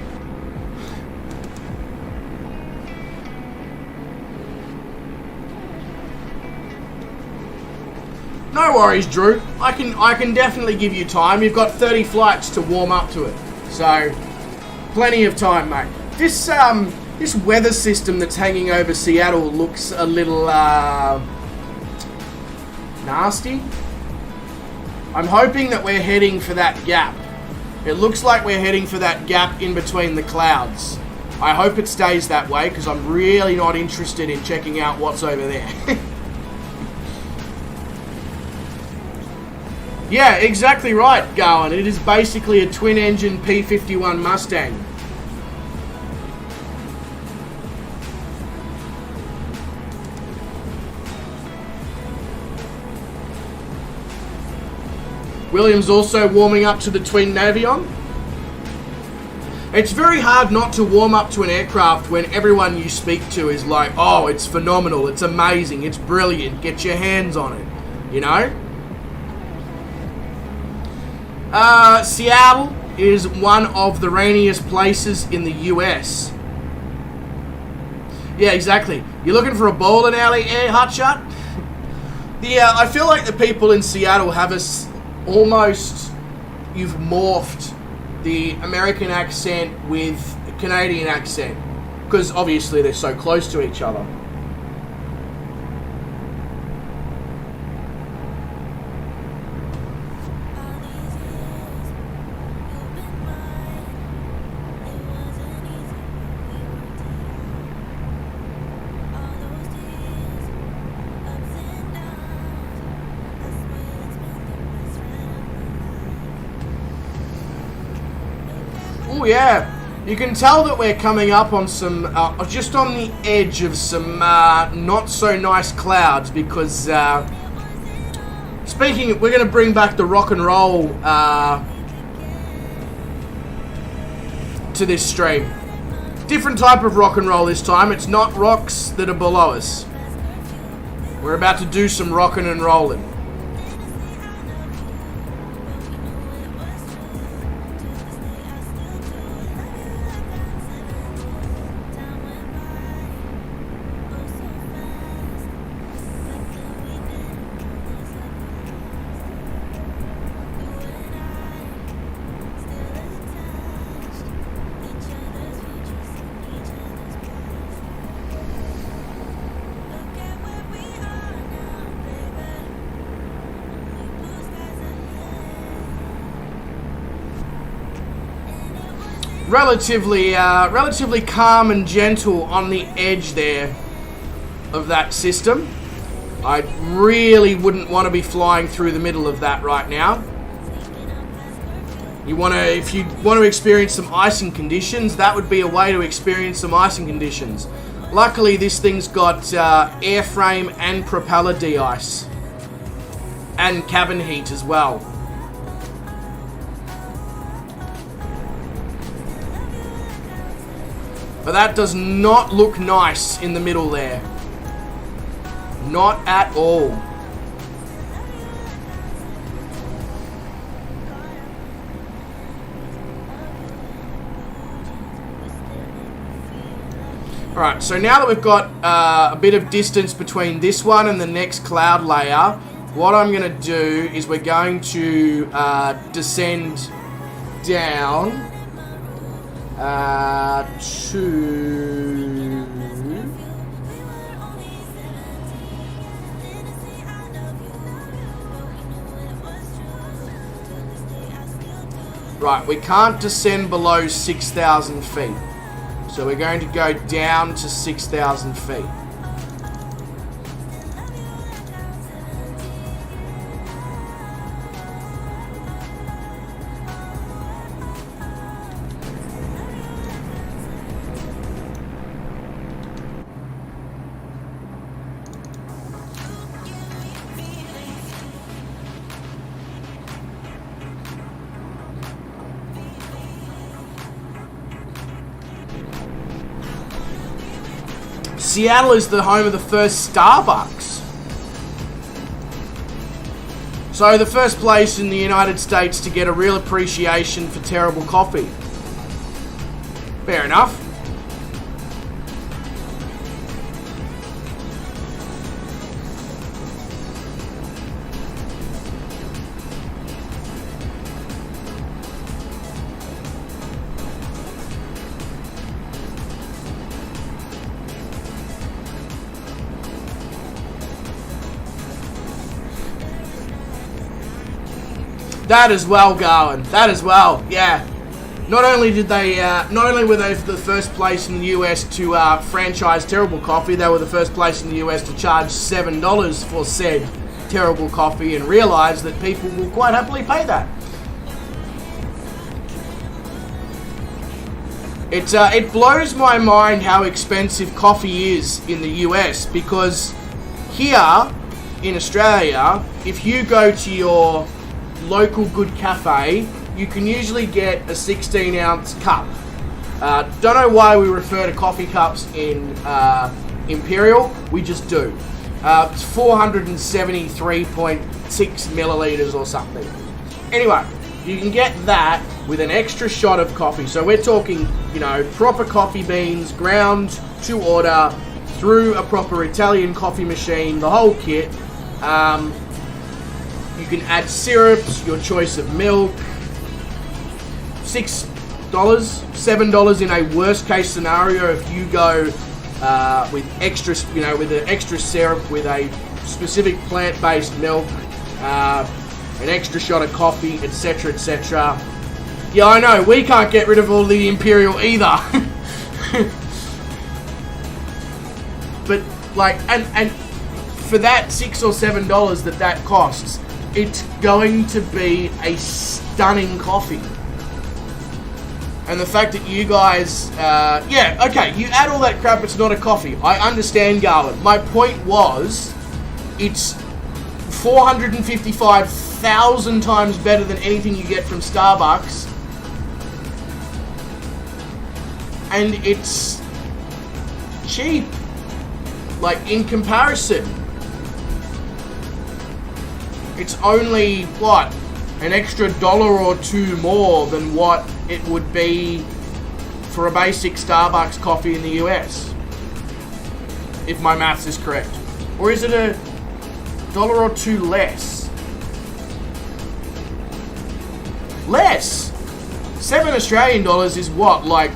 No worries, Drew. I can definitely give you time. You've got 30 flights to warm up to it, so plenty of time, mate. This weather system that's hanging over Seattle looks a little nasty. I'm hoping that we're heading for that gap. It looks like we're heading for that gap in between the clouds. I hope it stays that way because I'm really not interested in checking out what's over there. Yeah, exactly right, Gawin. It is basically a twin-engine P-51 Mustang. William's also warming up to the twin Navion. It's very hard not to warm up to an aircraft when everyone you speak to is like, oh, it's phenomenal, it's amazing, it's brilliant, get your hands on it, you know? Seattle is one of the rainiest places in the US. Yeah, exactly. You're looking for a bowling alley air hotshot? I feel like the people in Seattle have us almost, you've morphed the American accent with a Canadian accent because obviously they're so close to each other. Oh yeah, you can tell that we're coming up on some, just on the edge of some not so nice clouds because Speaking, we're going to bring back the rock and roll to this stream. Different type of rock and roll this time. It's not rocks that are below us. We're about to do some rocking and rolling. Relatively calm and gentle on the edge there of that system. I really wouldn't want to be flying through the middle of that right now. If you want to experience some icing conditions, that would be a way to experience some icing conditions. Luckily, this thing's got airframe and propeller de-ice and cabin heat as well. But that does not look nice in the middle there. Not at all. Alright, so now that we've got a bit of distance between this one and the next cloud layer, what I'm going to do is we're going to descend down to... Right, we can't descend below 6,000 feet. So we're going to go down to 6,000 feet. Seattle is the home of the first Starbucks. So the first place in the United States to get a real appreciation for terrible coffee. Fair enough. That as well, Gawin. That as well, yeah. Not only were they the first place in the US to franchise terrible coffee, they were the first place in the US to charge $7 for said terrible coffee, and realize that people will quite happily pay that. It blows my mind how expensive coffee is in the US, because here in Australia, if you go to your local good cafe, you can usually get a 16-ounce cup. Don't know why we refer to coffee cups in Imperial, we just do. It's 473.6 milliliters or something. Anyway, you can get that with an extra shot of coffee. So we're talking, you know, proper coffee beans, ground to order, through a proper Italian coffee machine, the whole kit. You can add syrups, your choice of milk. $6, $7 in a worst case scenario if you go with extra, you know, with an extra syrup, with a specific plant-based milk, an extra shot of coffee, etc., etc. Yeah, I know, we can't get rid of all the Imperial either. But, like, and for that $6 or $7 that costs, it's going to be a stunning coffee. And the fact that you guys, yeah, okay, you add all that crap, it's not a coffee. I understand, Garland. My point was, it's 455,000 times better than anything you get from Starbucks. And it's cheap, like, in comparison. It's only, what, an extra $1 or $2 more than what it would be for a basic Starbucks coffee in the US, if my maths is correct. Or is it a $1 or $2 less? Less! 7 Australian dollars is what, like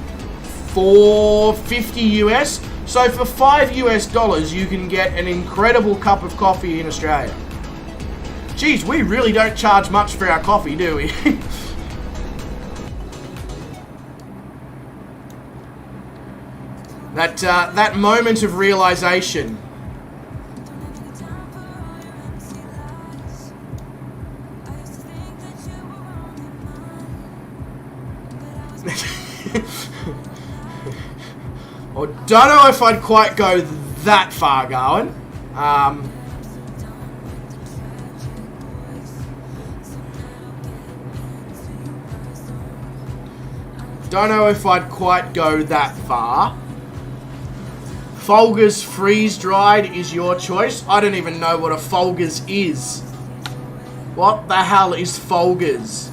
$4.50 US? So for $5 US, you can get an incredible cup of coffee in Australia. Geez, we really don't charge much for our coffee, do we? That moment of realization. I don't know if I'd quite go that far, Gawin. Don't know if I'd quite go that far. Folgers freeze-dried is your choice. I don't even know what a Folgers is. What the hell is Folgers?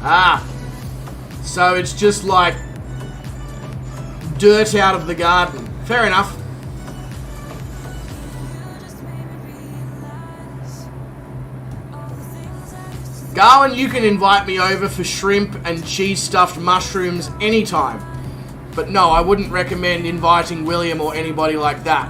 Ah, so it's just like dirt out of the garden. Fair enough. Gawin, you can invite me over for shrimp and cheese stuffed mushrooms anytime. But no, I wouldn't recommend inviting William or anybody like that.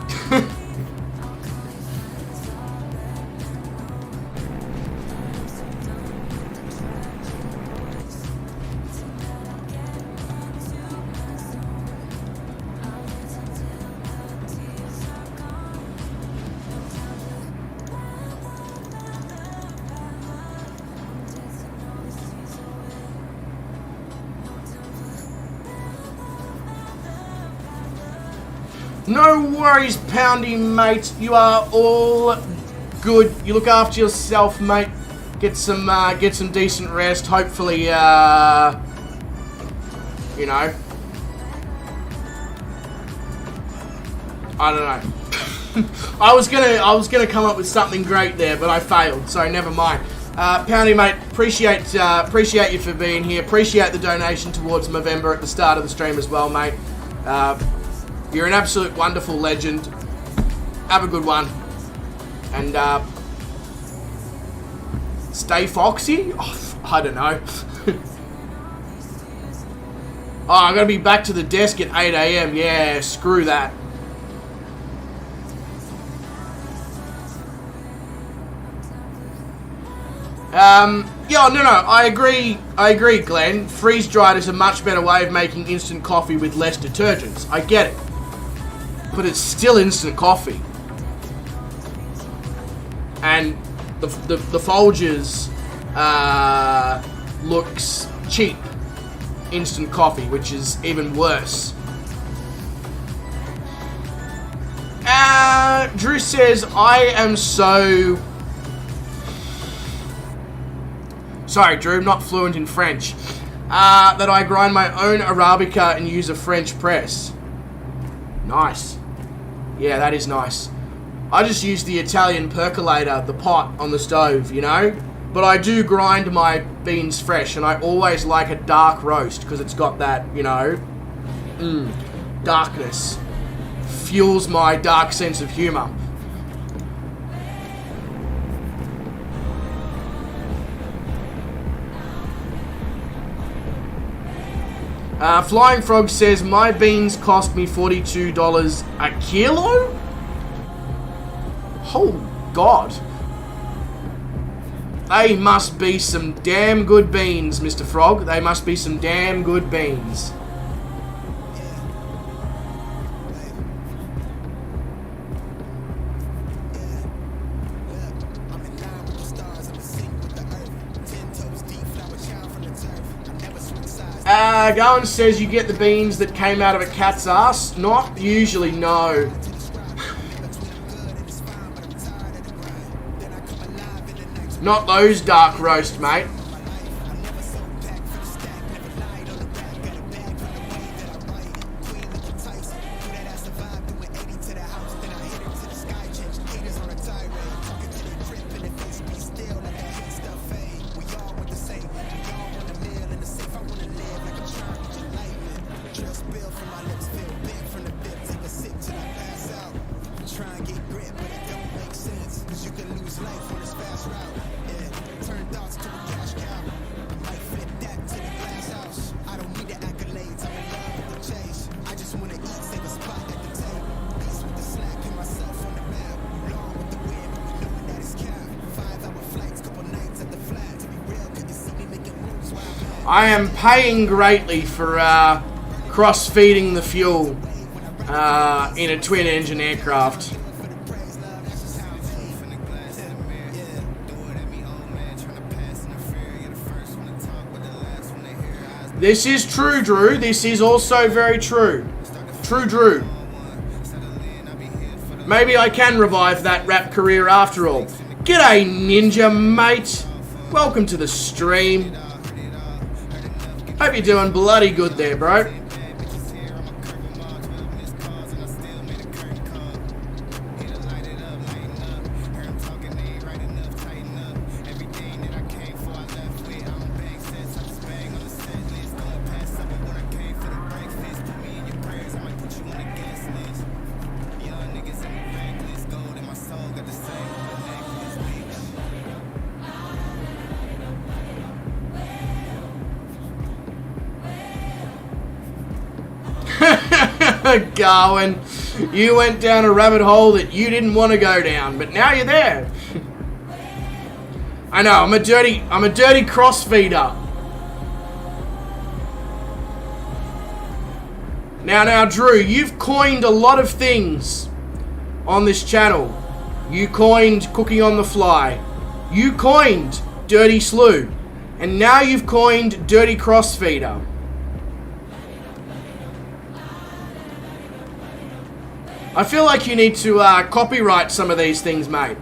No worries, Poundy, mate. You are all good. You look after yourself, mate. Get some decent rest. Hopefully, you know. I don't know. I was gonna come up with something great there, but I failed. So never mind. Poundy, mate. Appreciate you for being here. Appreciate the donation towards Movember at the start of the stream as well, mate. You're an absolute wonderful legend. Have a good one. And, stay foxy? Oh, I don't know. Oh, I gotta be back to the desk at 8 AM. Yeah, screw that. Yeah, no, I agree, Glenn. Freeze-dried is a much better way of making instant coffee with less detergents. I get it. But it's still instant coffee. And the Folgers looks cheap instant coffee, which is even worse. Drew says, I am so... Sorry, Drew, I'm not fluent in French. That I grind my own Arabica and use a French press. Nice. Yeah, that is nice. I just use the Italian percolator, the pot on the stove, you know? But I do grind my beans fresh, and I always like a dark roast, because it's got that, you know, darkness. Fuels my dark sense of humour. Flying Frog says, my beans cost me $42 a kilo? Oh, God. They must be some damn good beans, Mr. Frog. They must be some damn good beans. Gawin says you get the beans that came out of a cat's ass. Not usually, no. Not those dark roast, mate. I am paying greatly for cross-feeding the fuel in a twin-engine aircraft. This is true, Drew. This is also very true. True, Drew. Maybe I can revive that rap career after all. G'day, Ninja, mate. Welcome to the stream. Hope you're doing bloody good there, bro. Gawin, you went down a rabbit hole that you didn't want to go down, but now you're there. I know, I'm a dirty crossfeeder. Now, Drew, you've coined a lot of things on this channel. You coined cooking on the fly. You coined dirty slew. And now you've coined dirty crossfeeder. I feel like you need to copyright some of these things, mate.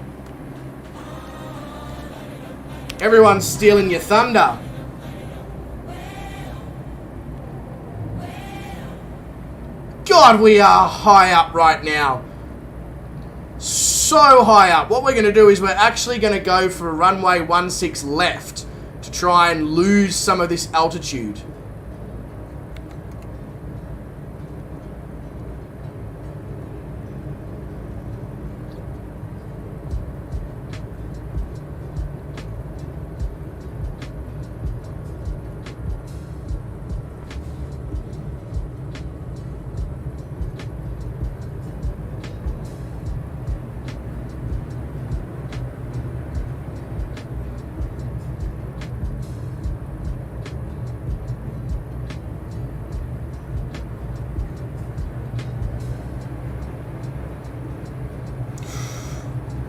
Everyone's stealing your thunder. God, we are high up right now. So high up. What we're going to do is we're actually going to go for a runway 16 left to try and lose some of this altitude.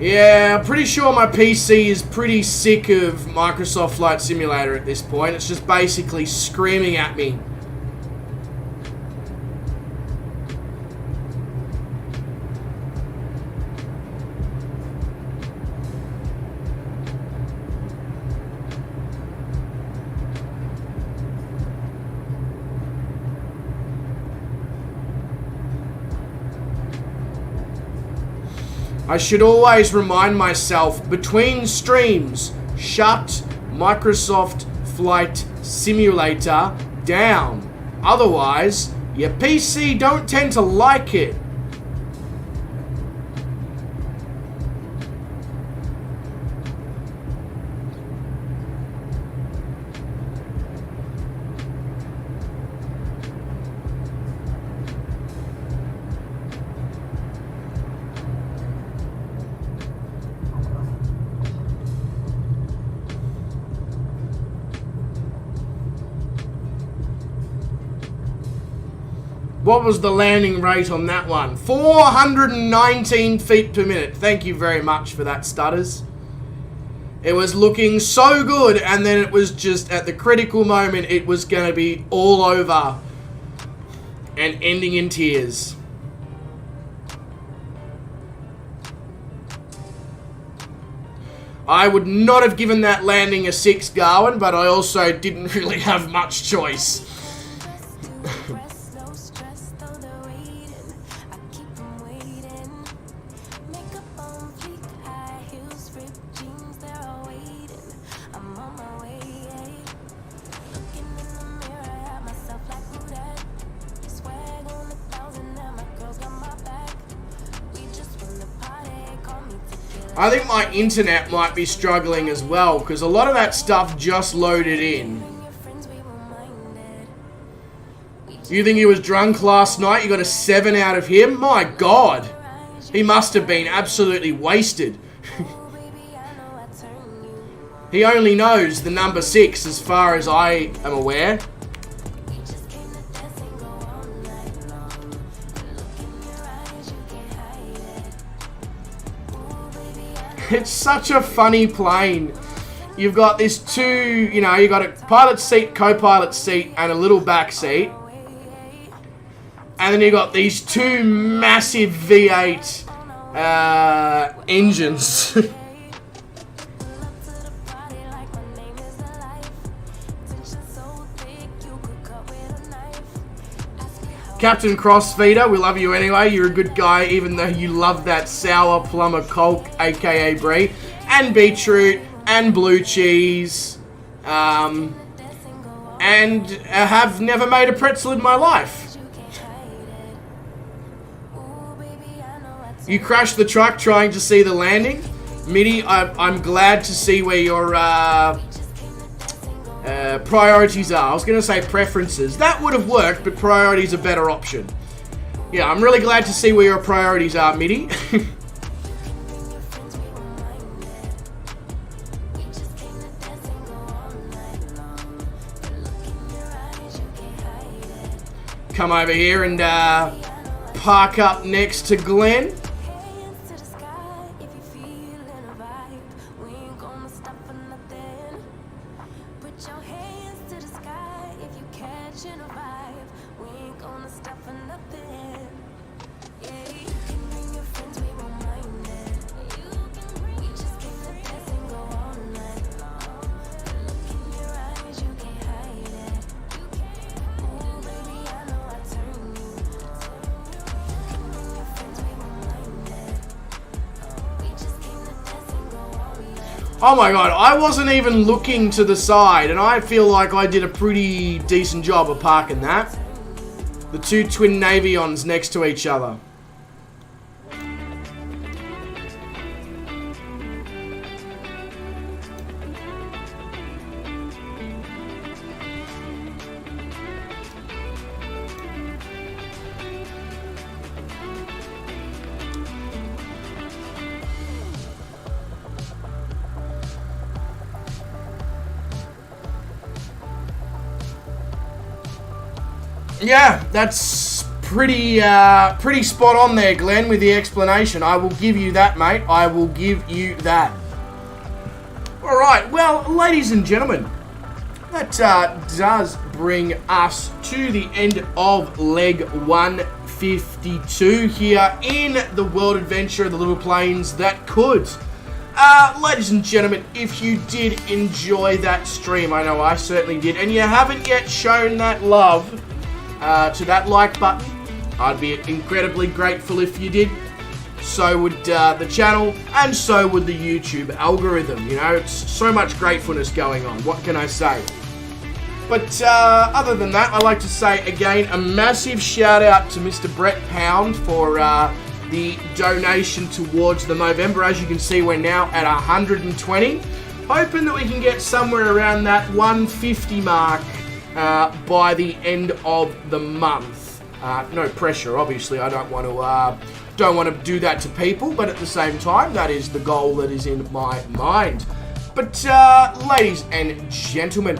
Yeah, I'm pretty sure my PC is pretty sick of Microsoft Flight Simulator at this point. It's just basically screaming at me. I should always remind myself, between streams, shut Microsoft Flight Simulator down. Otherwise, your PC don't tend to like it. What was the landing rate on that one? 419 feet per minute. Thank you very much for that, Stutters. It was looking so good, and then it was just at the critical moment, it was going to be all over and ending in tears. I would not have given that landing a 6, Gawin, but I also didn't really have much choice. I think my internet might be struggling as well, because a lot of that stuff just loaded in. You think he was drunk last night? You got a 7 out of him? My God. He must have been absolutely wasted. He only knows the number 6 as far as I am aware. It's such a funny plane. You've got this two, you know, you got a pilot seat, co-pilot seat, and a little back seat. And then you've got these two massive V8 engines. Captain Crossfeeder, we love you anyway. You're a good guy, even though you love that sour plumber Coke, aka Brie, and beetroot, and blue cheese, and have never made a pretzel in my life. You crashed the truck trying to see the landing. Mitty, I'm glad to see where your priorities are. I was going to say preferences. That would have worked, but priorities are a better option. Yeah, I'm really glad to see where your priorities are, Mitty. Come over here and park up next to Glenn. Oh my God, I wasn't even looking to the side, and I feel like I did a pretty decent job of parking that. The two twin Navions next to each other. Yeah, that's pretty spot on there, Glenn, with the explanation. I will give you that, mate. I will give you that. All right, well, ladies and gentlemen, that does bring us to the end of leg 152 here in the World Adventure of the Little Planes That Could. Ladies and gentlemen, if you did enjoy that stream, I know I certainly did, and you haven't yet shown that love to that like button, I'd be incredibly grateful if you did. So would the channel, and so would the YouTube algorithm. You know, it's so much gratefulness going on. What can I say? But other than that, I'd like to say again a massive shout out to Mr. Brett Pound for the donation towards the Movember. As you can see, we're now at 120. Hoping that we can get somewhere around that 150 mark by the end of the month. No pressure, obviously. I don't want to do that to people, but at the same time, that is the goal that is in my mind. But ladies and gentlemen,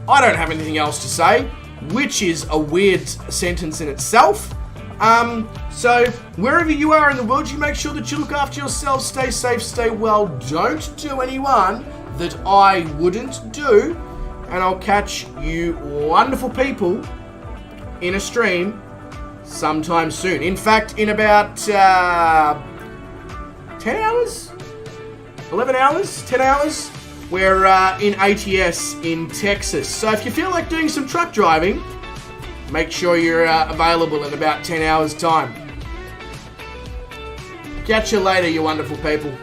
I don't have anything else to say, which is a weird sentence in itself. So, wherever you are in the world, you make sure that you look after yourself, stay safe, stay well, don't do anyone that I wouldn't do, and I'll catch you wonderful people in a stream sometime soon. In fact, in about 10 hours? 11 hours? 10 hours? We're in ATS in Texas. So if you feel like doing some truck driving, make sure you're available in about 10 hours' time. Catch you later, you wonderful people.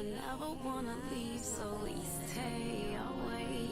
Never wanna leave, so we stay away.